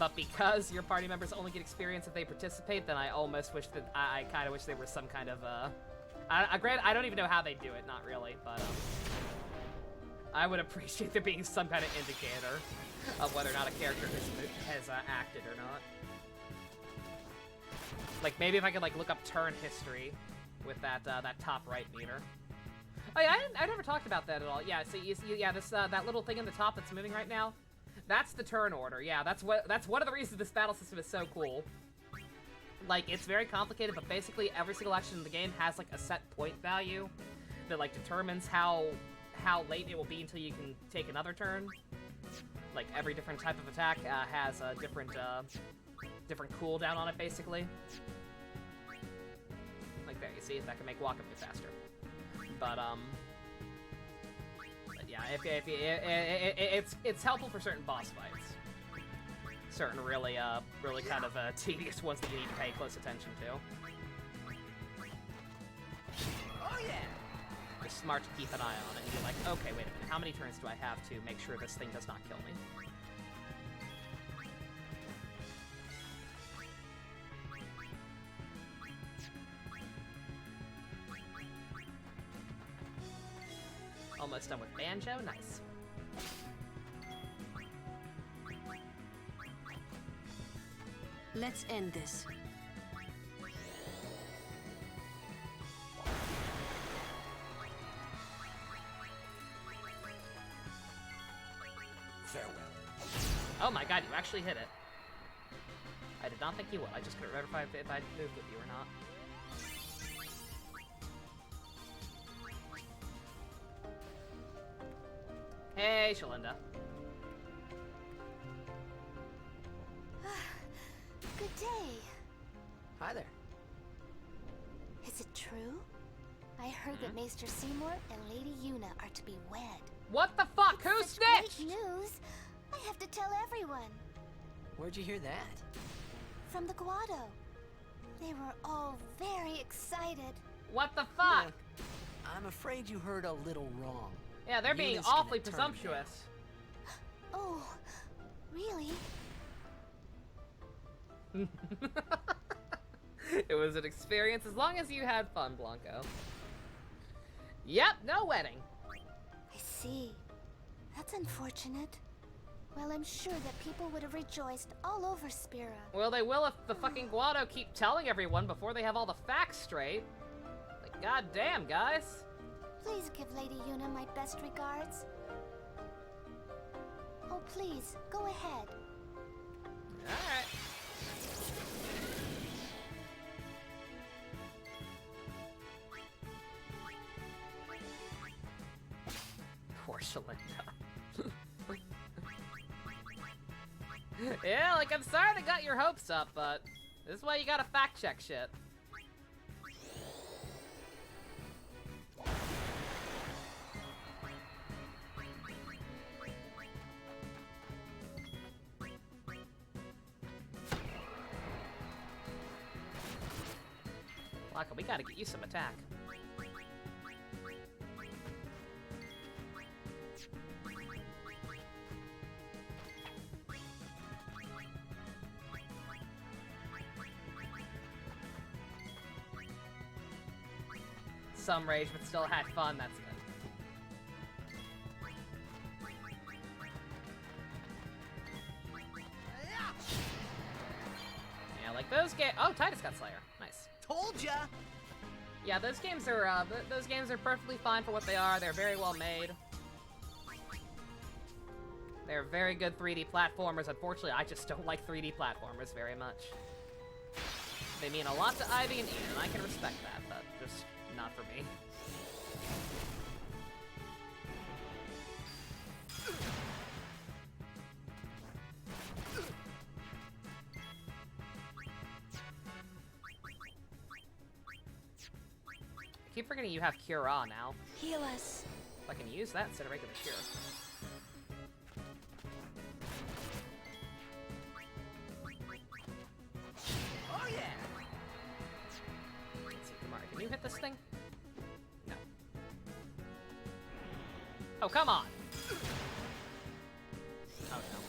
but because your party members only get experience if they participate, then I almost wish that I kind of wish there was some kind of granted, I don't even know how they do it, not really, but I would appreciate there being some kind of indicator of whether or not a character has acted or not. Like maybe if I could like look up turn history with that that top right meter. Oh yeah, I never talked about that at all. Yeah, so yeah, this that little thing in the top that's moving right now, that's the turn order. Yeah, that's one of the reasons this battle system is so cool. Like, it's very complicated, but basically every single action in the game has like a set point value that like determines how late it will be until you can take another turn. Like every different type of attack has a different cooldown on it, basically. Like there, you see, that can make walking move faster. But yeah, it's helpful for certain boss fights. certain really kind of tedious ones that you need to pay close attention to. Oh yeah! It's smart to keep an eye on it and be like, okay, wait a minute, how many turns do I have to make sure this thing does not kill me? Almost done with Banjo, nice. Let's end this. Farewell. Oh my god, you actually hit it. I did not think you would. I just couldn't remember if I moved with you or not. Hey, Shalinda. Good day. Hi there. Is it true? I heard that Maester Seymour and Lady Yuna are to be wed. What the fuck? Who It's such snitched? great news. I have to tell everyone. Where'd you hear that? From the Guado. They were all very excited. What the fuck? Look, I'm afraid you heard a little wrong. Yeah, they're being Yuna's gonna awfully turn presumptuous. Oh, really? It was an experience as long as you had fun, Blanco. Yep, no wedding. I see. That's unfortunate. Well, I'm sure that people would have rejoiced all over Spira. Well, they will if the fucking Guado keep telling everyone before they have all the facts straight. Like, goddamn, guys. Please give Lady Yuna my best regards. Oh, please, go ahead. Alright. Poor Shalinda. Yeah, like, I'm sorry I got your hopes up, but this is why you gotta fact check shit. Laka, we gotta get you some attack. Some rage, but still had fun, that's good. Yeah, like those games. Oh, Titus got Slayer. Nice. Told ya! Yeah, those games are perfectly fine for what they are. They're very well made. They're very good 3D platformers. Unfortunately, I just don't like 3D platformers very much. They mean a lot to Ivy and Ian, and I can respect that, but just not for me. I keep forgetting you have Cure now. Heal us. If I can use that instead of regular Cure. Oh yeah! Let's see, Kamari, can you hit this thing? No. Oh, come on! Oh no.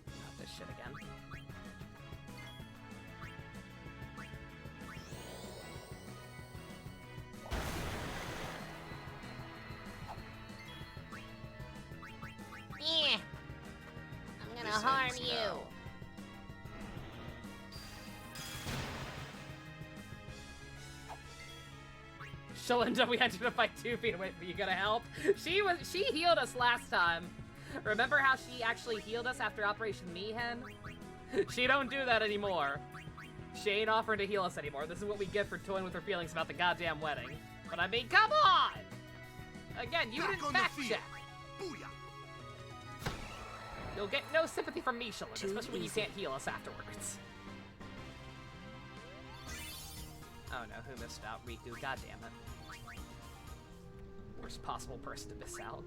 Not this shit again. Yeah. I'm gonna harm you. Shalinda, we had to fight 2 feet away from you. Gonna help? She healed us last time. Remember how she actually healed us after Operation Mihen? She don't do that anymore. She ain't offering to heal us anymore. This is what we get for toying with her feelings about the goddamn wedding. But I mean, come on! Again, you didn't fact check. You'll get no sympathy from me, Shalinda, especially when you can't heal us afterwards. Oh no, who missed out? Riku, goddammit. Worst possible person to miss out.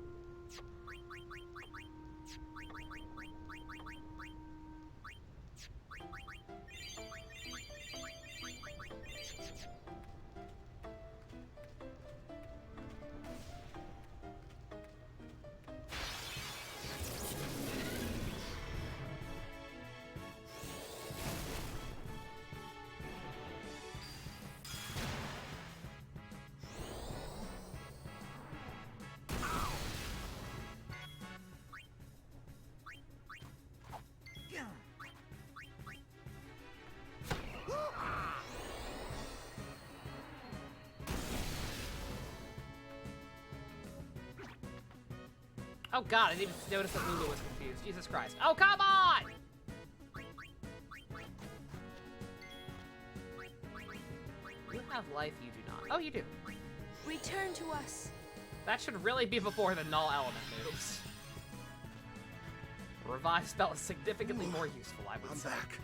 Oh god, I didn't even notice that Lulu was confused. Jesus Christ. Oh, come on! You have life, you do not. Oh, you do. Return to us. That should really be before the null element moves. A revive spell is significantly more useful, I would say. I'm back.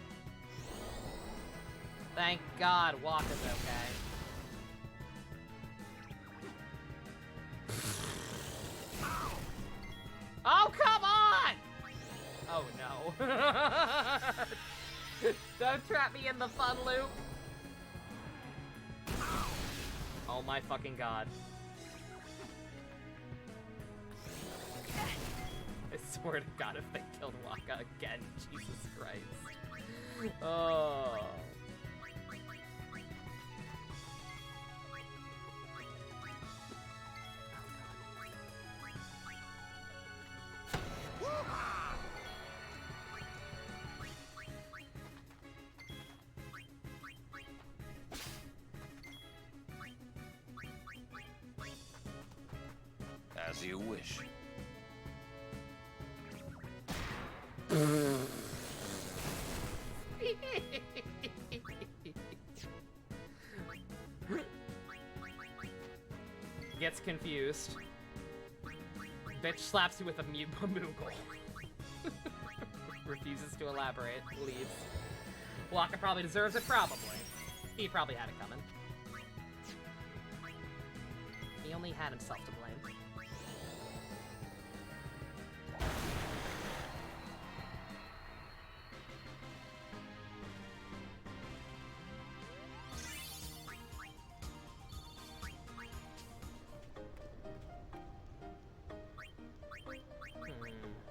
Thank God Waka's okay. Oh, come on! Oh, no. Don't trap me in the fun loop. Oh my fucking god. I swear to God, if they killed Waka again, Jesus Christ. Oh. As you wish. Gets confused. Bitch slaps you with a Moogle. Refuses to elaborate. Leaves. Waka probably deserves it, probably. He probably had it coming. He only had himself to blame.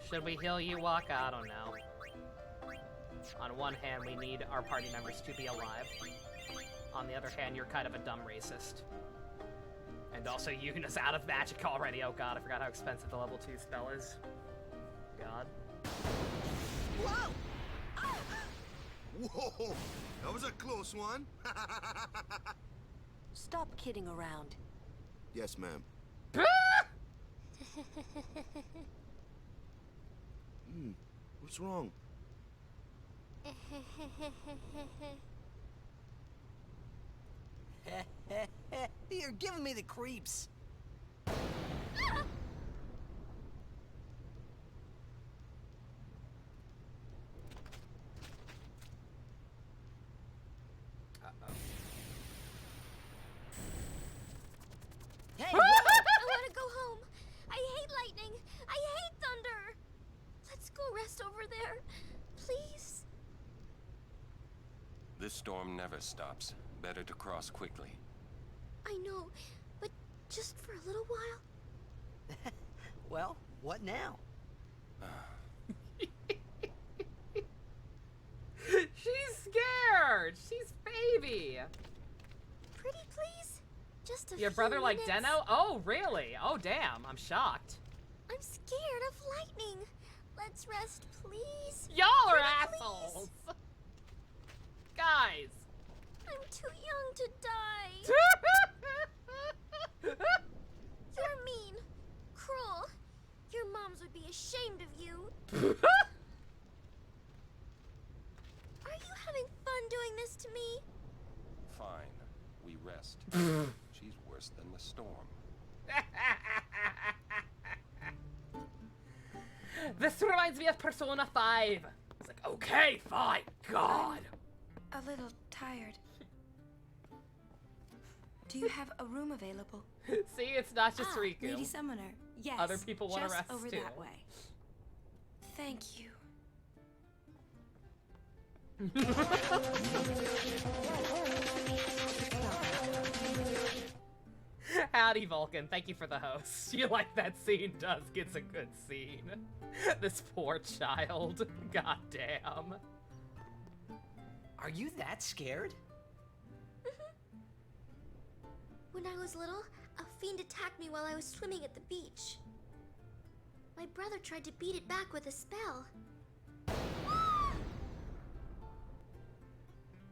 Should we heal you, Waka? I don't know. On one hand, we need our party members to be alive. On the other hand, you're kind of a dumb racist. And also, Yuna's out of magic already. Oh god, I forgot how expensive the level 2 spell is. God. Whoa! Whoa! That was a close one. Stop kidding around. Yes, ma'am. What's wrong? You're giving me the creeps. Hey, I want to go home. I hate lightning. I hate thunder. Let's go rest over there, please. This storm never stops. Better to cross quickly. I know, but just for a little while. Well, what now? She's scared! She's baby! Pretty please? Just a Your few brother like minutes. Deno? Oh, really? Oh, damn. I'm shocked. I'm scared of lightning. Let's rest, please. Y'all are Pretty assholes! Guys! I'm too young to die. You're mean. Cruel. Your moms would be ashamed of you. Are you having fun doing this to me? Fine. We rest. She's worse than the storm. This reminds me of Persona 5. It's like, okay, fine, God. A little tired. Do you have a room available? See, it's not just Riku. Lady Summoner. Yes. Other people want to just rest over too. that way. Thank you. Howdy, Vulcan. Thank you for the host. You like that scene? Does gets a good scene. This poor child. God damn. Are you that scared? When I was little, a fiend attacked me while I was swimming at the beach. My brother tried to beat it back with a spell. But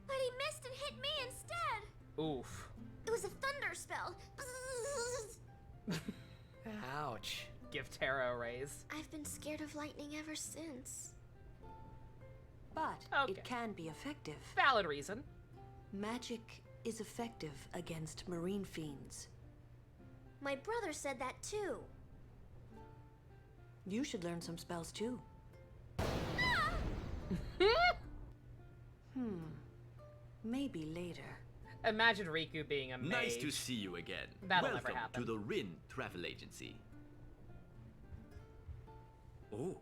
he missed and hit me instead. Oof. It was a thunder spell. Ouch. give Tara a raise. I've been scared of lightning ever since. But Okay. it can be effective. Valid reason. Magic is effective against marine fiends. My brother said that too. You should learn some spells too. Maybe later. Imagine Riku being a mage. Nice to see you again. That'll Welcome never happen. to the Rin Travel Agency. Oh.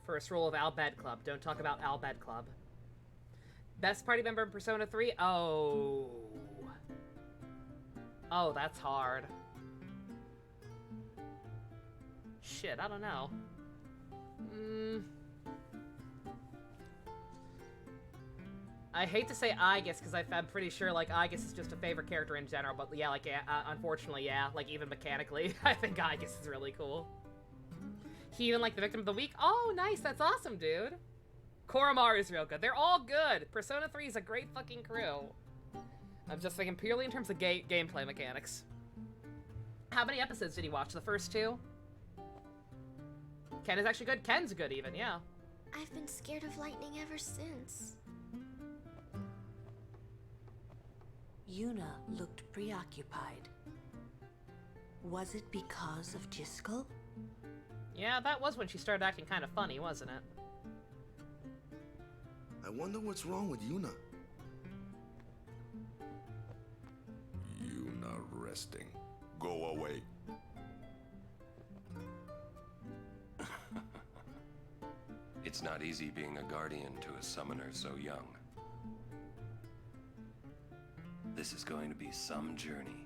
First rule of Al Bed Club. Don't talk about Al Bed Club. Best party member in Persona 3? Oh. Oh, that's hard. Shit, I don't know. I hate to say Aigis, because I'm pretty sure, like, Aigis is just a favorite character in general, but yeah, like, unfortunately, yeah, like, even mechanically, I think Aigis is really cool. He even, like, the victim of the week? Oh, nice, that's awesome, dude. Koromaru is real good. They're all good. Persona 3 is a great fucking crew. I'm just thinking purely in terms of gameplay mechanics. How many episodes did he watch? The first 2? Ken is actually good. Ken's good even, yeah. I've been scared of lightning ever since. Yuna looked preoccupied. Was it because of Jiskel? Yeah, that was when she started acting kind of funny, wasn't it? I wonder what's wrong with Yuna. Yuna resting. Go away. It's not easy being a guardian to a summoner so young. This is going to be some journey.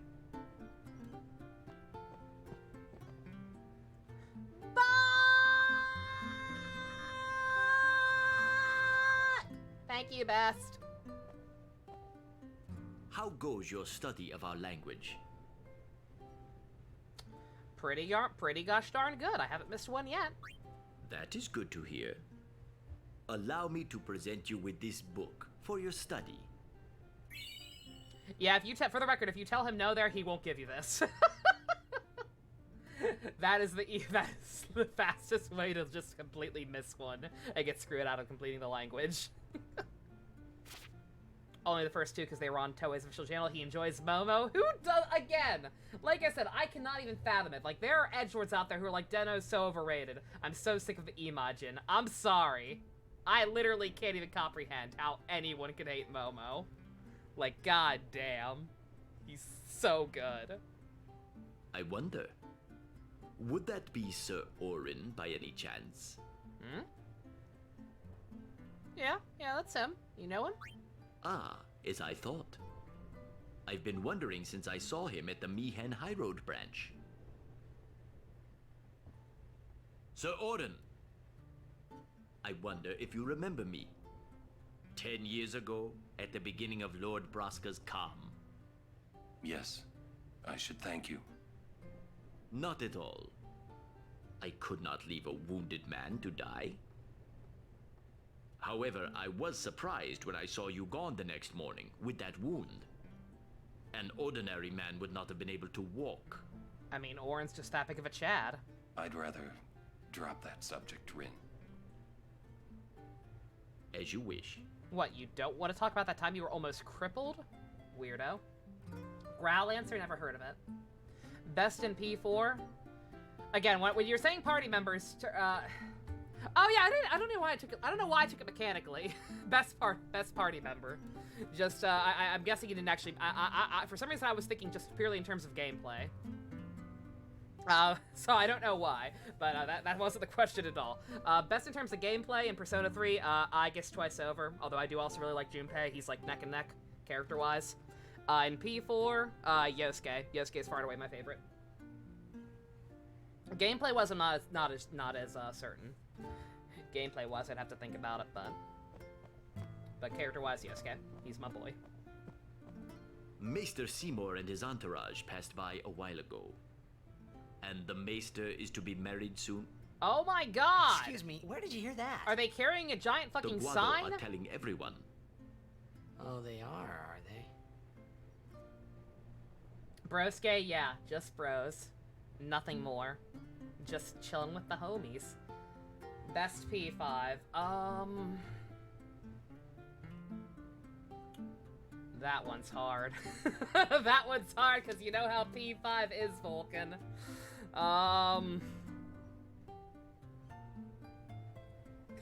Thank you, Best. How goes your study of our language? Pretty gosh darn good. I haven't missed one yet. That is good to hear. Allow me to present you with this book for your study. Yeah, for the record, if you tell him no there, he won't give you this. That is the fastest way to just completely miss one and get screwed out of completing the language. Only the first 2 because they were on Toei's official channel. He enjoys Momo. Who does? Again, like I said, I cannot even fathom it. Like, there are edgelords out there who are like, Deno's so overrated. I'm so sick of the Imagin. I'm sorry. I literally can't even comprehend how anyone could hate Momo. Like, goddamn. He's so good. I wonder, would that be Sir Orin by any chance? Hmm? Yeah, that's him. You know him? Ah, as I thought. I've been wondering since I saw him at the Mihen High Road branch. Sir Orin! I wonder if you remember me. 10 years ago, at the beginning of Lord Braska's calm. Yes, I should thank you. Not at all. I could not leave a wounded man to die. However, I was surprised when I saw you gone the next morning with that wound. An ordinary man would not have been able to walk. I mean, Orin's just that big of a Chad. I'd rather drop that subject, Rin. As you wish. What, you don't want to talk about that time you were almost crippled? Weirdo. Growl Lancer, never heard of it. Best in P4? Again, when you're saying party members, oh yeah, I don't know why I took it. I don't know why I took it mechanically. best party member. Just I'm guessing you didn't actually. For some reason I was thinking just purely in terms of gameplay. So I don't know why, but that wasn't the question at all. Best in terms of gameplay in Persona 3, I guess twice over. Although I do also really like Junpei. He's like neck and neck character-wise. In P4, Yosuke. Yosuke is far and away my favorite. Gameplay-wise, I'm not as certain. Gameplay-wise, I'd have to think about it, but character-wise, Yosuke. He's my boy. Maester Seymour and his entourage passed by a while ago. And the Maester is to be married soon? Oh my god! Excuse me, where did you hear that? Are they carrying a giant fucking the Guado sign? are telling everyone. Oh, they are they? Broske, yeah, just bros. Nothing more. Just chilling with the homies. Best P5. That one's hard. That one's hard, because you know how P5 is, Vulcan. Because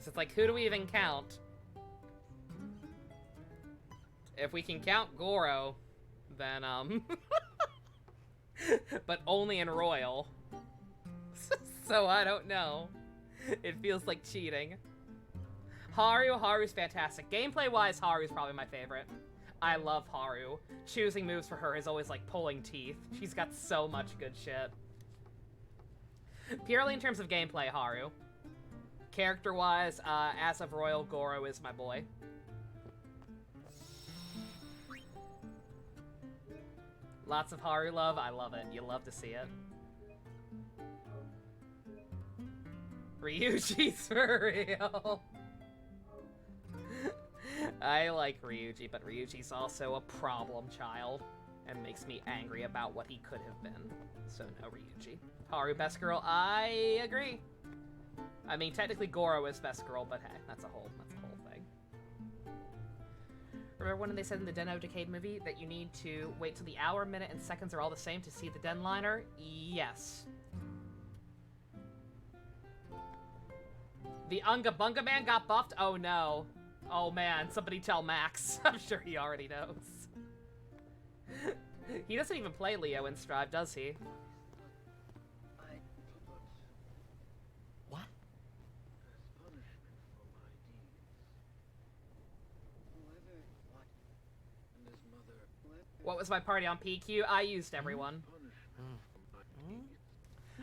it's like, who do we even count? If we can count Goro, then, but only in Royal. So I don't know. It feels like cheating. Haru's fantastic. Gameplay-wise, Haru's probably my favorite. I love Haru. Choosing moves for her is always like pulling teeth. She's got so much good shit. Purely in terms of gameplay, Haru. Character-wise, as of Royal, Goro is my boy. Lots of Haru love. I love it. You love to see it. Ryuji's for real. I like Ryuji, but Ryuji's also a problem child and makes me angry about what he could have been. So no Ryuji. Haru best girl, I agree. I mean, technically Goro is best girl, but hey, that's a whole thing. Remember when they said in the Den of Decade movie that you need to wait till the hour, minute, and seconds are all the same to see the Den liner? Yes. The Unga Bunga Man got buffed? Oh no. Oh man, somebody tell Max. I'm sure he already knows. He doesn't even play Leo in Strive, does he? What? What was my party on PQ? I used everyone.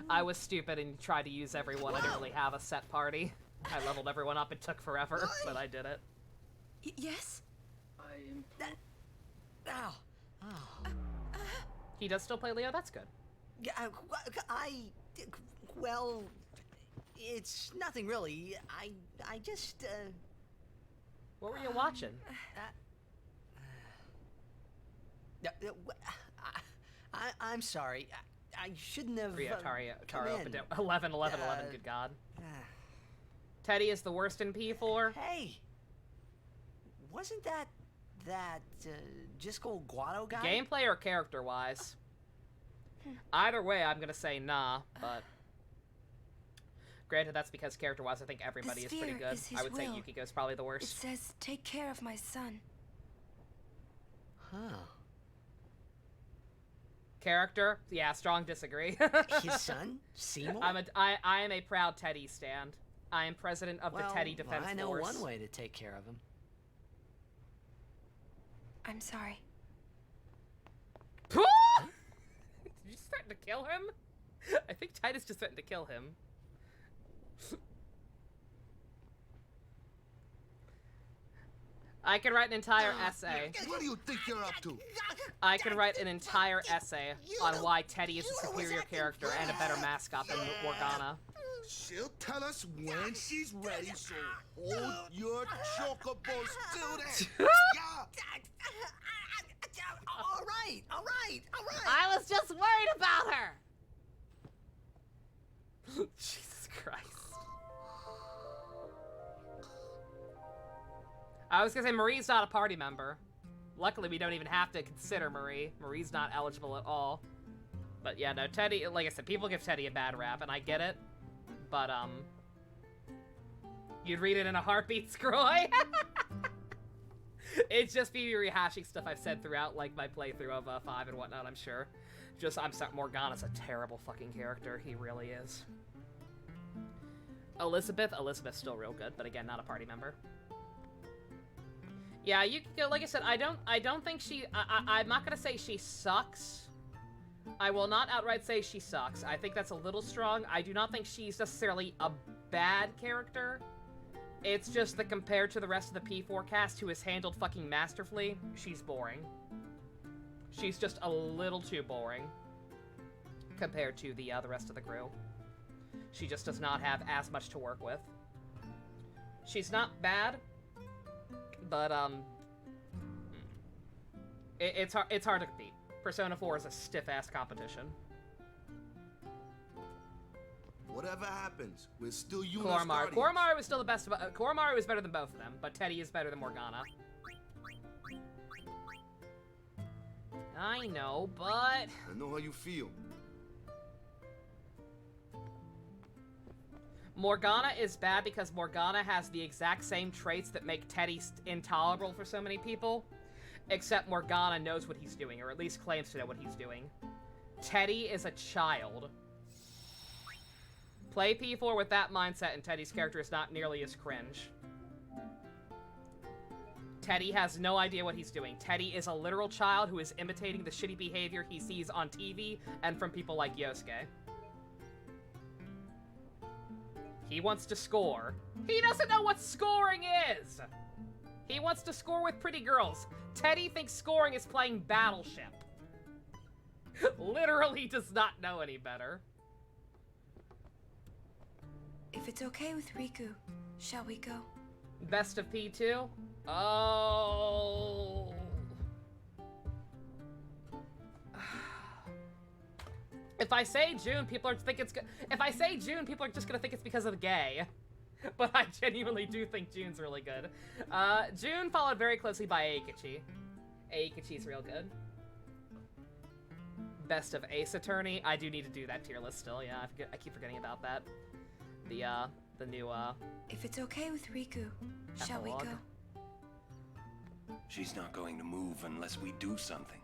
I was stupid and tried to use everyone. I didn't really have a set party. I leveled everyone up. It took forever, but I did it. Yes? Ow. He does still play Leo? That's good. Yeah, well, it's nothing really. I just, What were you watching? I'm sorry. I shouldn't have. Taro opened it. 11, good god. Teddy is the worst in P4. Hey! Wasn't that Jisco Guado guy? Gameplay or character-wise? Either way, I'm gonna say nah, but... Granted, that's because character-wise, I think everybody is pretty good. I would say Yukiko's probably the worst. It says, take care of my son. Huh. Character? Yeah, strong disagree. His son? Seymour? I am a proud Teddy stand. I am president of the Teddy Defense Force. I know one way to take care of him. I'm sorry. Did you just threaten to kill him? I think Titus just threatened to kill him. I can write an entire essay. What do you think you're up to? I can write an entire essay on why Teddy is a superior character and a better mascot than Morgana. She'll tell us when she's ready, so hold your chocobo still there. All right. I was just worried about her. Jesus Christ. I was gonna say Marie's not a party member. Luckily, we don't even have to consider Marie. Marie's not eligible at all. But yeah, no, Teddy, like I said, people give Teddy a bad rap, and I get it. But, you'd read it in a heartbeat, Scroy. It's just me rehashing stuff I've said throughout, like, my playthrough of 5 and whatnot, I'm sure. I'm sorry, Morgana's a terrible fucking character. He really is. Elizabeth's still real good, but again, not a party member. Yeah, Yukiko, like I said, I don't think she, I'm not gonna say she sucks. I will not outright say she sucks. I think that's a little strong. I do not think she's necessarily a bad character. It's just that compared to the rest of the P4 cast, who is handled fucking masterfully, she's boring. She's just a little too boring compared to the rest of the crew. She just does not have as much to work with. She's not bad, but it's hard to compete. Persona 4 is a stiff-ass competition. Whatever happens, we're still Yuna's Koromaru. guardians. Koromaru was still the best of... Koromaru is better than both of them, but Teddy is better than Morgana. I know, but... I know how you feel. Morgana is bad because Morgana has the exact same traits that make Teddy intolerable for so many people, except Morgana knows what he's doing, or at least claims to know what he's doing. Teddy is a child. Play P4 with that mindset and Teddy's character is not nearly as cringe. Teddy has no idea what he's doing. Teddy is a literal child who is imitating the shitty behavior he sees on TV and from people like Yosuke. He wants to score. He doesn't know what scoring is! He wants to score with pretty girls. Teddy thinks scoring is playing Battleship. Literally does not know any better. If it's okay with Riku, shall we go? Best of P2? Oh. If I say June, people are think it's if I say June, people are just gonna think it's because of the gay. But I genuinely do think June's really good. June followed very closely by Eikichi. Eikichi's real good. Best of Ace Attorney. I do need to do that tier list still. Yeah, I keep forgetting about that. The new If it's okay with Riku, shall we epilogue. go? She's not going to move unless we do something.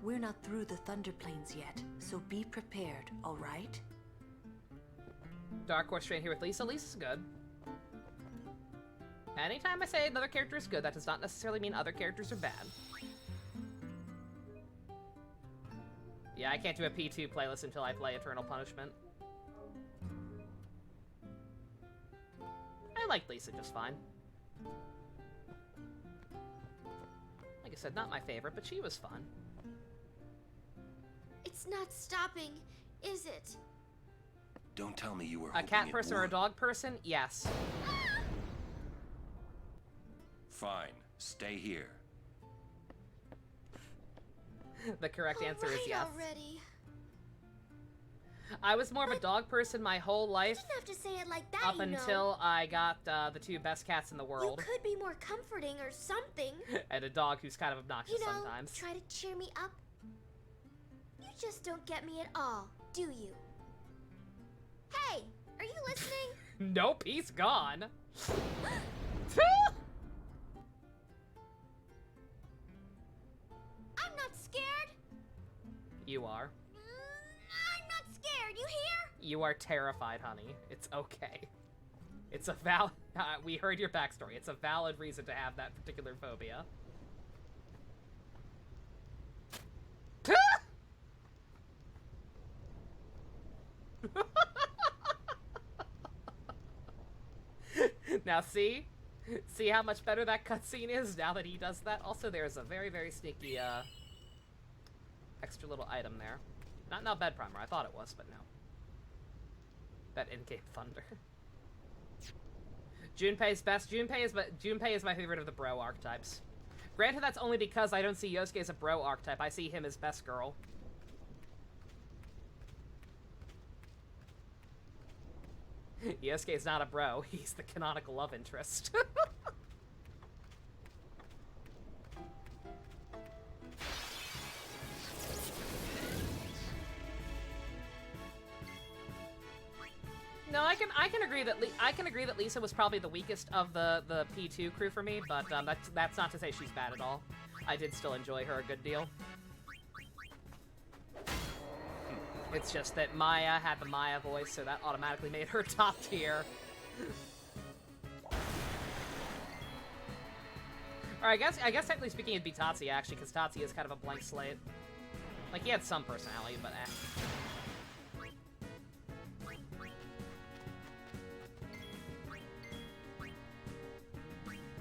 We're not through the Thunder Plains yet, so be prepared, all right? Dark Horse Train here with Lisa. Lisa's good. Anytime I say another character is good, that does not necessarily mean other characters are bad. Yeah, I can't do a P2 playlist until I play Eternal Punishment. I like Lisa just fine. Like I said, not my favorite, but she was fun. It's not stopping, is it? Don't tell me you were A cat person or a dog person? Yes. Fine. Stay here. The correct answer is yes. Already. I was more of a dog person my whole life. You didn't have to say it like that, up until I got the two best cats in the world. You could be more comforting or something. And a dog who's kind of obnoxious sometimes. Try to cheer me up. You just don't get me at all, do you? Hey, are you listening? Nope, he's gone. I'm not scared. You are. I'm not scared, you hear? You are terrified, honey. It's okay. It's a valid... we heard your backstory. It's a valid reason to have that particular phobia. Now see? See how much better that cutscene is now that he does that? Also, there's a very, very sneaky, extra little item there. Not bed primer. I thought it was, but no. That in-game thunder. Junpei's best. Junpei is my favorite of the bro archetypes. Granted, that's only because I don't see Yosuke as a bro archetype. I see him as best girl. Yosuke is not a bro. He's the canonical love interest. No, I can agree that Lisa was probably the weakest of the P2 crew for me, but that's not to say she's bad at all. I did still enjoy her a good deal. It's just that Maya had the Maya voice, so that automatically made her top tier. Or I guess technically speaking it'd be Tatsuya actually, because Tatsuya is kind of a blank slate. Like, he had some personality, but eh.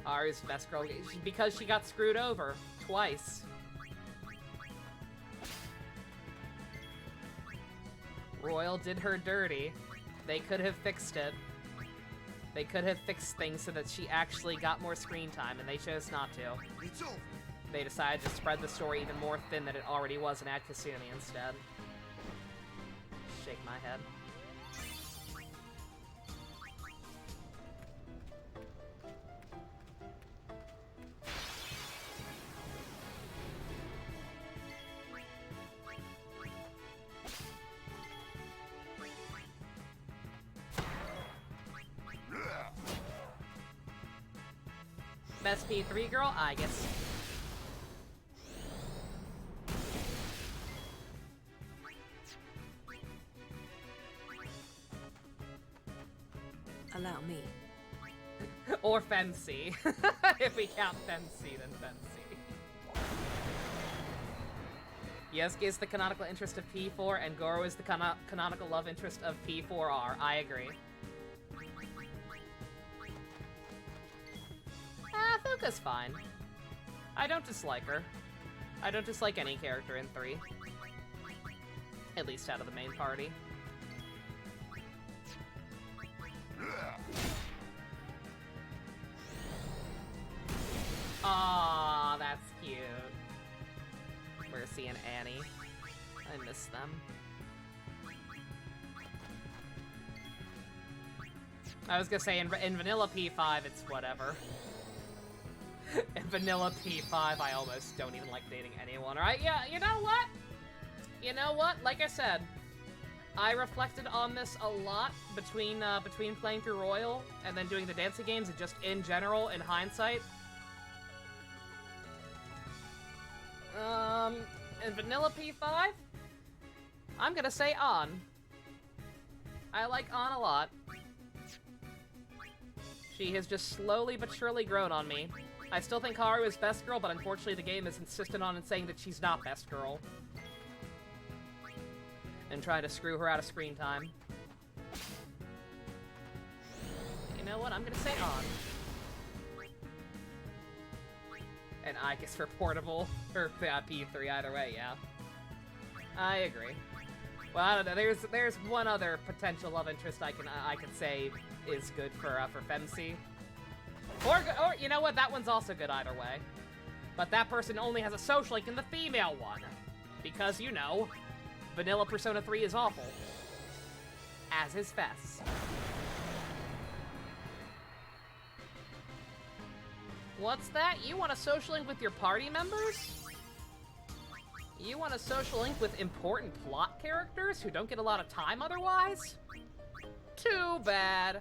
Ari's best girl because she got screwed over twice. Royal did her dirty. They could have fixed it. They could have fixed things so that she actually got more screen time, and they chose not to. It's over. they decided to spread the story even more thin than it already was and add Kasumi instead. Shake my head. Best P3 girl? I guess. Allow me. Or Fency. If we count Fency, then Fency. Yosuke is the canonical interest of P4, and Goro is the canonical love interest of P4R. I agree. Fuka's fine. I don't dislike her. I don't dislike any character in 3. At least out of the main party. Aw, that's cute. Mercy and Annie. I miss them. I was gonna say, in Vanilla P5, it's whatever. In Vanilla P5, I almost don't even like dating anyone, right? Yeah, you know what? You know what? Like I said, I reflected on this a lot between playing through Royal and then doing the dancing games and just in general, in hindsight. In Vanilla P5, I'm gonna say An. I like An a lot. She has just slowly but surely grown on me. I still think Haru is best girl, but unfortunately the game is insistent on saying that she's not best girl. And trying to screw her out of screen time. You know what? I'm gonna say An. And I guess for portable, or P3 either way, yeah. I agree. Well, I don't know. There's one other potential love interest I can say is good for Fency. Or you know what? That one's also good either way. But that person only has a social link in the female one. Because, you know, Vanilla Persona 3 is awful. As is Fess. What's that? You want a social link with your party members? You want a social link with important plot characters who don't get a lot of time otherwise? Too bad.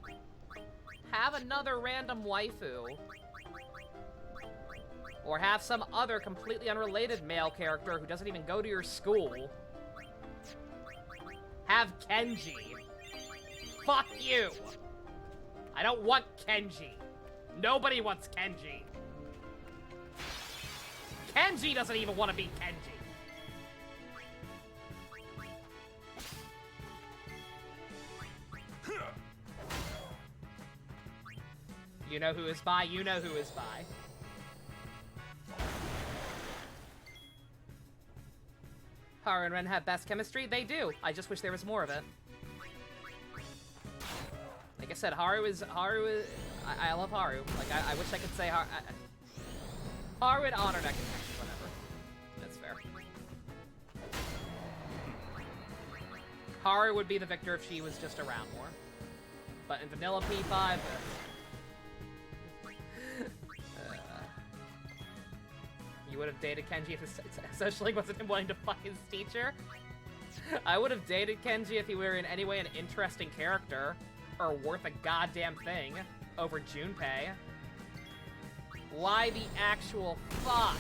Have another random waifu. Or have some other completely unrelated male character who doesn't even go to your school. Have Kenji. Fuck you! I don't want Kenji. Nobody wants Kenji. Kenji doesn't even want to be Kenji. You know who is by, you know who is by. Haru and Ren have best chemistry? They do. I just wish there was more of it. Like I said, Haru is I love Haru. Like, I wish I could say Haru and Honor neck and whatever. That's fair. Haru would be the victor if she was just around more. But in Vanilla P5, you would have dated Kenji if his social link wasn't him wanting to fuck his teacher? I would have dated Kenji if he were in any way an interesting character, or worth a goddamn thing, over Junpei. Why the actual fuck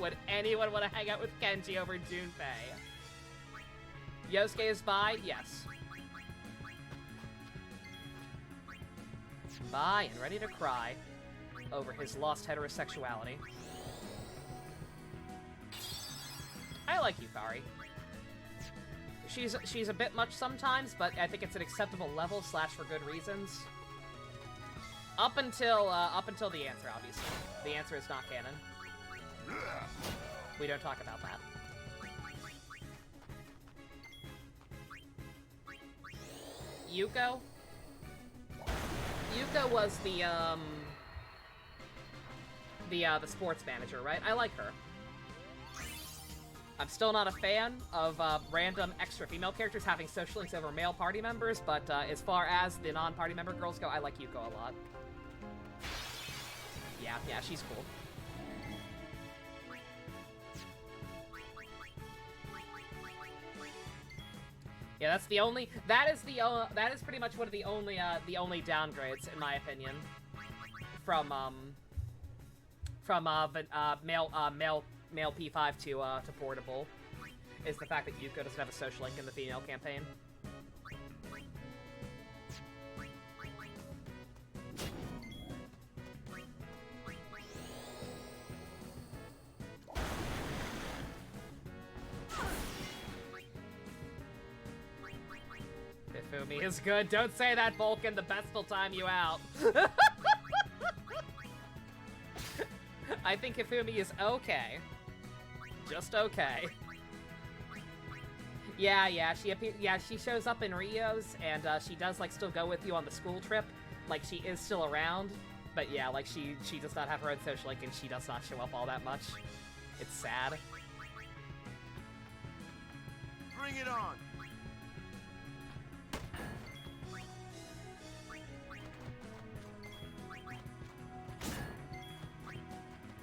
would anyone want to hang out with Kenji over Junpei? Yosuke is bi? Yes. Bi and ready to cry over his lost heterosexuality. I like Yukari. She's a bit much sometimes, but I think it's an acceptable level / for good reasons. Up until the answer, obviously. The answer is not canon. We don't talk about that. Yuko? Yuko was the the sports manager, right? I like her. I'm still not a fan of random extra female characters having social links over male party members, but as far as the non-party member girls go, I like Yuko a lot. Yeah, she's cool. Yeah, that is pretty much one of the only downgrades, in my opinion, from male P5 to portable, is the fact that Yuko doesn't have a social link in the female campaign. Hifumi is good. Don't say that, Vulcan. The best will time you out. I think Hifumi is okay. Just okay. Yeah, she shows up in Rio's, and she does, like, still go with you on the school trip. Like, she is still around, but yeah, like, she does not have her own social link, and she does not show up all that much. It's sad. Bring it on!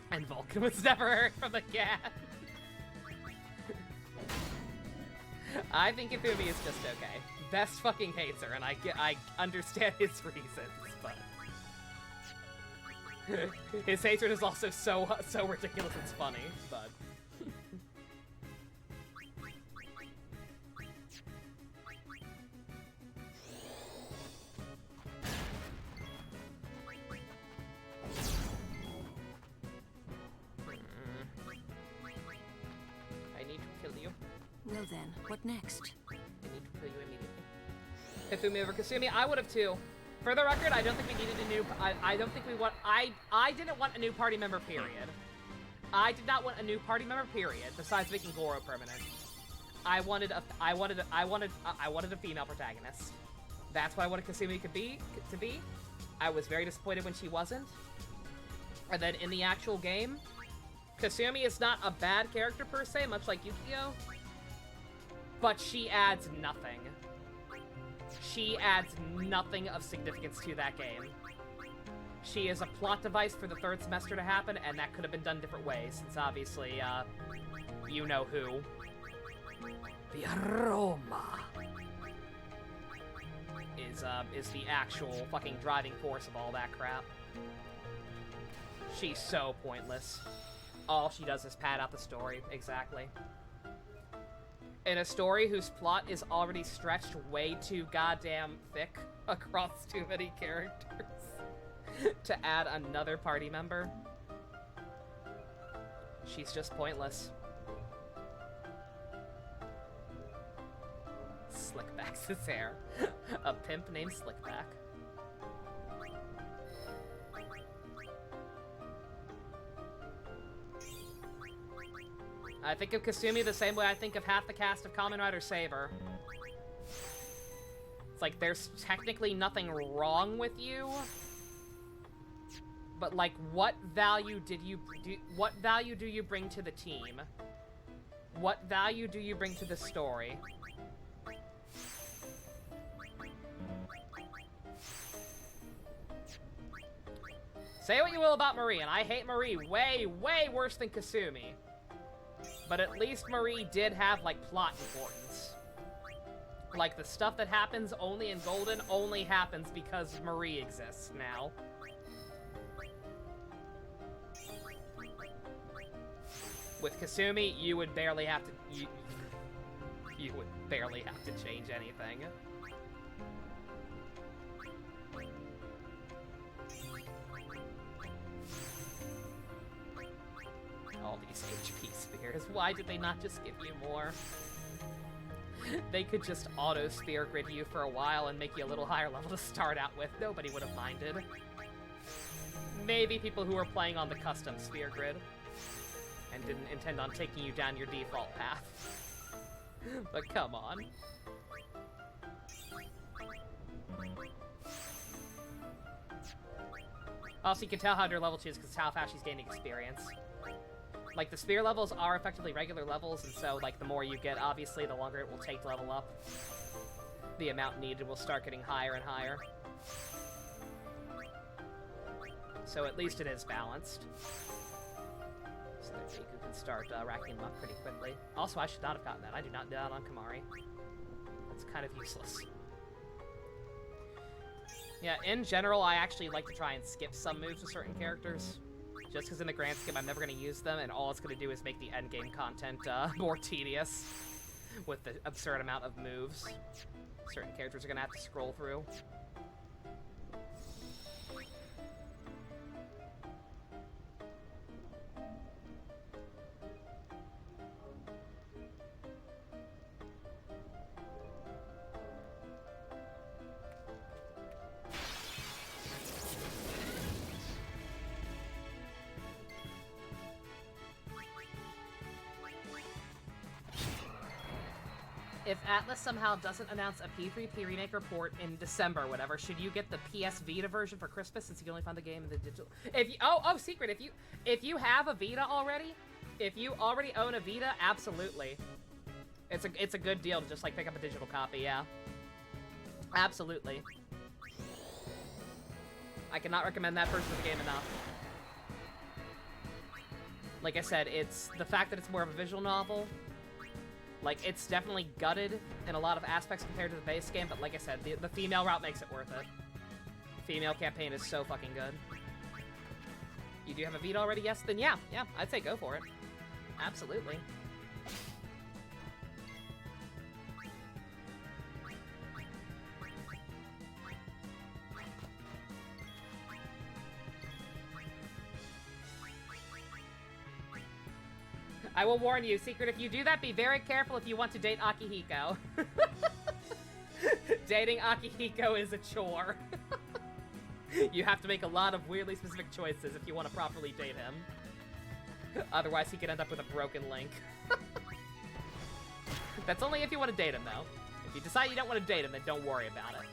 And Vulcan was never heard from again. I think Hifumi is just okay. Best fucking hates her, and I understand his reasons, but his hatred is also so ridiculous it's funny, but Well then, what next? I need to kill you immediately. Hifumi over Kasumi, I would have too. For the record, I don't think we needed a new. I don't think we want. I didn't want a new party member. Period. I did not want a new party member. Period. Besides making Goro permanent, I wanted a female protagonist. That's what I wanted Kasumi to be. I was very disappointed when she wasn't. And then in the actual game, Kasumi is not a bad character per se, much like Yukio. But she adds nothing. She adds nothing of significance to that game. She is a plot device for the third semester to happen, and that could have been done different ways, since obviously, you know who. The aroma is the actual fucking driving force of all that crap. She's so pointless. All she does is pad out the story, exactly. In a story whose plot is already stretched way too goddamn thick across too many characters to add another party member, she's just pointless. Slickback's his hair. A pimp named Slickback. I think of Kasumi the same way I think of half the cast of Kamen Rider Saber. It's like, there's technically nothing wrong with you, but like, what value do you bring to the team? What value do you bring to the story? Say what you will about Marie, and I hate Marie way, way worse than Kasumi. But at least Marie did have, like, plot importance. Like, the stuff that happens only in Golden only happens because Marie exists now. With Kasumi, you would barely have to... You would barely have to change anything. All these HP spheres. Why did they not just give you more? They could just auto-sphere grid you for a while and make you a little higher level to start out with. Nobody would have minded. Maybe people who were playing on the custom sphere grid and didn't intend on taking you down your default path. But come on. Also, you can tell how under level she is because how fast she's gaining experience. Like, the spear levels are effectively regular levels, and so, like, the more you get, obviously, the longer it will take to level up. The amount needed will start getting higher and higher. So at least it is balanced. So that Deku can start racking them up pretty quickly. Also, I should not have gotten that. I do not do that on Kamari. That's kind of useless. Yeah, in general, I actually like to try and skip some moves with certain characters. Just because in the grand scheme, I'm never going to use them, and all it's going to do is make the endgame content more tedious with the absurd amount of moves certain characters are going to have to scroll through. If Atlas somehow doesn't announce a P3P remake report in December or whatever, should you get the PS Vita version for Christmas since you can only find the game in the digital? If you, secret, if you have a Vita already, if you already own a Vita, absolutely. It's a good deal to just like pick up a digital copy, yeah. Absolutely. I cannot recommend that version of the game enough. Like I said, it's the fact that it's more of a visual novel. Like, it's definitely gutted in a lot of aspects compared to the base game, but like I said, the female route makes it worth it. The female campaign is so fucking good. You do have a Vita already? Yes? Then yeah, I'd say go for it. Absolutely. I will warn you, Secret, if you do that, be very careful if you want to date Akihiko. Dating Akihiko is a chore. You have to make a lot of weirdly specific choices if you want to properly date him. Otherwise, he could end up with a broken link. That's only if you want to date him, though. If you decide you don't want to date him, then don't worry about it.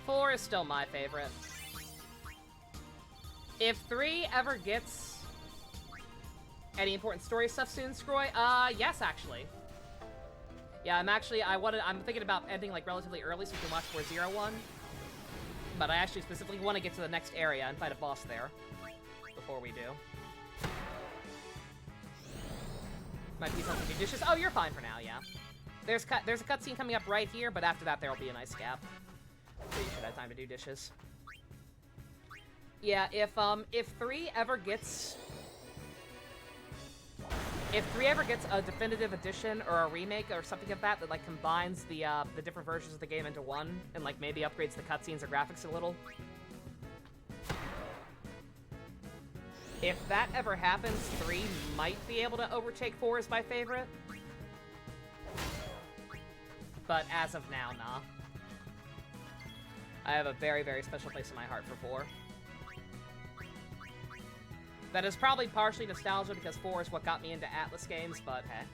Four is still my favorite. If 3 ever gets any important story stuff soon, Scroy, yes, actually. Yeah, I'm thinking about ending, like, relatively early so we can watch 401. But I actually specifically want to get to the next area and fight a boss there before we do. Might be something judicious. Oh, you're fine for now, yeah. There's a cutscene coming up right here, but after that there'll be a nice gap. So you should have time to do dishes. Yeah, if 3 ever gets a definitive edition or a remake or something like that like combines the different versions of the game into one and like maybe upgrades the cutscenes or graphics a little. If that ever happens, 3 might be able to overtake 4 as my favorite. But as of now, nah. I have a very, very special place in my heart for 4. That is probably partially nostalgia because 4 is what got me into Atlas games, but hey.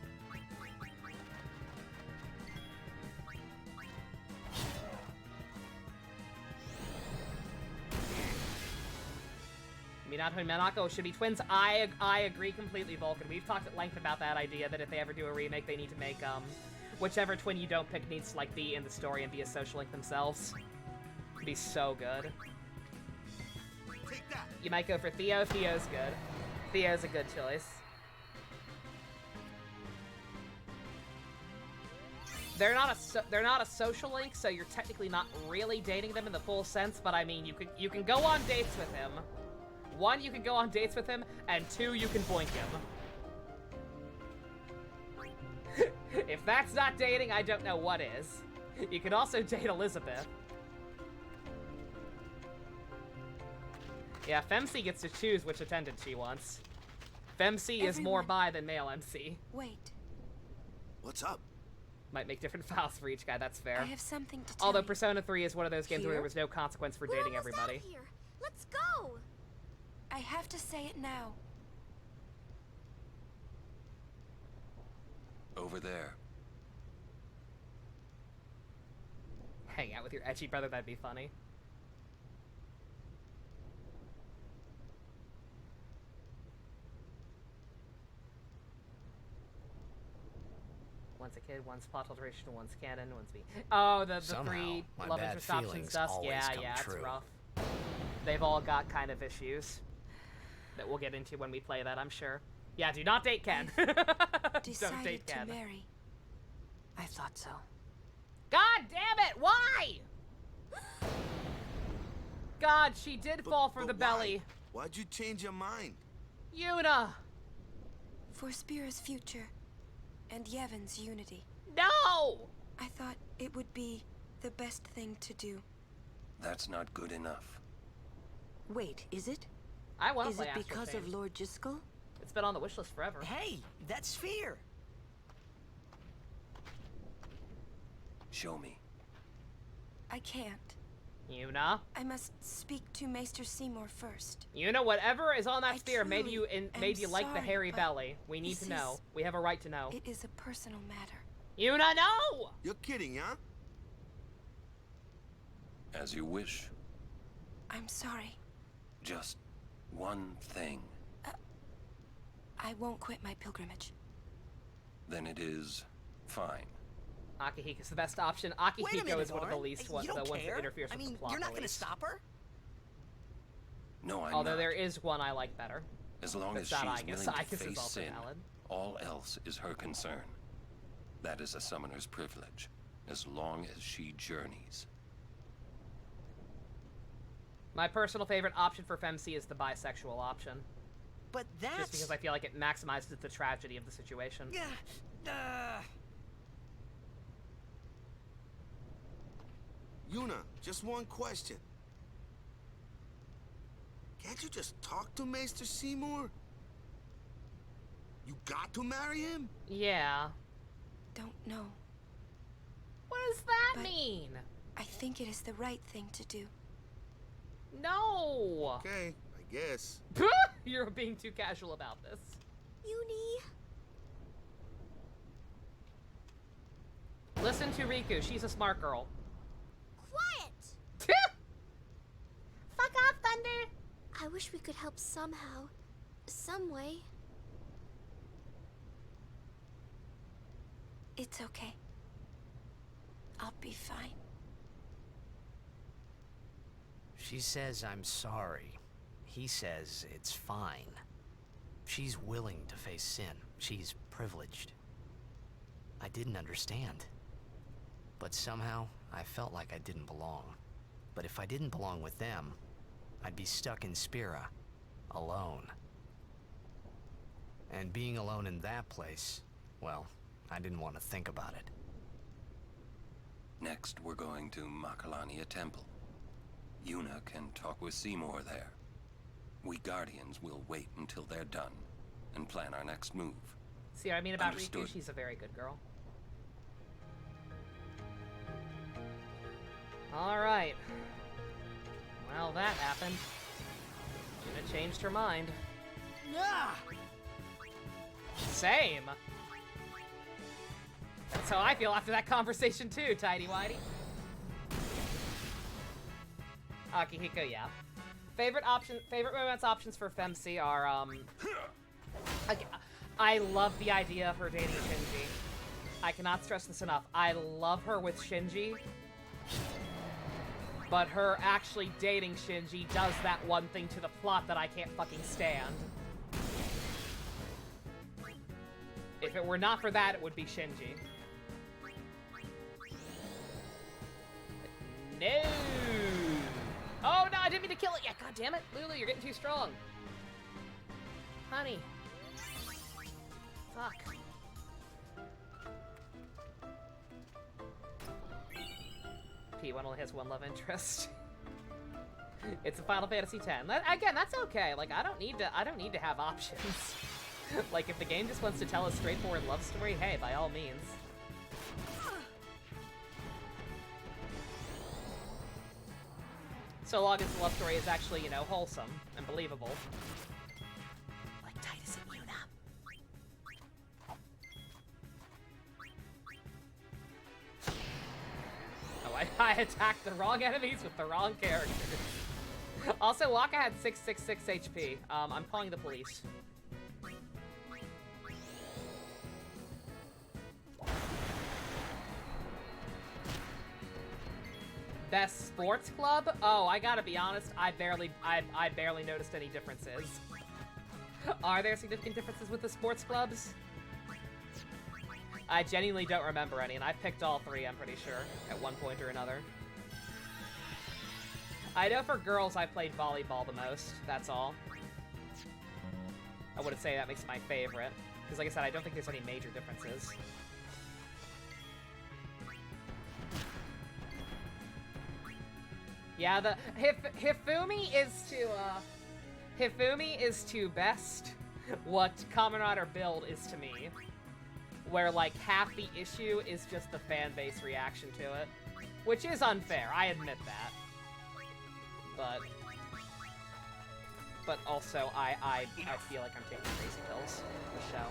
Minato and Manako should be twins. I agree completely, Vulcan. We've talked at length about that idea that if they ever do a remake, they need to make, whichever twin you don't pick needs to, like, be in the story and be a social link themselves. Be so good. You might go for Theo. Theo's good. Theo's a good choice. They're not a social link, so you're technically not really dating them in the full sense. But I mean, you can go on dates with him. 1, you can go on dates with him, and 2, you can boink him. If that's not dating, I don't know what is. You can also date Elizabeth. Yeah, Femc gets to choose which attendant she wants. Femc is more bi than male MC. Wait. What's up? Might make different files for each guy, that's fair. I have something to tell Although you. Persona 3 is one of those games where Here? there was no consequence for We're dating almost everybody. out of here. Let's go. I have to say it now. Over there. Hang out with your edgy brother, that'd be funny. One's a kid, one's plot alteration, one's canon, one's me. Oh, the Somehow, three my love bad interest option feelings stuff. always Yeah, come yeah, true. it's rough. They've all got kind of issues that we'll get into when we play that, I'm sure. Yeah, do not date Ken. Don't Decided date to Ken. marry. I thought so. God damn it! Why? God, she did fall for the belly. Why'd you change your mind? Yuna! For Spira's future and Yevon's unity. No! I thought it would be the best thing to do. That's not good enough. Wait, is it? I want to Is play it Astral because Chain. of Lord Jiskel? It's been on the wishlist forever. Hey, that's Sphere. Show me. I can't. Yuna? I must speak to Maester Seymour first. Yuna, whatever is on that I sphere made you truly made am you like the sorry, hairy but belly. We need this to know. is- We have a right to know. It is a personal matter. Yuna, no! You're kidding, huh? As you wish. I'm sorry. Just one thing. I won't quit my pilgrimage. Then it is fine. Akihiko's the best option. Wait a Akihiko minute, is one of the Lauren. least ones, You don't the ones care? that interferes I with the mean, plot. you're not the gonna least. stop her? No, I'm Although not. there is one I like better. As long But as that she's I guess willing I to guess is face also sin, valid. all else is her concern. That is a summoner's privilege, as long as she journeys. My personal favorite option for FemC is the bisexual option. But that's... Just because I feel like it maximizes the tragedy of the situation. Yuna, just one question. Can't you just talk to Maester Seymour? You got to marry him? Yeah. Don't know. What does that But mean? I think it is the right thing to do. No! Okay, I guess. You're being too casual about this. Uni. Listen to Riku. She's a smart girl. Quiet! Fuck off, Thunder! I wish we could help somehow. Some way. It's okay. I'll be fine. She says I'm sorry. He says it's fine. She's willing to face sin. She's privileged. I didn't understand. But somehow, I felt like I didn't belong. But if I didn't belong with them, I'd be stuck in Spira, alone. And being alone in that place, well, I didn't want to think about it. Next, we're going to Makalania Temple. Yuna can talk with Seymour there. We Guardians will wait until they're done and plan our next move. See what I mean about Understood. Riku? She's a very good girl. Alright. Well, that happened. Yuna changed her mind. Same. That's how I feel after that conversation too, Tidy Whitey. Akihiko, yeah. Favorite romance options for FemC are, I love the idea of her dating Shinji. I cannot stress this enough. I love her with Shinji. But her actually dating Shinji does that one thing to the plot that I can't fucking stand. If it were not for that, it would be Shinji. No! Oh no, I didn't mean to kill it yet. God damn it. Lulu, you're getting too strong. Honey. Fuck. P1 only has one love interest. It's a Final Fantasy X. Again, that's okay. Like, I don't need to have options. Like, if the game just wants to tell a straightforward love story, hey, by all means. So long as the love story is actually, you know, wholesome and believable. Like Titus and Yuna. Oh, I attacked the wrong enemies with the wrong characters. Also, Waka had 666 HP. I'm calling the police. Best sports club? Oh, I gotta be honest, I barely noticed any differences. Are there significant differences with the sports clubs? I genuinely don't remember any, and I picked all three, I'm pretty sure, at one point or another. I know for girls I played volleyball the most, that's all. I wouldn't say that makes it my favorite, because like I said, I don't think there's any major differences. Yeah, the Hifumi is to best what Kamen Rider Build is to me. Where, like, half the issue is just the fan base reaction to it. Which is unfair, I admit that. But also, I feel like I'm taking crazy pills for the show.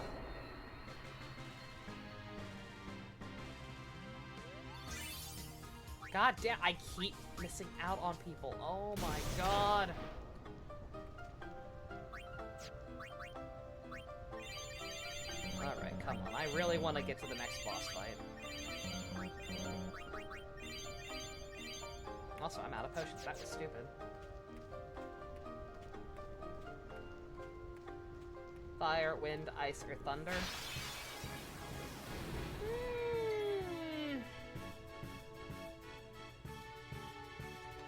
God damn, I keep missing out on people. Oh my god. Alright, come on. I really want to get to the next boss fight. Also, I'm out of potions. That was stupid. Fire, wind, ice, or thunder?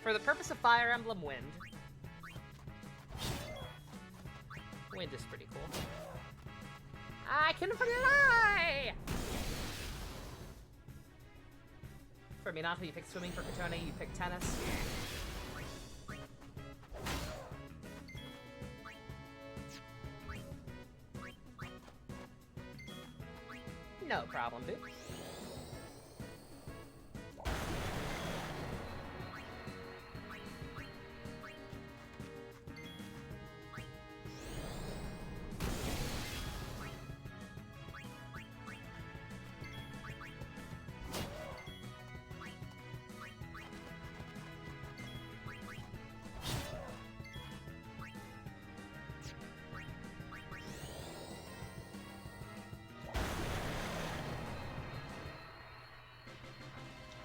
For the purpose of Fire Emblem Wind. Wind is pretty cool. I can fly! For Minato, you pick swimming. For Katone, you pick tennis. No problem, dude.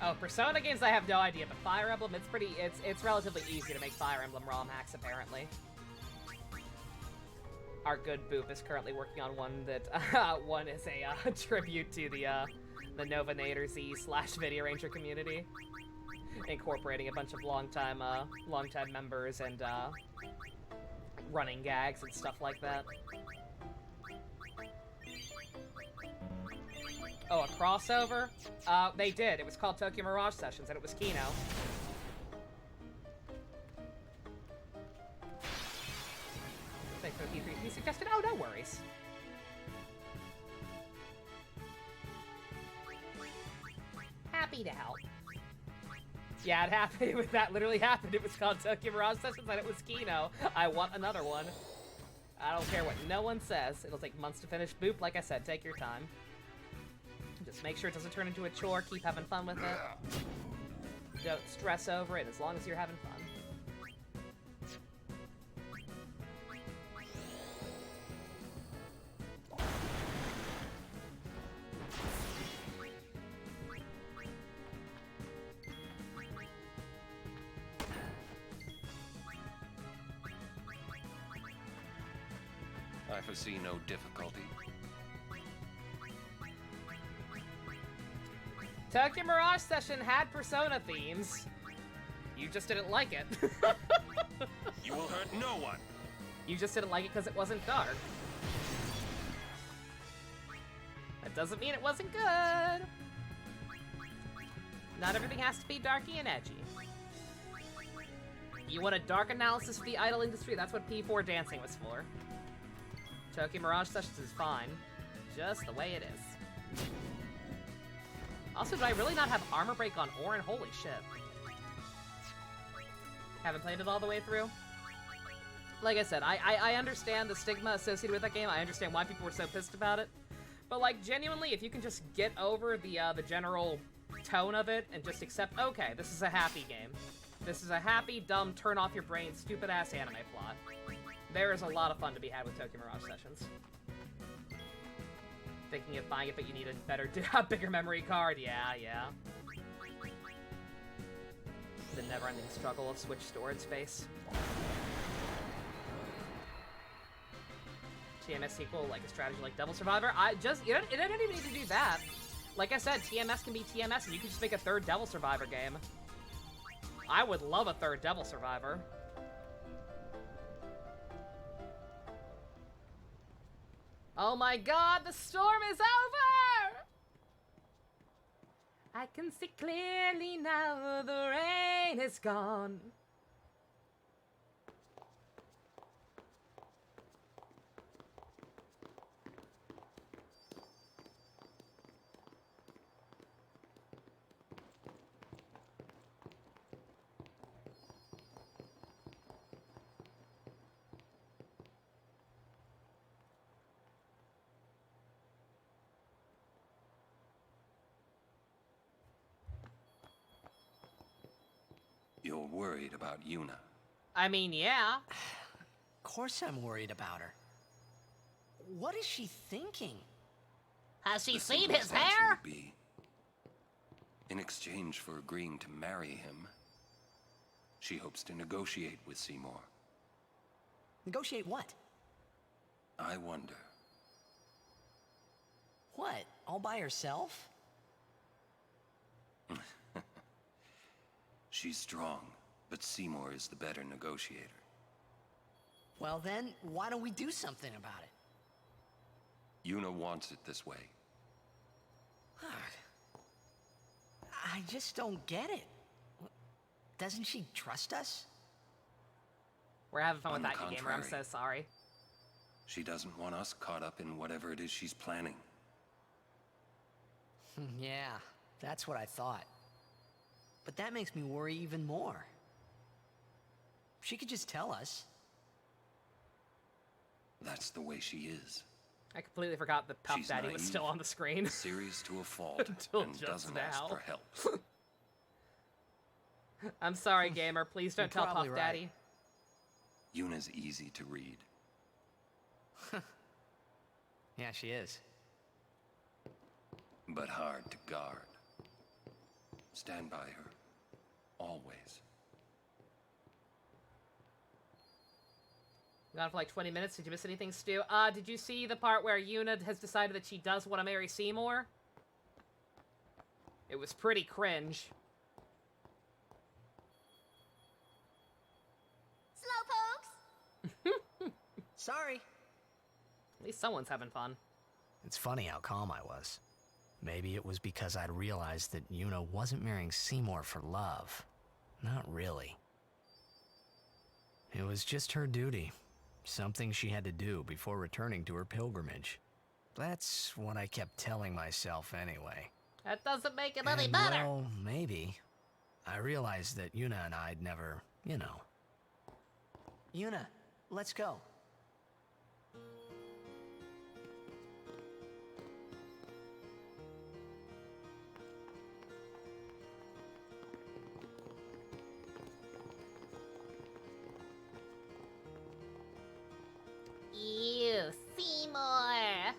Oh, Persona games I have no idea, but Fire Emblem, it's relatively easy to make Fire Emblem ROM hacks, apparently. Our good Boop is currently working on one that, one is a tribute to the Novanator Z/Video Ranger community. Incorporating a bunch of longtime members and, running gags and stuff like that. Oh, a crossover? They did. It was called Tokyo Mirage Sessions, and it was Kino. Thanks for the P3 you suggested. Oh, no worries. Happy to help. Yeah, it happened. That literally happened. It was called Tokyo Mirage Sessions, and it was Kino. I want another one. I don't care what no one says. It'll take months to finish. Boop, like I said, take your time. Just make sure it doesn't turn into a chore. Keep having fun with it. Don't stress over it as long as you're having fun. I foresee no difficulty. Tokyo Mirage Session had Persona themes. You just didn't like it. You will hurt no one. You just didn't like it because it wasn't dark. That doesn't mean it wasn't good. Not everything has to be darky and edgy. You want a dark analysis of the idol industry? That's what P4 dancing was for. Tokyo Mirage Sessions is fine. Just the way it is. Also, do I really not have armor break on Orin? Holy shit. Haven't played it all the way through. Like I said, I understand the stigma associated with that game. I understand why people were so pissed about it. But, like, genuinely, if you can just get over the general tone of it and just accept, okay, this is a happy game. This is a happy, dumb, turn-off-your-brain, stupid-ass anime plot. There is a lot of fun to be had with Tokyo Mirage Sessions. Thinking of buying it, but you need a bigger memory card. Yeah. The never-ending struggle of Switch storage space. TMS sequel, like a strategy like Devil Survivor. It doesn't even need to do that. Like I said, TMS can be TMS, and you can just make a third Devil Survivor game. I would love a third Devil Survivor. Oh my god, the storm is over! I can see clearly now the rain is gone. You're worried about Yuna. I mean, yeah. Of course I'm worried about her. What is she thinking? Has she The seen simplest his answer hair? would be, in exchange for agreeing to marry him, she hopes to negotiate with Seymour. Negotiate what? I wonder. What? All by herself? She's strong, but Seymour is the better negotiator. Well then, why don't we do something about it? Yuna wants it this way. I just don't get it. Doesn't she trust us? We're having fun On with the that, you gamer. I'm so contrary. sorry. She doesn't want us caught up in whatever it is she's planning. Yeah, that's what I thought. But that makes me worry even more. She could just tell us. That's the way she is. I completely forgot that Puff She's Daddy was naive, still on the screen. Serious to a fault, Until and just doesn't now. ask for help. I'm sorry, gamer. Please don't tell Puff probably right. Daddy. Yuna's easy to read. Yeah, she is. But hard to guard. Stand by her. Always. Gone for like 20 minutes. Did you miss anything, Stu? Did you see the part where Yuna has decided that she does want to marry Seymour? It was pretty cringe. Slowpokes! Sorry. At least someone's having fun. It's funny how calm I was. Maybe it was because I'd realized that Yuna wasn't marrying Seymour for love. Not really. It was just her duty. Something she had to do before returning to her pilgrimage. That's what I kept telling myself anyway. That doesn't make it any And, better. well, maybe. I realized that Yuna and I'd never, you know. Yuna, let's go. Ew, Seymour.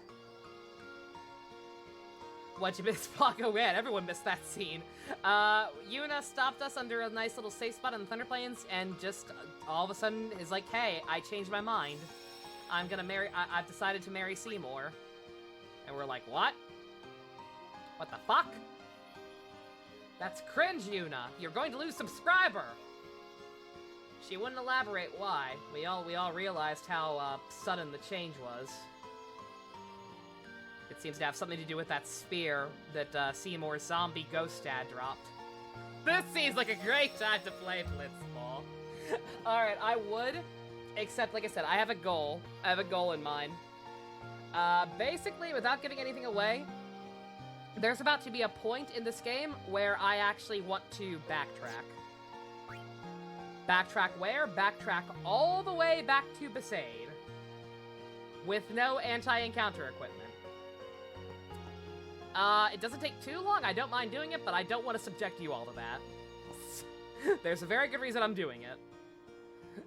What'd you miss, Paco? Man, everyone missed that scene. Yuna stopped us under a nice little safe spot on the Thunder Plains and just all of a sudden is like, hey, I changed my mind. I'm gonna marry, I've decided to marry Seymour. And we're like, what? What the fuck? That's cringe, Yuna. You're going to lose subscriber. She wouldn't elaborate why. We all realized how sudden the change was. It seems to have something to do with that spear that Seymour's zombie ghost dad dropped. This seems like a great time to play Blitzball. Alright, I would, except like I said, I have a goal. I have a goal in mind. Basically, without giving anything away, there's about to be a point in this game where I actually want to backtrack. Backtrack where? Backtrack all the way back to Besaid. With no anti-encounter equipment. It doesn't take too long. I don't mind doing it, but I don't want to subject you all to that. There's a very good reason I'm doing it.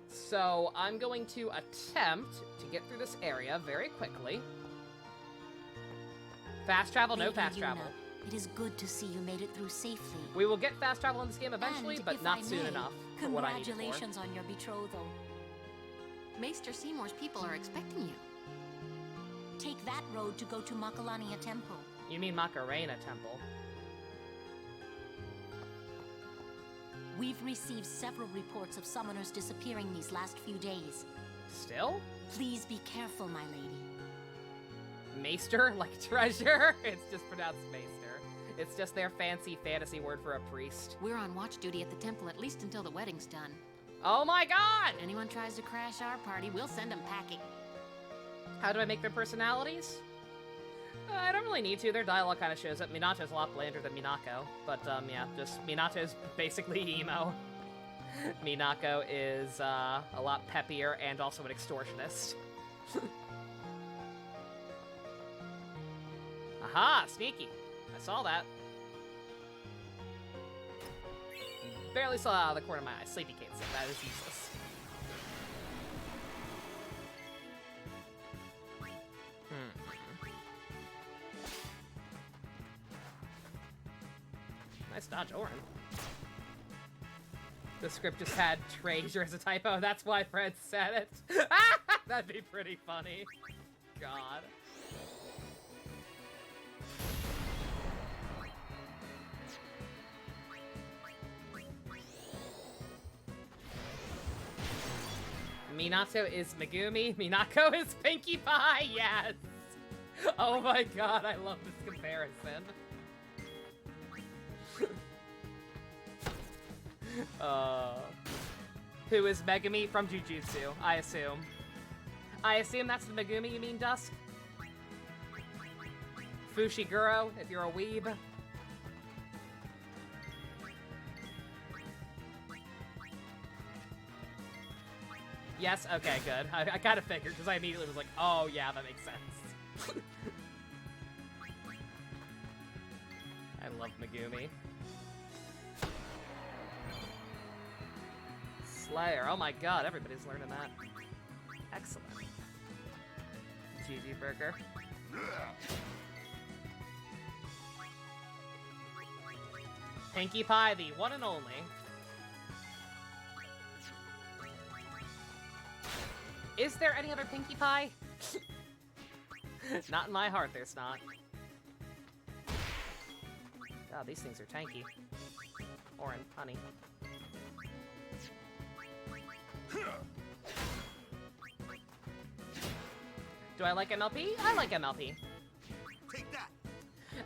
So, I'm going to attempt to get through this area very quickly. Fast travel, no fast travel. It is good to see you made it through safely. We will get fast travel in this game eventually, And but if not I soon may, enough for what I need it for. Congratulations on your betrothal. Maester Seymour's people are expecting you. Take that road to go to Makalania Temple. You mean Macarena Temple? We've received several reports of summoners disappearing these last few days. Still? Please be careful, my lady. Maester? Like treasure? It's just pronounced Maester. It's just their fancy fantasy word for a priest. We're on watch duty at the temple at least until the wedding's done. Oh my god! If anyone tries to crash our party, we'll send them packing. How do I make their personalities? I don't really need to. Their dialogue kind of shows it. Minato's a lot blander than Minako. But, yeah, just Minato's basically emo. Minako is, a lot peppier and also an extortionist. Aha! Sneaky! I saw that. Barely saw out of the corner of my eye. Sleepy Kate said that is useless. Nice dodge, Orin. The script just had treasure as a typo. That's why Fred said it. That'd be pretty funny. God. Minato is Megumi. Minako is Pinkie Pie. Yes. Oh my god, I love this comparison. Who is Megumi from Jujutsu, I assume. I assume that's the Megumi you mean, Dusk? Fushiguro, if you're a weeb. Yes? Okay, good. I kind of figured, because I immediately was like, oh yeah, that makes sense. I love Megumi. Slayer. Oh my god, everybody's learning that. Excellent. GG Burger. Pinkie Pie, the one and only. Is there any other Pinkie Pie? Not in my heart, there's not. God, these things are tanky. Orin, honey. Do I like MLP? I like MLP. Take that.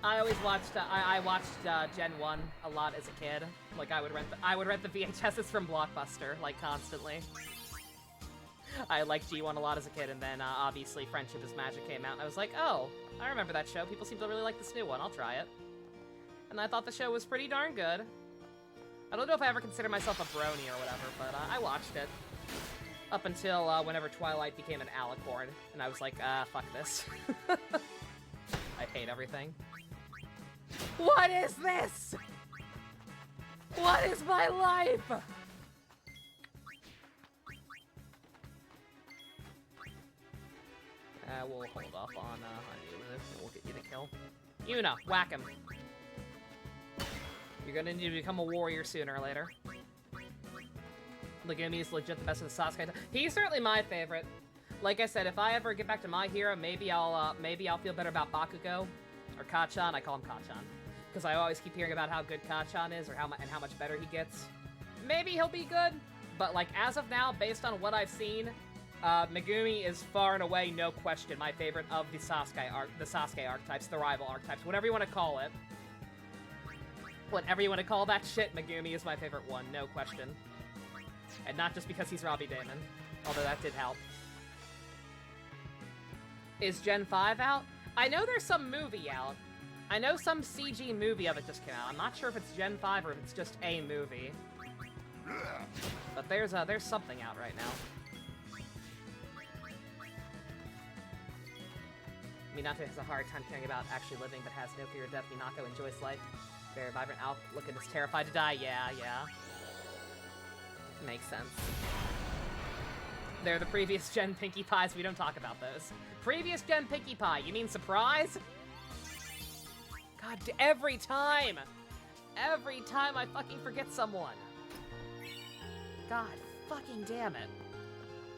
I always watched. I watched Gen 1 a lot as a kid. Like I would rent the VHSs from Blockbuster like constantly. I liked G1 a lot as a kid, and then obviously Friendship is Magic came out, and I was like, oh, I remember that show. People seem to really like this new one. I'll try it. And I thought the show was pretty darn good. I don't know if I ever consider myself a brony or whatever, but I watched it. Up until whenever Twilight became an alicorn, and I was like, fuck this. I hate everything. What is this? What is my life? We'll hold off on you, and we'll get you the kill. Yuna, whack him. You're gonna need to become a warrior sooner or later. Megumi is legit the best of the Sasuke. He's certainly my favorite. Like I said, if I ever get back to my hero, maybe I'll feel better about Bakugo or Kachan. I call him Kachan because I always keep hearing about how good Kachan is or how much better he gets. Maybe he'll be good, but like as of now, based on what I've seen, Megumi is far and away, no question, my favorite of the Sasuke archetypes, the rival archetypes, whatever you want to call it. Whatever you want to call that shit, Megumi is my favorite one, no question. And not just because he's Robbie Damon, although that did help. Is Gen 5 out? I know there's some movie out. I know some CG movie of it just came out. I'm not sure if it's Gen 5 or if it's just a movie. But there's something out right now. Minato has a hard time caring about actually living, but has no fear of death. Minako enjoys life. Very vibrant. Outlook is terrified to die. Yeah. Makes sense. They're the previous gen Pinkie Pies. We don't talk about those. Previous gen Pinkie Pie. You mean surprise? God, every time I fucking forget someone. God fucking damn it.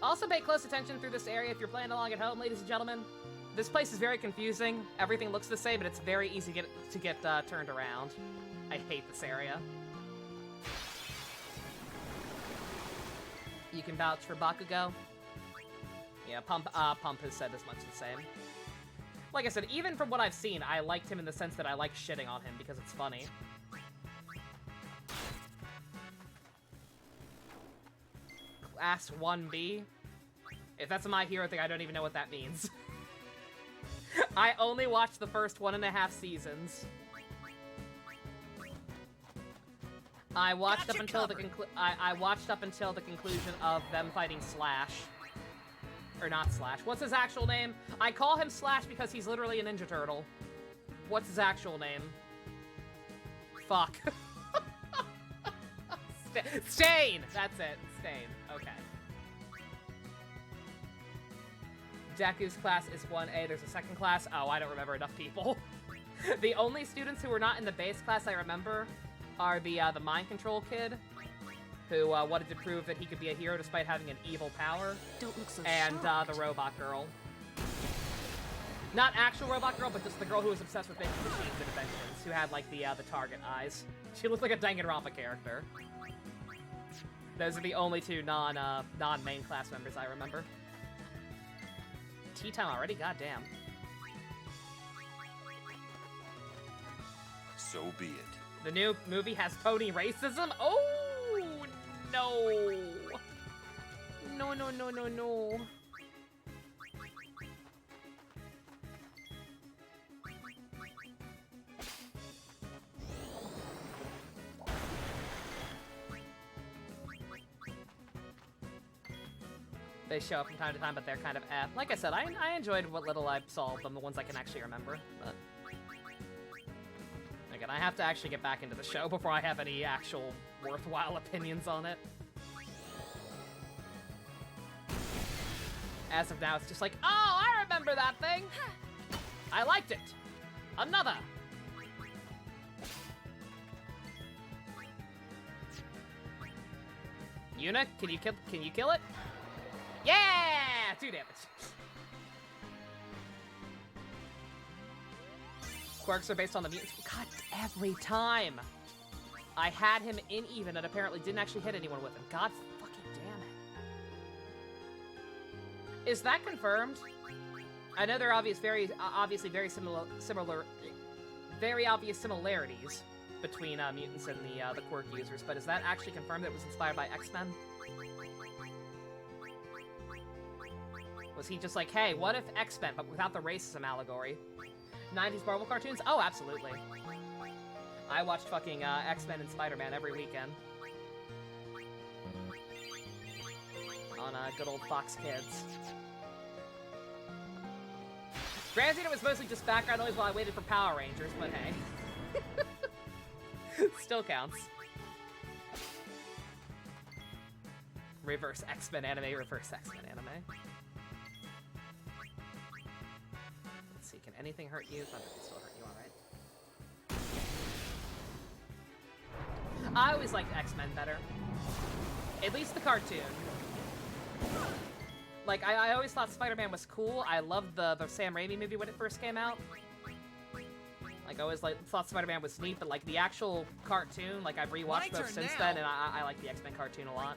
Also pay close attention through this area if you're playing along at home, ladies and gentlemen. This place is very confusing. Everything looks the same, but it's very easy to get turned around. I hate this area. You can vouch for Bakugo. Yeah, Pump has said as much the same. Like I said, even from what I've seen, I liked him in the sense that I like shitting on him because it's funny. Class 1B? If that's a My Hero thing, I don't even know what that means. I only watched the first 1.5 seasons. I watched up until I watched up until the conclusion of them fighting Slash. Or not Slash. What's his actual name? I call him Slash because he's literally a Ninja Turtle. What's his actual name? Fuck. Stain! That's it. Stain. Okay. Deku's class is 1A. There's a second class. Oh, I don't remember enough people. The only students who were not in the base class I remember are the mind control kid, who wanted to prove that he could be a hero despite having an evil power. Don't look so and the robot girl. Not actual robot girl, but just the girl who was obsessed with making machines and inventions, who had like the target eyes. She looked like a Danganronpa character. Those are the only two non-main class members I remember. Tea time already? Goddamn. So be it. The new movie has pony racism? Oh, no. No. They show up from time to time, but they're kind of eh. Like I said, I enjoyed what little I saw of them, the ones I can actually remember, but... Again, I have to actually get back into the show before I have any actual worthwhile opinions on it. As of now, it's just like, oh, I remember that thing! I liked it! Another! Yuna, can you kill it? Yeah! 2 damage. Quirks are based on the mutants. God, every time! I had him in even and apparently didn't actually hit anyone with him. God fucking damn it. Is that confirmed? I know there are obviously very obvious similarities between mutants and the quirk users, but is that actually confirmed that it was inspired by X-Men? Was he just like, hey, what if X-Men, but without the racism allegory? 90s Marvel cartoons? Oh, absolutely. I watched fucking X-Men and Spider-Man every weekend. On good old Fox Kids. Granted, it was mostly just background noise while I waited for Power Rangers, but hey. Still counts. Reverse X-Men anime, reverse X-Men anime. Can anything hurt you? Thunder can still hurt you, alright. I always liked X-Men better. At least the cartoon. Like, I always thought Spider-Man was cool. I loved the Sam Raimi movie when it first came out. Like, I always thought Spider-Man was neat, but like the actual cartoon, like I've rewatched those since then, and I like the X-Men cartoon a lot.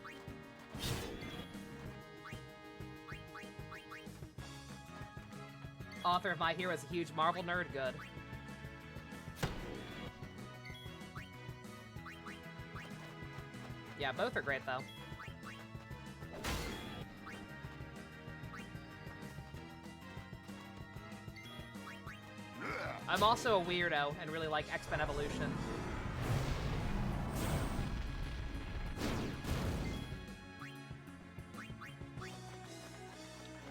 Author of My Hero is a huge Marvel nerd. Good. Yeah, both are great though. I'm also a weirdo and really like X-Men Evolution.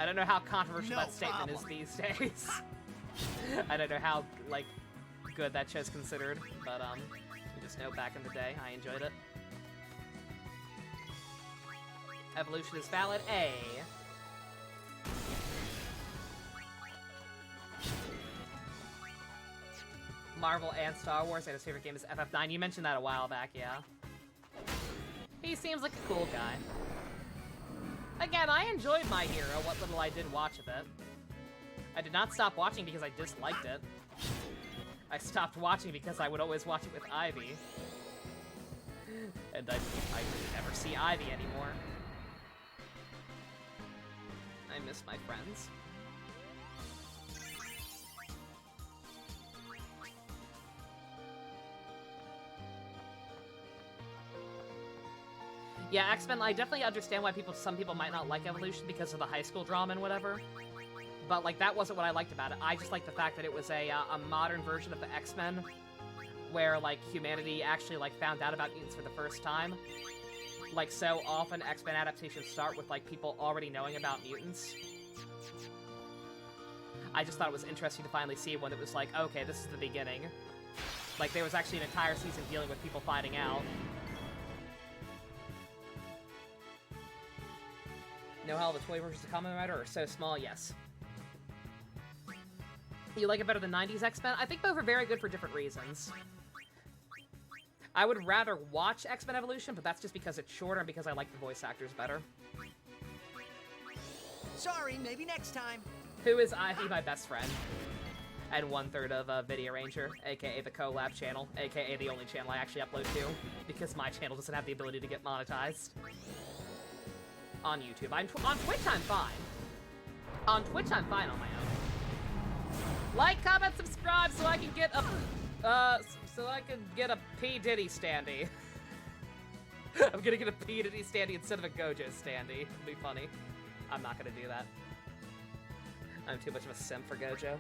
I don't know how controversial No that statement is problem. these days. I don't know how, like, good that show's considered, but, you just know back in the day, I enjoyed it. Evolution is valid. A. Marvel and Star Wars, and his favorite game is FF9. You mentioned that a while back, yeah. He seems like a cool guy. Again, I enjoyed My Hero, what little I did watch of it. I did not stop watching because I disliked it. I stopped watching because I would always watch it with Ivy. And I would never see Ivy anymore. I miss my friends. Yeah, X-Men, I definitely understand why some people might not like Evolution because of the high school drama and whatever. But, like, that wasn't what I liked about it. I just liked the fact that it was a modern version of the X-Men where, like, humanity actually, like, found out about mutants for the first time. Like, so often X-Men adaptations start with, like, people already knowing about mutants. I just thought it was interesting to finally see one that was like, okay, this is the beginning. Like, there was actually an entire season dealing with people finding out. Know how the toy versions of Kamen Rider are so small? Yes. You like it better than 90s X-Men? I think both are very good for different reasons. I would rather watch X-Men Evolution, but that's just because it's shorter and because I like the voice actors better. Sorry, maybe next time. Who is Ivy, my best friend? And 1/3 of Video Ranger, aka the collab channel, aka the only channel I actually upload to, because my channel doesn't have the ability to get monetized. On YouTube. On Twitch, I'm fine. On Twitch, I'm fine on my own. Like, comment, subscribe, so I can get a P. Diddy standee. I'm gonna get a P. Diddy standee instead of a Gojo standee. It'll be funny. I'm not gonna do that. I'm too much of a simp for Gojo.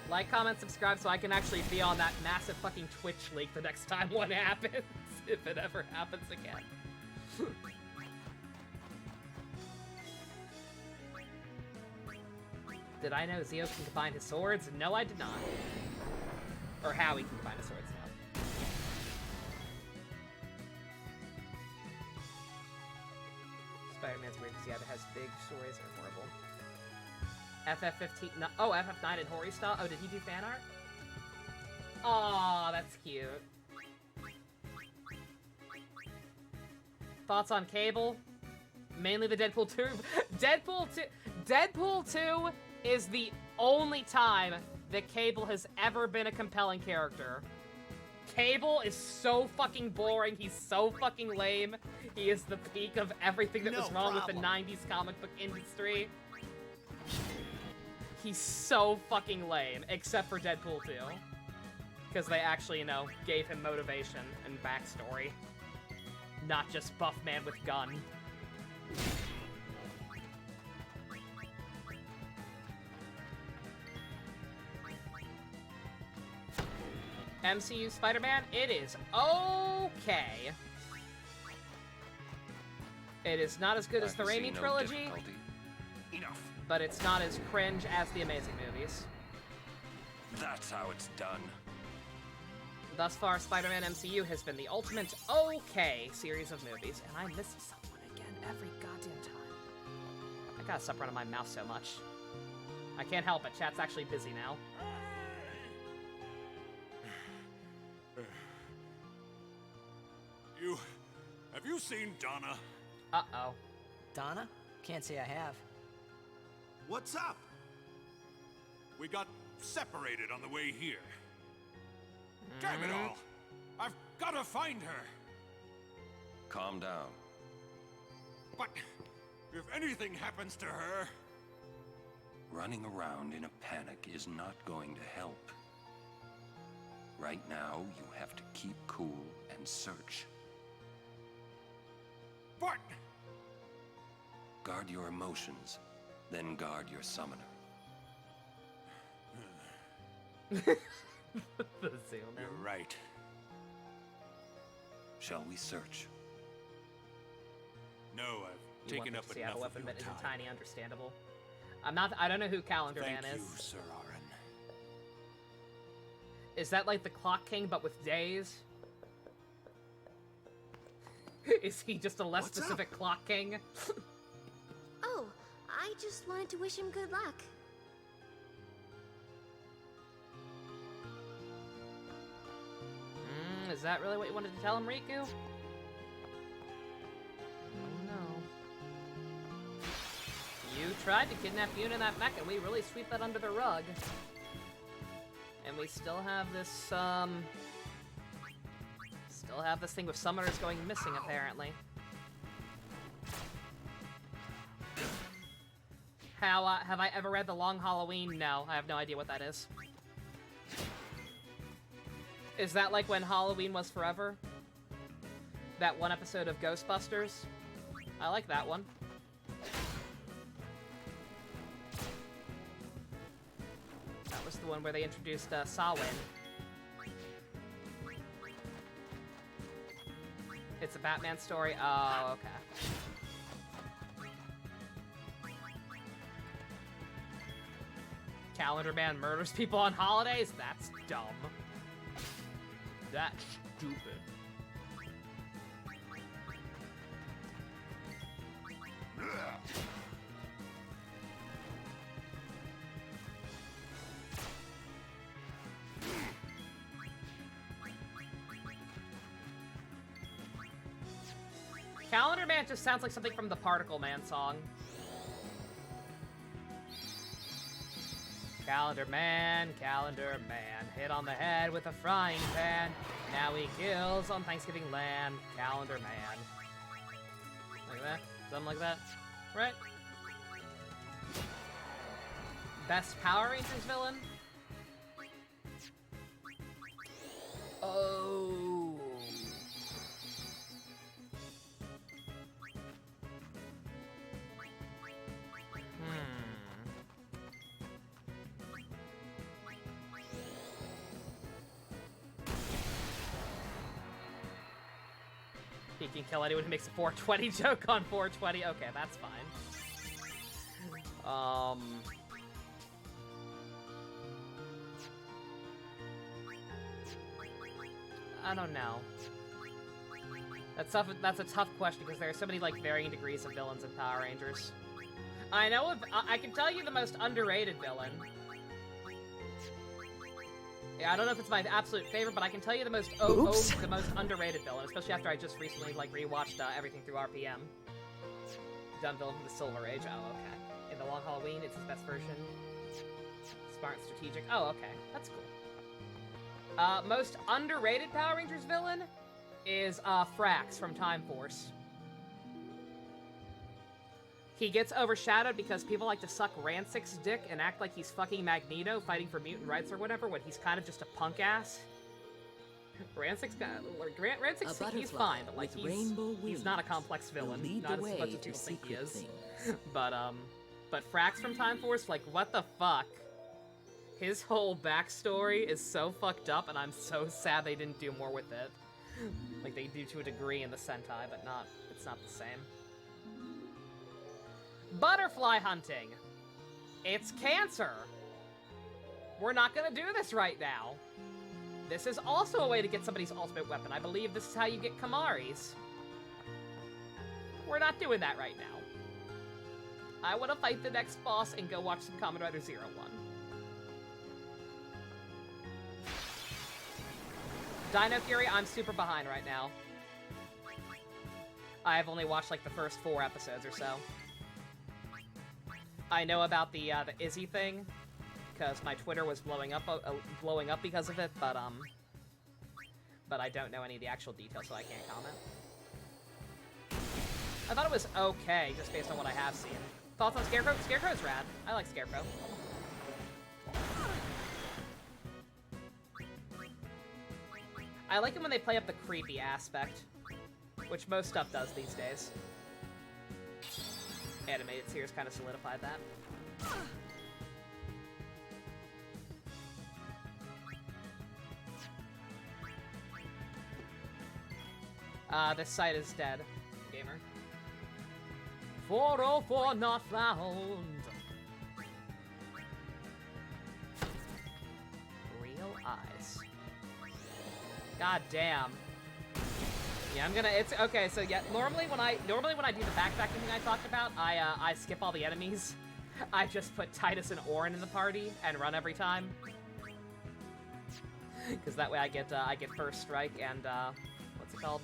Like, comment, subscribe, so I can actually be on that massive fucking Twitch leak the next time one happens. If it ever happens again. Did I know Zeo can combine his swords? No, I did not. Or how he can combine his swords now. Spider-Man's weird because, yeah, it has big stories and horrible. FF15, no, oh, FF9 and Hori style? Oh, did he do fan art? Aw, that's cute. Thoughts on Cable? Mainly the Deadpool 2. Deadpool 2 is the only time that Cable has ever been a compelling character. Cable is so fucking boring. He's so fucking lame. He is the peak of everything that was wrong with the 90s comic book industry. He's so fucking lame, except for Deadpool 2. Because they actually, you know, gave him motivation and backstory. Not just buff man with gun. MCU Spider-Man, it is okay. It is not as good as the Raimi trilogy, but it's not as cringe as the Amazing movies. That's how it's done. Thus far, Spider-Man MCU has been the ultimate okay series of movies, and I miss someone again every goddamn time. I gotta stop running my mouth so much. I can't help it, chat's actually busy now. Have you seen Donna? Uh-oh. Donna? Can't say I have. What's up? We got separated on the way here. Damn it all! I've got to find her! Calm down. But if anything happens to her... Running around in a panic is not going to help. Right now, you have to keep cool and search. But... Guard your emotions, then guard your summoner. You're right. Shall we search? No, I've You taken want up to see enough have a of weapon, your but time. isn't tiny understandable. I don't know who Calendar Thank Man you, is. Sir Aaron. Is that like the Clock King, but with days? Is he just a less specific Clock King? Oh, I just wanted to wish him good luck. Is that really what you wanted to tell him, Riku? No. You tried to kidnap Yuna and that mech, and we really sweep that under the rug. And we still have this, still have this thing with summoners going missing, apparently. How, have I ever read The Long Halloween? No, I have no idea what that is. Is that like when Halloween was forever? That one episode of Ghostbusters? I like that one. That was the one where they introduced Samhain. It's a Batman story? Oh, okay. Calendar Man murders people on holidays? That's dumb. That's stupid. Calendar Man just sounds like something from the Particle Man song. Calendar Man, hit on the head with a frying pan. Now he kills on Thanksgiving land. Calendar Man. Like that? Something like that? Right? Best Power Rangers villain? Oh. He can kill anyone who makes a 420 joke on 420. Okay, that's fine. I don't know. That's a tough question because there are so many like varying degrees of villains in Power Rangers. I know I can tell you the most underrated villain. Yeah, I don't know if it's my absolute favorite, but I can tell you the most the most underrated villain, especially after I just recently like rewatched everything through RPM. Dumb villain from the Silver Age. Oh, okay. In The Long Halloween, it's his best version. Smart and strategic. Oh, okay. That's cool. Most underrated Power Rangers villain is Frax from Time Force. He gets overshadowed because people like to suck Rancic's dick and act like he's fucking Magneto fighting for mutant rights or whatever when he's kind of just a punk ass. Rancic's he's fine, but like he's not a complex villain. Not as much as people think he is. But Frax from Time Force, like what the fuck? His whole backstory is so fucked up, and I'm so sad they didn't do more with it. Like they do to a degree in the Sentai, but it's not the same. Butterfly hunting. It's cancer. We're not gonna do this right now. This is also a way to get somebody's ultimate weapon. I believe this is how you get Kamari's. We're not doing that right now. I want to fight the next boss and go watch some Kamen Rider 01. Dino Fury, I'm super behind right now. I've only watched like the first 4 episodes or so. I know about the Izzy thing because my Twitter was blowing up because of it, but I don't know any of the actual details, so I can't comment. I thought it was okay, just based on what I have seen. Thoughts on Scarecrow? Scarecrow's rad. I like Scarecrow. I like it when they play up the creepy aspect, which most stuff does these days. Animated series kind of solidified that. This site is dead, gamer. 404 not found. Real eyes. God damn. Yeah, I'm gonna. It's okay. So yeah, normally when I do the backpacking thing I talked about, I skip all the enemies. I just put Titus and Orin in the party and run every time. Because that way I get first strike and what's it called?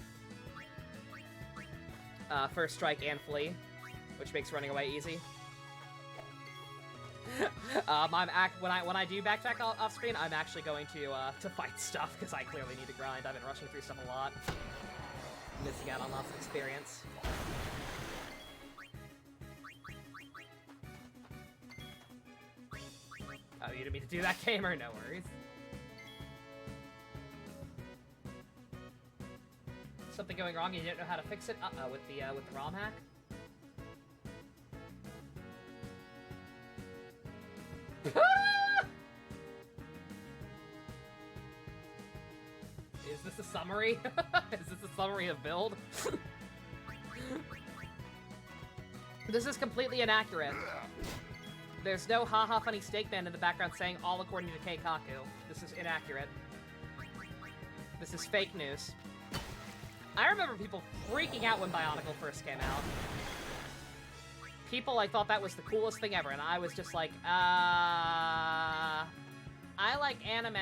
First strike and flee, which makes running away easy. When I do backtrack off screen, I'm actually going to fight stuff because I clearly need to grind. I've been rushing through stuff a lot, missing out on lots of experience. Oh, you didn't mean to do that, gamer? No worries. Something going wrong and you don't know how to fix it? Uh-oh, with the ROM hack? Is this a summary? Is this a summary of build? This is completely inaccurate. There's no haha funny steak man in the background saying all according to Keikaku. This is inaccurate. This is fake news. I remember people freaking out when Bionicle first came out. People, I thought that was the coolest thing ever, and I was just like, I like anime.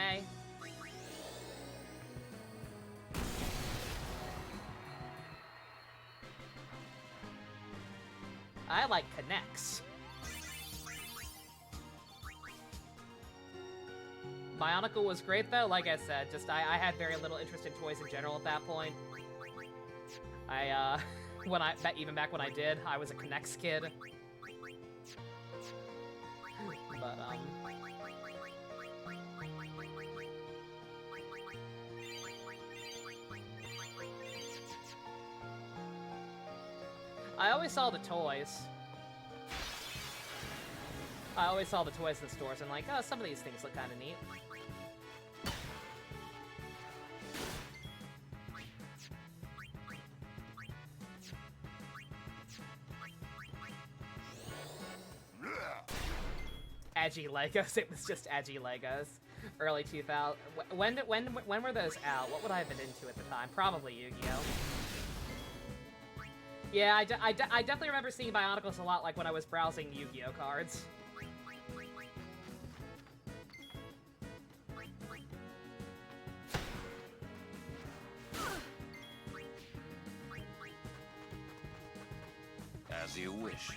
I like connects. Bionicle was great though, like I said, just I had very little interest in toys in general at that point. Even back when I did, I was a Connects kid. But, I always saw the toys. I always saw the toys in the stores and like, oh, some of these things look kind of neat. Edgy Legos. It was just edgy Legos. Early 2000. When were those out? What would I have been into at the time? Probably Yu-Gi-Oh. Yeah, I definitely remember seeing Bionicles a lot, like when I was browsing Yu-Gi-Oh cards. As you wish.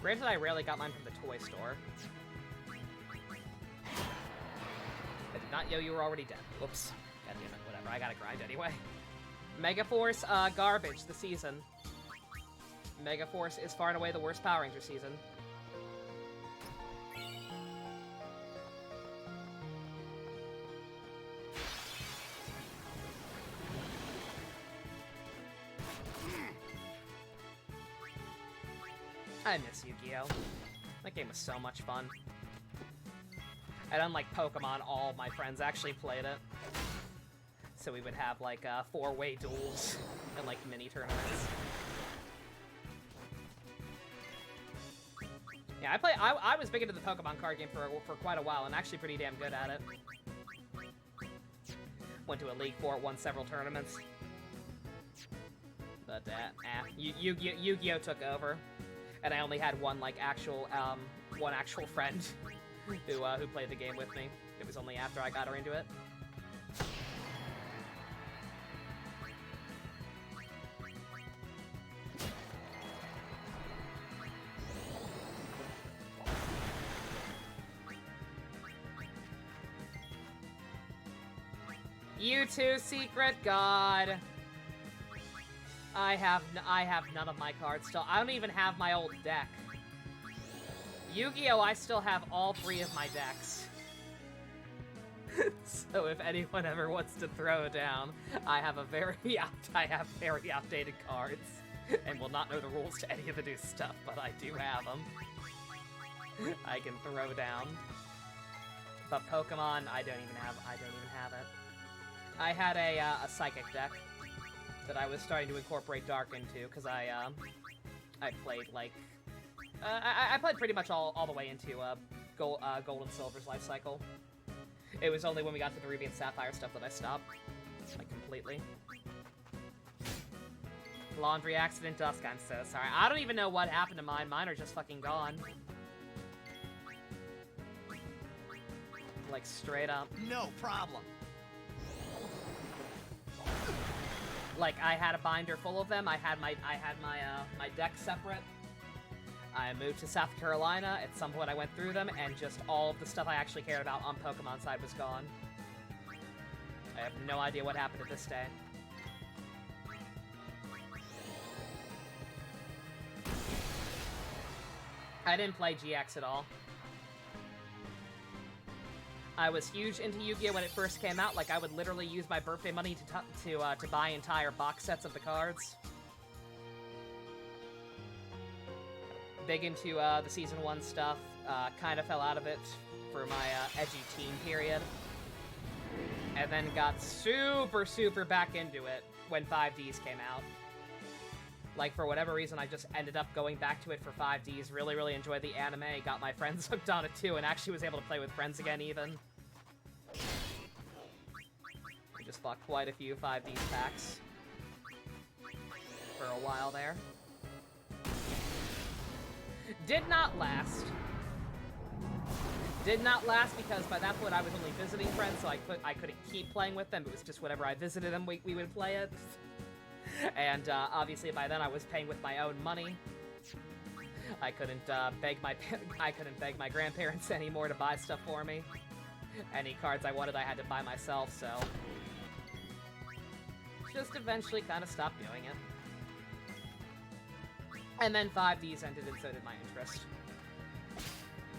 Granted, I rarely got mine from the toy store. I did not know you were already dead. Whoops. God damn it, whatever. I gotta grind anyway. Megaforce, garbage, the season. Megaforce is far and away the worst Power Ranger season. I miss Yu-Gi-Oh! That game was so much fun. And unlike Pokemon, all my friends actually played it. So we would have like 4-way duels and like mini tournaments. Yeah, I was big into the Pokemon card game for quite a while and actually pretty damn good at it. Went to a League for it, won several tournaments. But Yu-Gi-Oh! Took over. And I only had one actual friend who played the game with me. It was only after I got her into it. You too, Secret God. I have none of my cards still. I don't even have my old deck. Yu-Gi-Oh! I still have all 3 of my decks. So if anyone ever wants to throw down, I have very outdated cards, and will not know the rules to any of the new stuff, but I do have them. I can throw down. But Pokemon, I don't even have it. I had a psychic deck that I was starting to incorporate Dark into, because I played, like... I played pretty much all the way into Gold and Silver's life cycle. It was only when we got to the Ruby and Sapphire stuff that I stopped. Like, completely. Laundry accident, Dusk, I'm so sorry. I don't even know what happened to mine. Mine are just fucking gone. Like, straight up. No problem. Like, I had a binder full of them. I had my deck separate. I moved to South Carolina. At some point I went through them, and just all of the stuff I actually cared about on Pokemon side was gone. I have no idea what happened to this day. I didn't play GX at all. I was huge into Yu-Gi-Oh! When it first came out. Like, I would literally use my birthday money to buy entire box sets of the cards. Big into the Season 1 stuff. Kind of fell out of it for my edgy teen period. And then got super back into it when 5Ds came out. Like, for whatever reason, I just ended up going back to it for 5Ds. Really enjoyed the anime. Got my friends hooked on it too, and actually was able to play with friends again, even. I just bought quite a few 5Ds packs for a while there. Did not last. Did not last because by that point I was only visiting friends, so I couldn't keep playing with them. It was just whenever I visited them, we would play it. And obviously by then I was paying with my own money. I couldn't beg my grandparents anymore to buy stuff for me. Any cards I wanted I had to buy myself, so just eventually kind of stopped doing it. And then 5Ds ended, and so did my interest.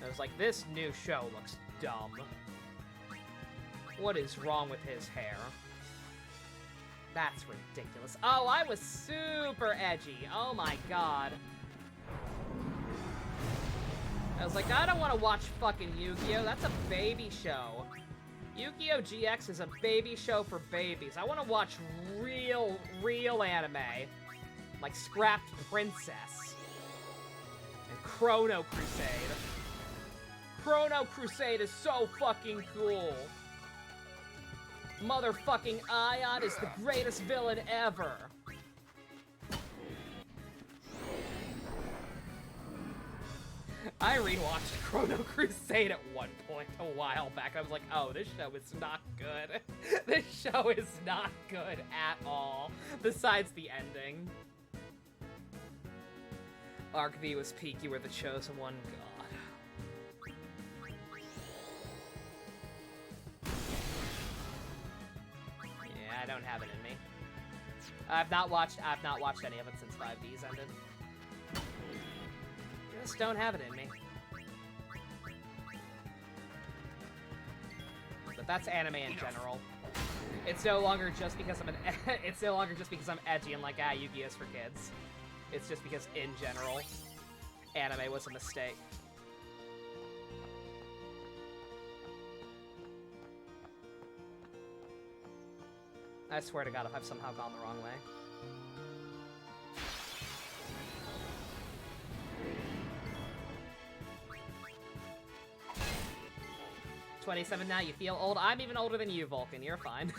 I was like, this new show looks dumb. What is wrong with his hair? That's ridiculous. Oh, I was super edgy. Oh my god. I was like, I don't want to watch fucking Yu-Gi-Oh! That's a baby show. Yu-Gi-Oh! GX is a baby show for babies. I want to watch real anime. Like Scrapped Princess. And Chrono Crusade. Chrono Crusade is so fucking cool. Motherfucking Ion is the greatest villain ever. I rewatched Chrono Crusade at one point a while back. I was like, oh, this show is not good. This show is not good at all. Besides the ending. Arc V was peak, you were the chosen one. God. Yeah, I don't have it in me. I've not watched any of it since 5Ds ended. Just don't have it in me. But that's anime in general. It's no longer just because I'm edgy and like, Yu-Gi-Oh's for kids. It's just because, in general, anime was a mistake. I swear to God if I've somehow gone the wrong way. "27 now, you feel old?" I'm even older than you, Vulcan. You're fine.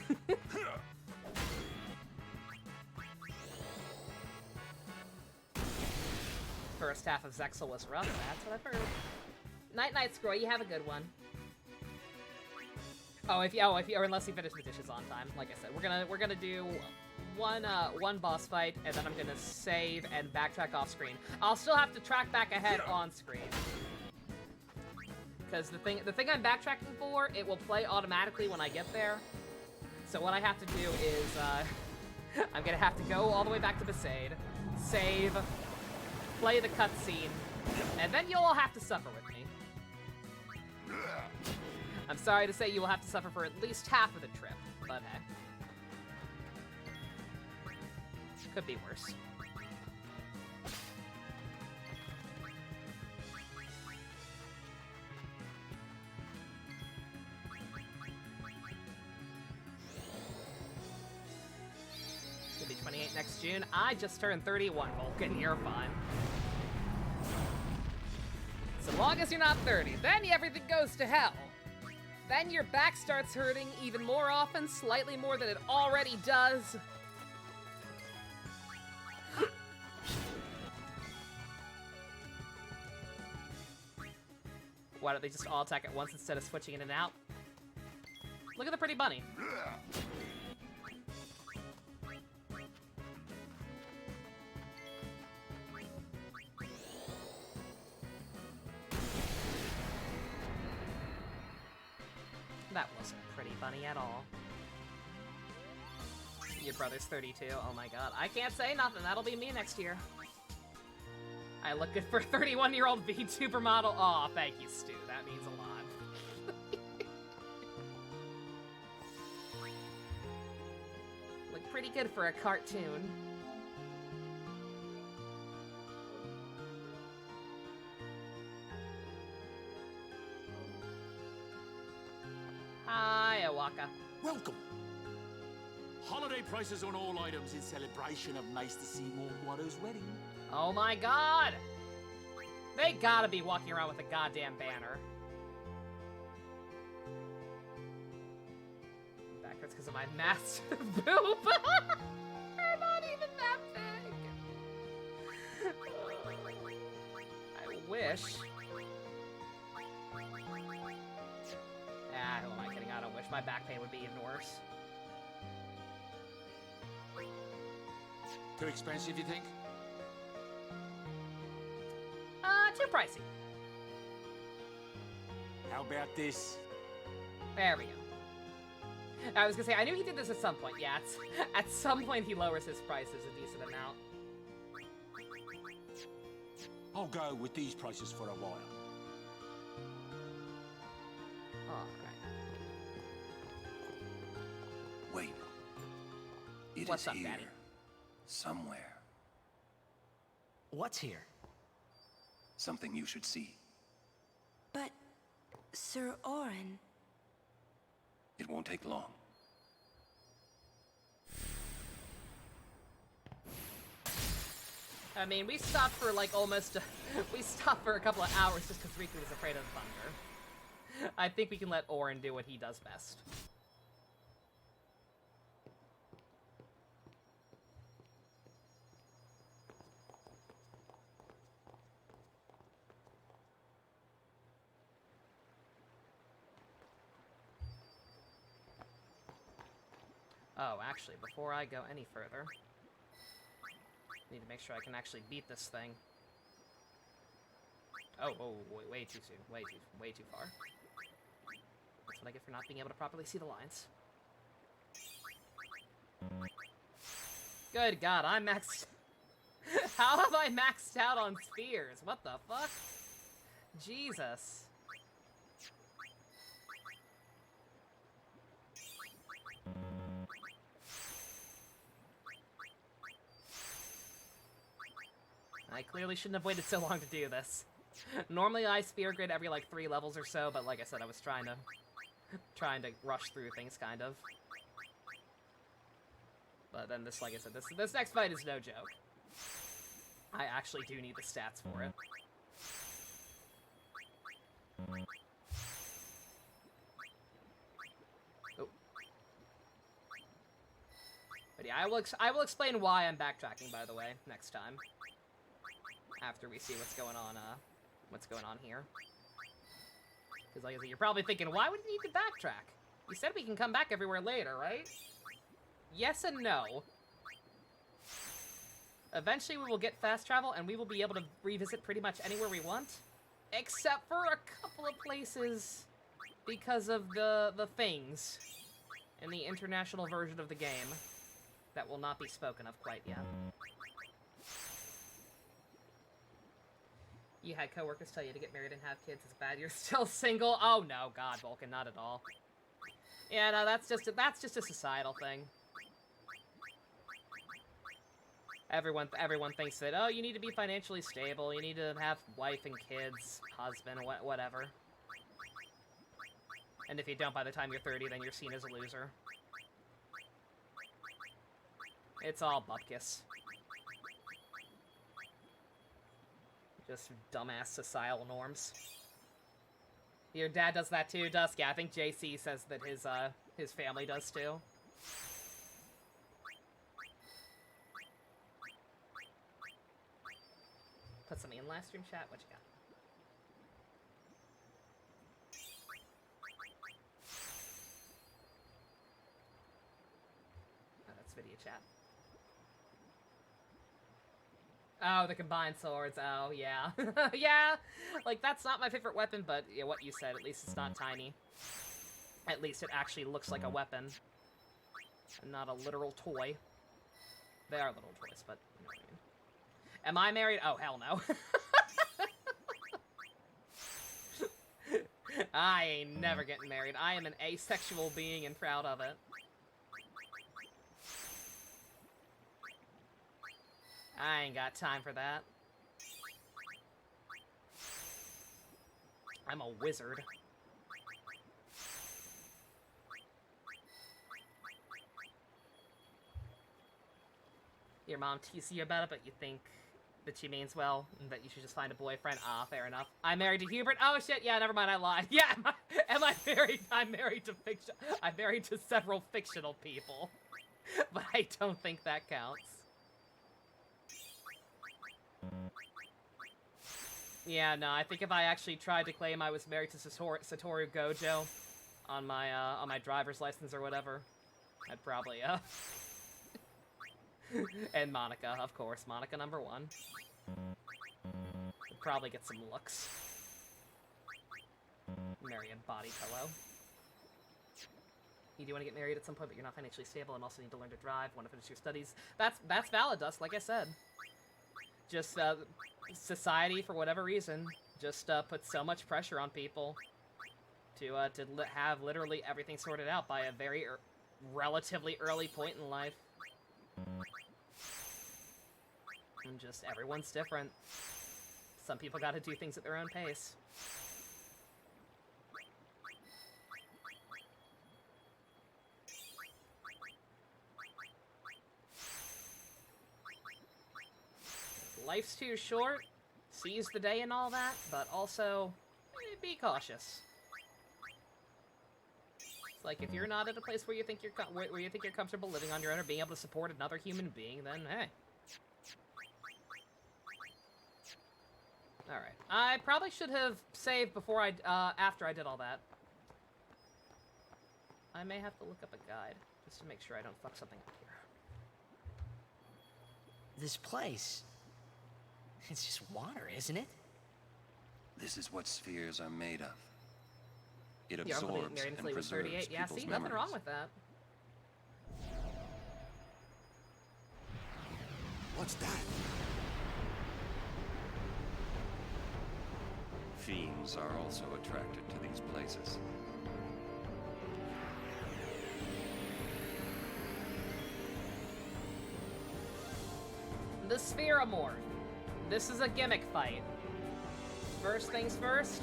First half of Zexal was rough, that's what I've heard. Night, Scroy, you have a good one. Oh, or unless you finish the dishes on time. Like I said, we're gonna do one boss fight, and then I'm gonna save and backtrack off screen. I'll still have to track back ahead on screen. Because the thing I'm backtracking for, it will play automatically when I get there. So what I have to do is, I'm gonna have to go all the way back to Besaid, save, play the cutscene, and then you'll all have to suffer with me. I'm sorry to say you will have to suffer for at least half of the trip, but hey. Could be worse. next June. I just turned 31, Vulcan. You're fine. So long as you're not 30, then everything goes to hell. Then your back starts hurting even more often, slightly more than it already does. Why don't they just all attack at once instead of switching in and out? Look at the pretty bunny. That wasn't pretty bunny at all. Your brother's 32. Oh my god. I can't say nothing. That'll be me next year. I look good for a 31-year-old VTuber model. Aw, thank you, Stu. That means a lot. Look pretty good for a cartoon. Hi, Awaka. Welcome. Holiday prices on all items in celebration of Maester Seymour Guado's wedding. Oh my god! They gotta be walking around with a goddamn banner. Back hurts because of my massive boob. They're not even that big. I wish. Ah, who am I kidding? I don't wish. My back pain would be even worse. Too expensive, you think? Too pricey. How about this? There we go. I was gonna say, I knew he did this at some point. Yeah, at some point he lowers his prices a decent amount. I'll go with these prices for a while. Alright. Wait. It What's is up, here. Daddy? Somewhere. What's here? Something you should see. But, Sir Orin... It won't take long. I mean, we stopped for like almost... we stopped for a couple of hours just because Riku was afraid of thunder. I think we can let Orin do what he does best. Oh, actually, before I go any further, need to make sure I can actually beat this thing. Oh, way too soon. Way too far. That's what I get for not being able to properly see the lines. Good God, I'm maxed... How have I maxed out on spheres? What the fuck? Jesus. I clearly shouldn't have waited so long to do this. Normally I spear grid every like 3 levels or so, but like I said, I was trying to rush through things kind of. But then this, like I said, this next fight is no joke. I actually do need the stats for it. Oh. But yeah, I will explain why I'm backtracking, by the way, next time. After we see what's going on here. Because like I said, you're probably thinking, why would you need to backtrack? You said we can come back everywhere later, right? Yes and no. Eventually we will get fast travel and we will be able to revisit pretty much anywhere we want. Except for a couple of places because of the things in the international version of the game that will not be spoken of quite yet. You had coworkers tell you to get married and have kids. It's bad you're still single. Oh no, God, Vulcan, not at all. Yeah, no, that's just a societal thing. Everyone thinks that, oh, you need to be financially stable, you need to have wife and kids, husband, whatever. And if you don't by the time you're 30, then you're seen as a loser. It's all bupkis. Just dumbass societal norms. Your dad does that too, Dusk? Yeah, I think JC says that his family does too. Put something in last stream chat. What you got? Oh, that's video chat. Oh, the combined swords. Oh, yeah. Yeah! Like, that's not my favorite weapon, but yeah, what you said, at least it's not tiny. At least it actually looks like a weapon. And not a literal toy. They are little toys, but you know what I mean. Am I married? Oh, hell no. I ain't never getting married. I am an asexual being and proud of it. I ain't got time for that. I'm a wizard. Your mom teases you about it, but you think that she means well, and that you should just find a boyfriend. Ah, fair enough. I'm married to Hubert. Oh shit, yeah, never mind, I lied. Yeah, am I married? I'm married to fiction. I'm married to several fictional people. But I don't think that counts. Yeah, no, I think if I actually tried to claim I was married to Satoru Gojo on my driver's license or whatever, I'd probably, and Monica, of course. Monica #1. Would probably get some looks. Marry a body pillow. You do want to get married at some point, but you're not financially stable and also need to learn to drive, want to finish your studies. That's valid, Dust, like I said. Just, society, for whatever reason, just, puts so much pressure on people to have literally everything sorted out by a very relatively early point in life. And just, everyone's different. Some people gotta do things at their own pace. Life's too short, seize the day and all that, but also, be cautious. It's like, if you're not at a place where you think you're comfortable living on your own or being able to support another human being, then hey. Alright. I probably should have saved before after I did all that. I may have to look up a guide, just to make sure I don't fuck something up here. This place... it's just water, isn't it? This is what spheres are made of. It Your uncle absorbs married and until he was preserves 38. Yeah, people's see, memories. nothing wrong with that. What's that? Fiends are also attracted to these places. The Spheromorph. This is a gimmick fight. First things first.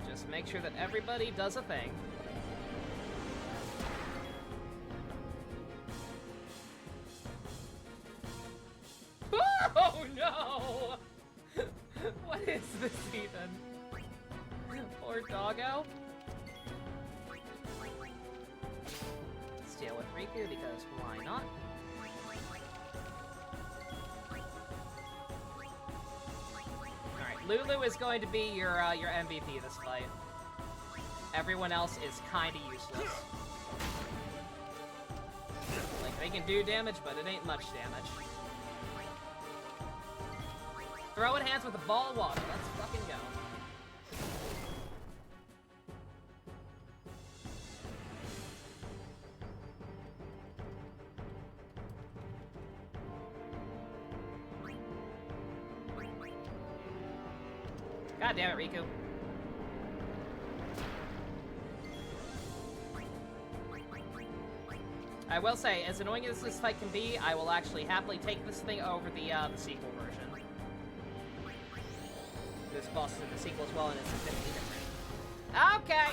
Just make sure that everybody does a thing. Oh no! What is this even? Poor doggo. Steal with Riku because why not? Lulu is going to be your MVP this fight. Everyone else is kinda useless. Like, they can do damage, but it ain't much damage. Throwing hands with a ball of water. Let's fucking go. God damn it, Riku. I will say, as annoying as this fight can be, I will actually happily take this thing over the sequel version. This boss is in the sequel as well, and it's significantly different. Okay!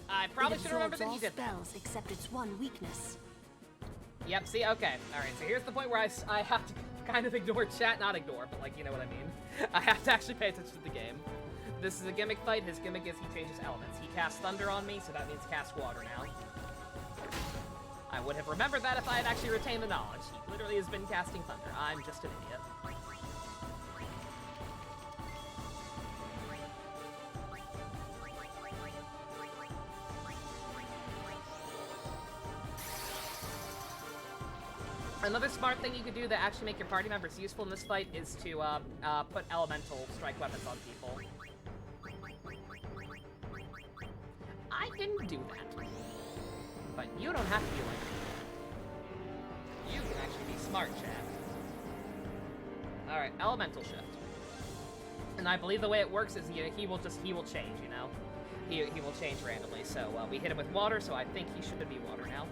I probably should remember that he all did that. spells except its one weakness. Yep, see, okay. Alright, so here's the point where I have to kind of ignore chat. Not ignore, but like, you know what I mean. I have to actually pay attention to the game. This is a gimmick fight. His gimmick is he changes elements. He casts thunder on me, so that means cast water now. I would have remembered that if I had actually retained the knowledge. He literally has been casting thunder. I'm just an idiot. Another smart thing you could do that actually make your party members useful in this fight is to put elemental strike weapons on people. I didn't do that. But you don't have to be like me. You can actually be smart, Chad. Alright, elemental shift. And I believe the way it works is he will change, you know? He will change randomly. So we hit him with water, so I think he should be water now.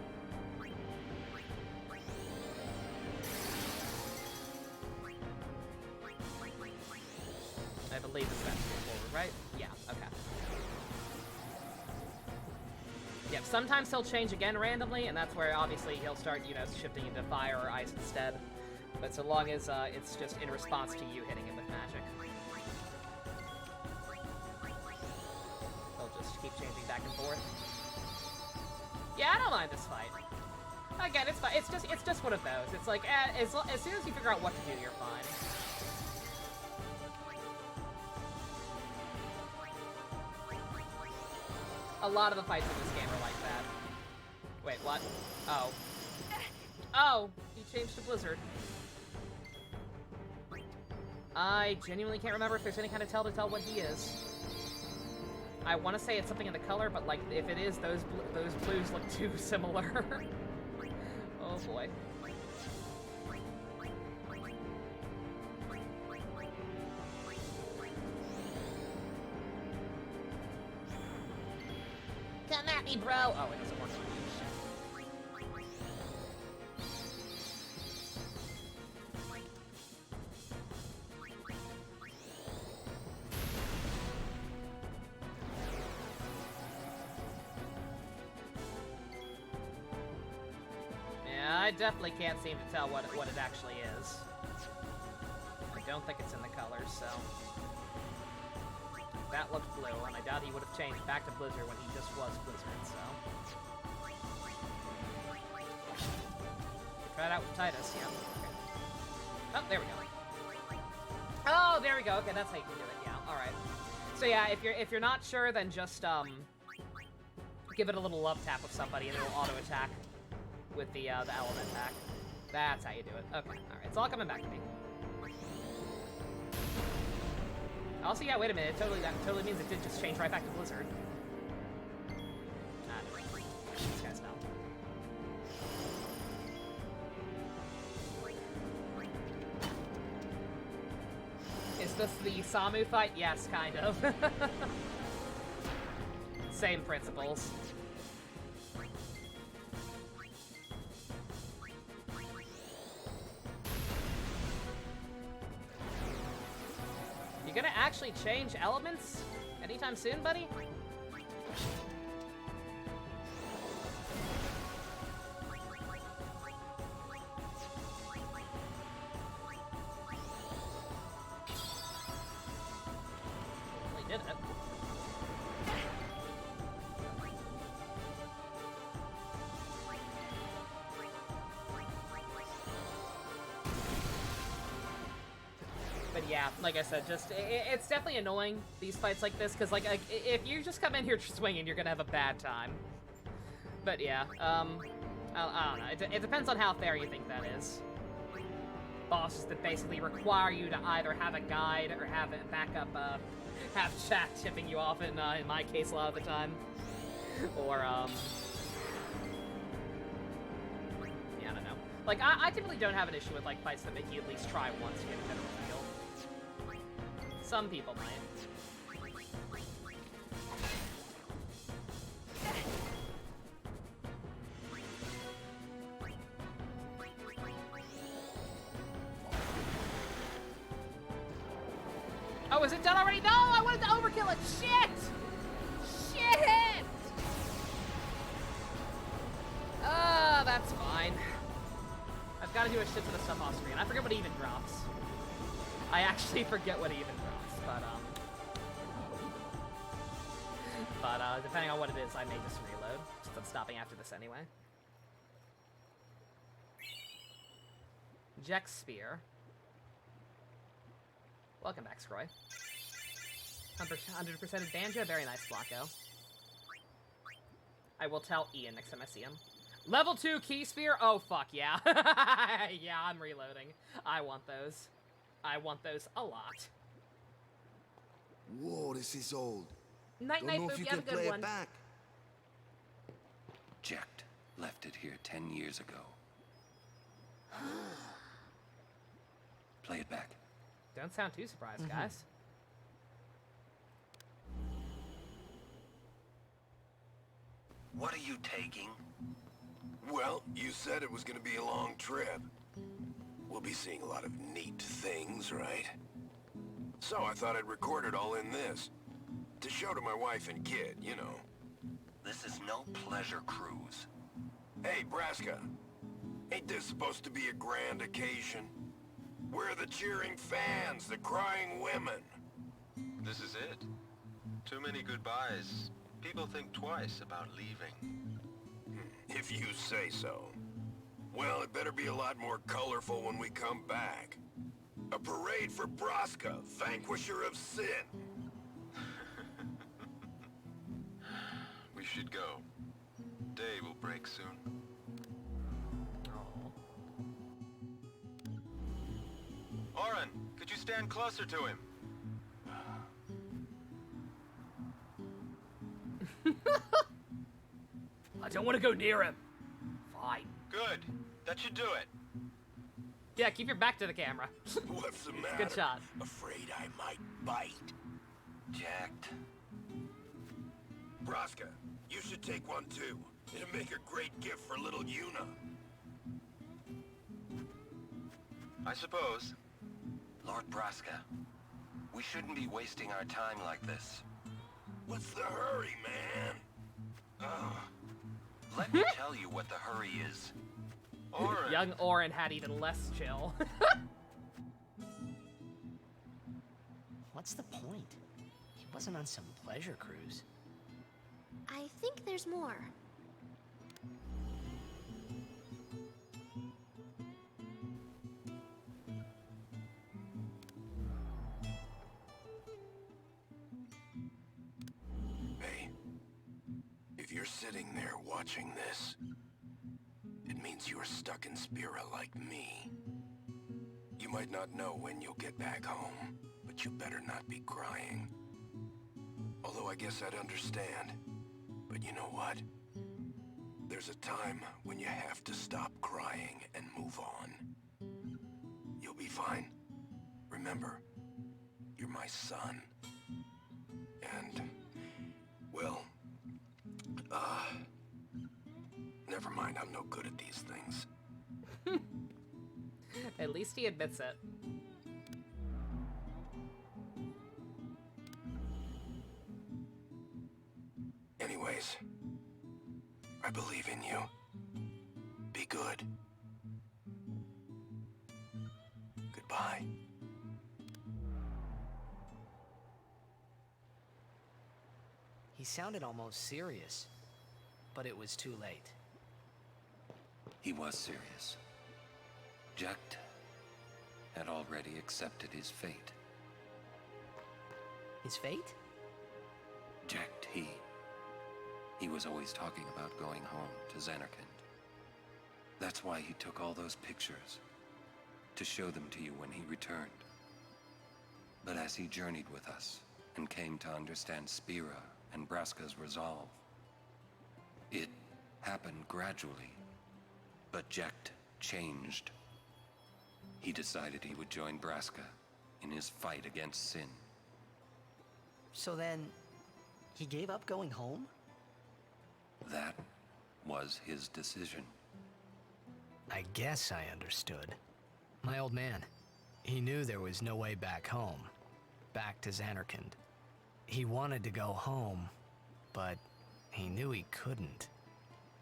I believe it's that straightforward, right? Yeah, okay. Yep, sometimes he'll change again randomly, and that's where obviously he'll start, you know, shifting into fire or ice instead. But so long as it's just in response to you hitting him with magic. He'll just keep changing back and forth. Yeah, I don't mind this fight. Again, it's fine. It's just one of those. It's like, as soon as you figure out what to do, you're fine. A lot of the fights in this game are like that. Wait, what? Oh. Oh! He changed to Blizzard. I genuinely can't remember if there's any kind of tell to tell what he is. I want to say it's something in the color, but like, if it is, those blues look too similar. Oh boy. Come at me, bro! Oh, it doesn't work on you. Yeah, I definitely can't seem to tell what it actually is. I don't think it's in the colors, so... That looked blue, and I doubt he would have changed back to Blizzard when he just was Blizzard, so... Try it out with Titus, yeah. Okay. Oh, there we go. Oh, there we go. Okay, that's how you can do it, yeah. Alright. So yeah, if you're not sure, then just, give it a little love tap with somebody, and it'll auto-attack with the element attack. That's how you do it. Okay, alright. It's all coming back to me. Also, yeah, wait a minute. That totally means it did just change right back to Blizzard. These guys know. Is this the Samu fight? Yes, kind of. Same principles. Gonna actually change elements anytime soon, buddy? Well, he did it. But yeah, like I said, just it's definitely annoying, these fights like this, because like if you just come in here swinging, you're gonna have a bad time. But yeah, I don't know. It depends on how fair you think that is. Bosses that basically require you to either have a guide or have a backup, have chat tipping you off in my case a lot of the time, or yeah, I don't know. Like I typically don't have an issue with like fights that make you at least try once to get a better feel. Some people might. Oh, is it done already? No, I wanted to overkill it. Shit! Shit! That's fine. I've got to do a shit ton of stuff off screen. I forget what even drops. I actually forget what even drops, but depending on what it is, I may just reload, since I'm stopping after this anyway. Jex Spear. Welcome back, Scroy. 100% Banjo, very nice, Blanco. I will tell Ian next time I see him. Level 2 Key Spear? Oh, fuck, yeah. Yeah, I'm reloading. I want those. I want those a lot. Whoa, this is old. Night-night, Don't know if Boop, you you have a can good play one. it back. Jecht left it here 10 years ago. Play it back. Don't sound too surprised, guys. What are you taking? Well, you said it was gonna be a long trip. We'll be seeing a lot of neat things, right? So I thought I'd record it all in this. To show to my wife and kid, you know. This is no pleasure cruise. Hey, Braska. Ain't this supposed to be a grand occasion? We're the cheering fans, the crying women. This is it. Too many goodbyes. People think twice about leaving. If you say so. Well, it better be a lot more colorful when we come back. A parade for Braska, vanquisher of sin. We should go. Day will break soon. Oren, could you stand closer to him? I don't want to go near him. Fine. Good. That should do it. Yeah, keep your back to the camera. What's the matter? Good shot. Afraid I might bite. Jacked. Braska, you should take one too. It'll make a great gift for little Yuna. I suppose. Lord Braska, we shouldn't be wasting our time like this. What's the hurry, man? Let me tell you what the hurry is. Oren. Young Oren had even less chill. What's the point? He wasn't on some pleasure cruise. I think there's more. Hey, if you're sitting there watching this, it means you're stuck in Spira like me. You might not know when you'll get back home, but you better not be crying. Although I guess I'd understand. But you know what? There's a time when you have to stop crying and move on. You'll be fine. Remember, you're my son. And, well, never mind, I'm no good at these things. At least he admits it. Anyways, I believe in you. Be good. Goodbye. He sounded almost serious, but it was too late. He was serious. Jecht had already accepted his fate. His fate? Jecht, he was always talking about going home to Xanarkand. That's why he took all those pictures, to show them to you when he returned. But as he journeyed with us and came to understand Spira and Braska's resolve, it happened gradually, but Jecht changed. He decided he would join Braska in his fight against sin. So then, he gave up going home? That was his decision. I guess I understood. My old man, he knew there was no way back home, back to Xanarkand. He wanted to go home, but he knew he couldn't.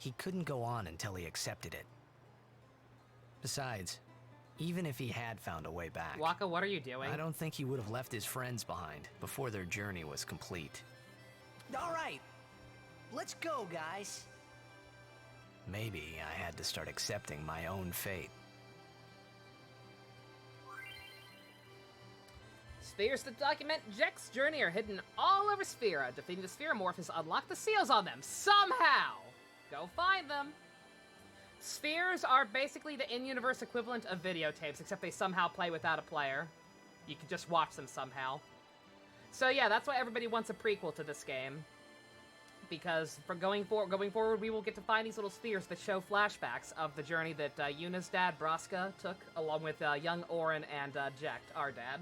he couldn't go on until he accepted it. Besides, even if he had found a way back... Waka, what are you doing? I don't think he would have left his friends behind before their journey was complete. All right, let's go, guys. Maybe I had to start accepting my own fate. Spheres that document Jek's journey are hidden all over Sphera. Defeating the Spheromorph has unlocked the seals on them, somehow! Go find them! Spheres are basically the in-universe equivalent of videotapes, except they somehow play without a player. You can just watch them somehow. So yeah, that's why everybody wants a prequel to this game. Because for going forward, we will get to find these little spheres that show flashbacks of the journey that Yuna's dad, Braska, took, along with young Orin and Jek, our dad.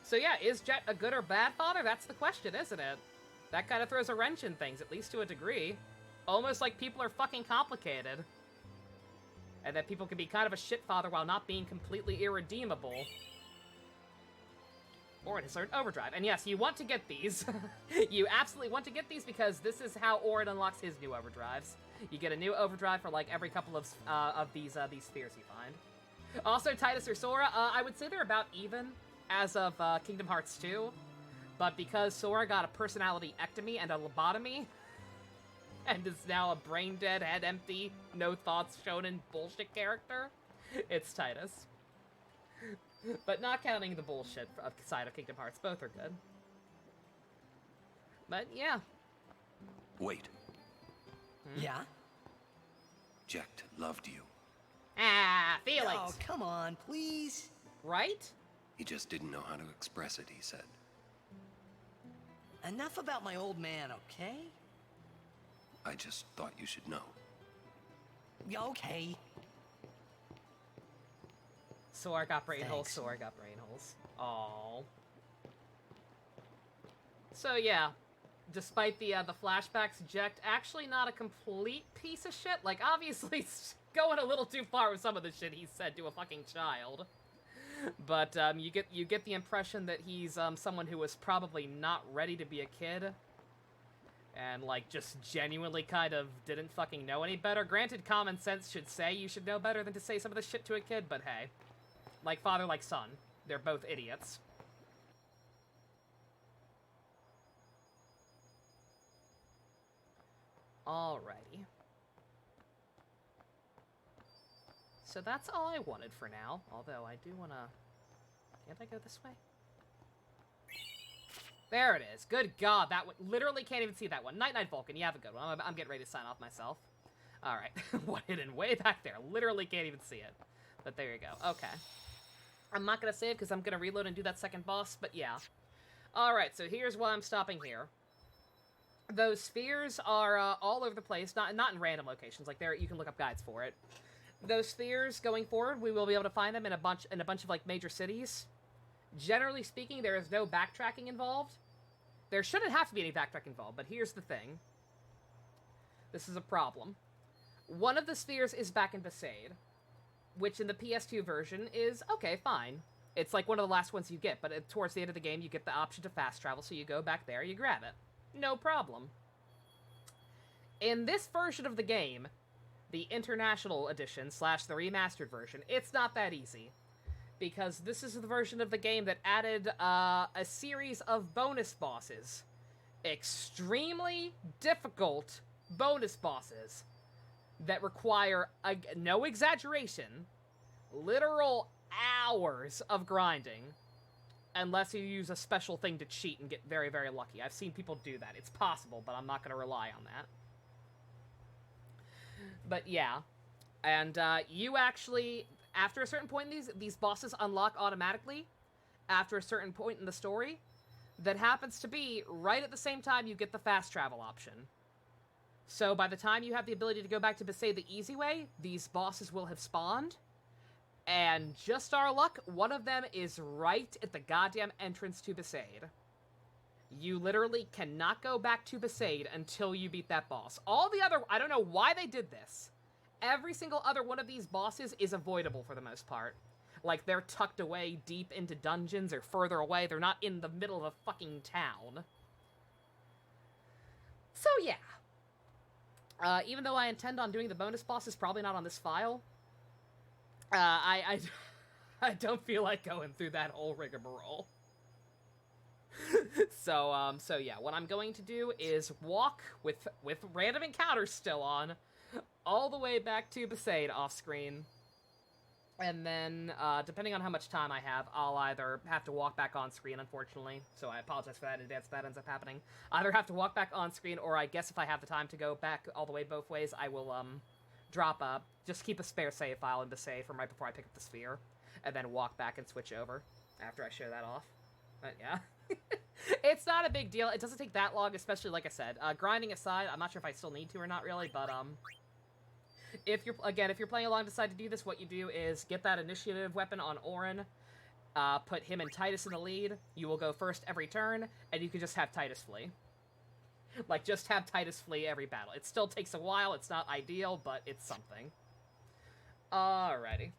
So yeah, is Jet a good or bad father? That's the question, isn't it? That kind of throws a wrench in things, at least to a degree. Almost like people are fucking complicated. And that people can be kind of a shit father while not being completely irredeemable. Orin has learned Overdrive. And yes, you want to get these. You absolutely want to get these because this is how Orin unlocks his new Overdrives. You get a new Overdrive for like every couple of these spheres you find. Also, Titus or Sora, I would say they're about even as of Kingdom Hearts 2. But because Sora got a personality ectomy and a lobotomy, and is now a brain-dead, head-empty, no thoughts shonen bullshit character, it's Titus. But not counting the bullshit side of Kingdom Hearts, both are good. But yeah. Wait. Yeah? Jekt loved you. Ah, feelings! Oh, come on, please. Right? He just didn't know how to express it, he said. Enough about my old man, okay? I just thought you should know. Okay. Sora got brain holes, Sora got brain holes. Aww. So yeah, despite the flashbacks, Jekt actually not a complete piece of shit. Like, obviously, going a little too far with some of the shit he said to a fucking child. But you get the impression that he's someone who was probably not ready to be a kid. And, like, just genuinely kind of didn't fucking know any better. Granted, common sense should say you should know better than to say some of this shit to a kid, but hey. Like father, like son. They're both idiots. Alrighty. So that's all I wanted for now. Although I do want to... Can't I go this way? There it is. Good God, that one... Literally can't even see that one. Night-Night Vulcan, you have a good one. I'm getting ready to sign off myself. Alright. What hidden way back there? Literally can't even see it. But there you go. Okay. I'm not going to save because I'm going to reload and do that second boss, but yeah. Alright, so here's why I'm stopping here. Those spheres are all over the place, not in random locations. Like, you can look up guides for it. Those spheres, going forward, we will be able to find them in a bunch of, like, major cities. Generally speaking, there is no backtracking involved. There shouldn't have to be any backtracking involved, but here's the thing. This is a problem. One of the spheres is back in Besaid, which in the PS2 version is, okay, fine. It's like one of the last ones you get, but towards the end of the game, you get the option to fast travel, so you go back there, you grab it. No problem. In this version of the game, the International Edition / the remastered version, it's not that easy. Because this is the version of the game that added a series of bonus bosses. Extremely difficult bonus bosses that require, no exaggeration, literal hours of grinding. Unless you use a special thing to cheat and get very, very lucky. I've seen people do that. It's possible, but I'm not going to rely on that. But yeah. And you actually... After a certain point, these bosses unlock automatically after a certain point in the story. That happens to be right at the same time you get the fast travel option. So by the time you have the ability to go back to Besaid the easy way, these bosses will have spawned. And just our luck, one of them is right at the goddamn entrance to Besaid. You literally cannot go back to Besaid until you beat that boss. All the other... I don't know why they did this. Every single other one of these bosses is avoidable for the most part. Like, they're tucked away deep into dungeons or further away. They're not in the middle of a fucking town. So, yeah. Even though I intend on doing the bonus bosses, probably not on this file. I don't feel like going through that whole rigmarole. So yeah, what I'm going to do is walk with random encounters still on, all the way back to Besaid off screen. And then, depending on how much time I have, I'll either have to walk back on screen, unfortunately. So I apologize for that in advance if that ends up happening. Either have to walk back on screen, or I guess if I have the time to go back all the way both ways, I will, drop up, just keep a spare save file in Besaid from right before I pick up the sphere, and then walk back and switch over after I show that off. But yeah. It's not a big deal. It doesn't take that long, especially, like I said. Grinding aside, I'm not sure if I still need to or not really, but, if you're playing along and decide to do this, what you do is get that initiative weapon on Orin, put him and Titus in the lead, you will go first every turn, and you can just have Titus flee. Like, just have Titus flee every battle. It still takes a while, it's not ideal, but it's something. Alrighty.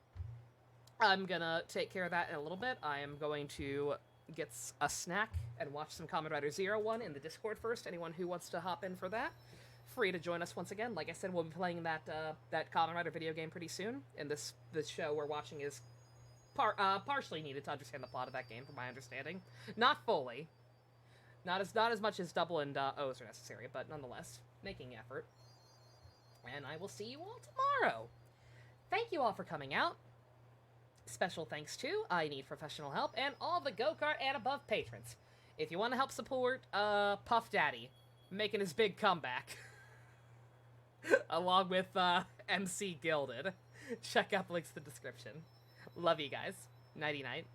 I'm gonna take care of that in a little bit. I am going to get a snack and watch some Kamen Rider Zero One in the Discord first. Anyone who wants to hop in for that, free to join us once again. Like I said, we'll be playing that Kamen Rider video game pretty soon, and this show we're watching is partially needed to understand the plot of that game, from my understanding. Not fully. Not as much as Double and O's are necessary, but nonetheless, making effort. And I will see you all tomorrow. Thank you all for coming out. Special thanks to I Need Professional Help and all the Go-Kart and Above patrons. If you want to help support Puff Daddy making his big comeback, along with MC Gilded, check out the links in the description. Love you guys. Nighty-night.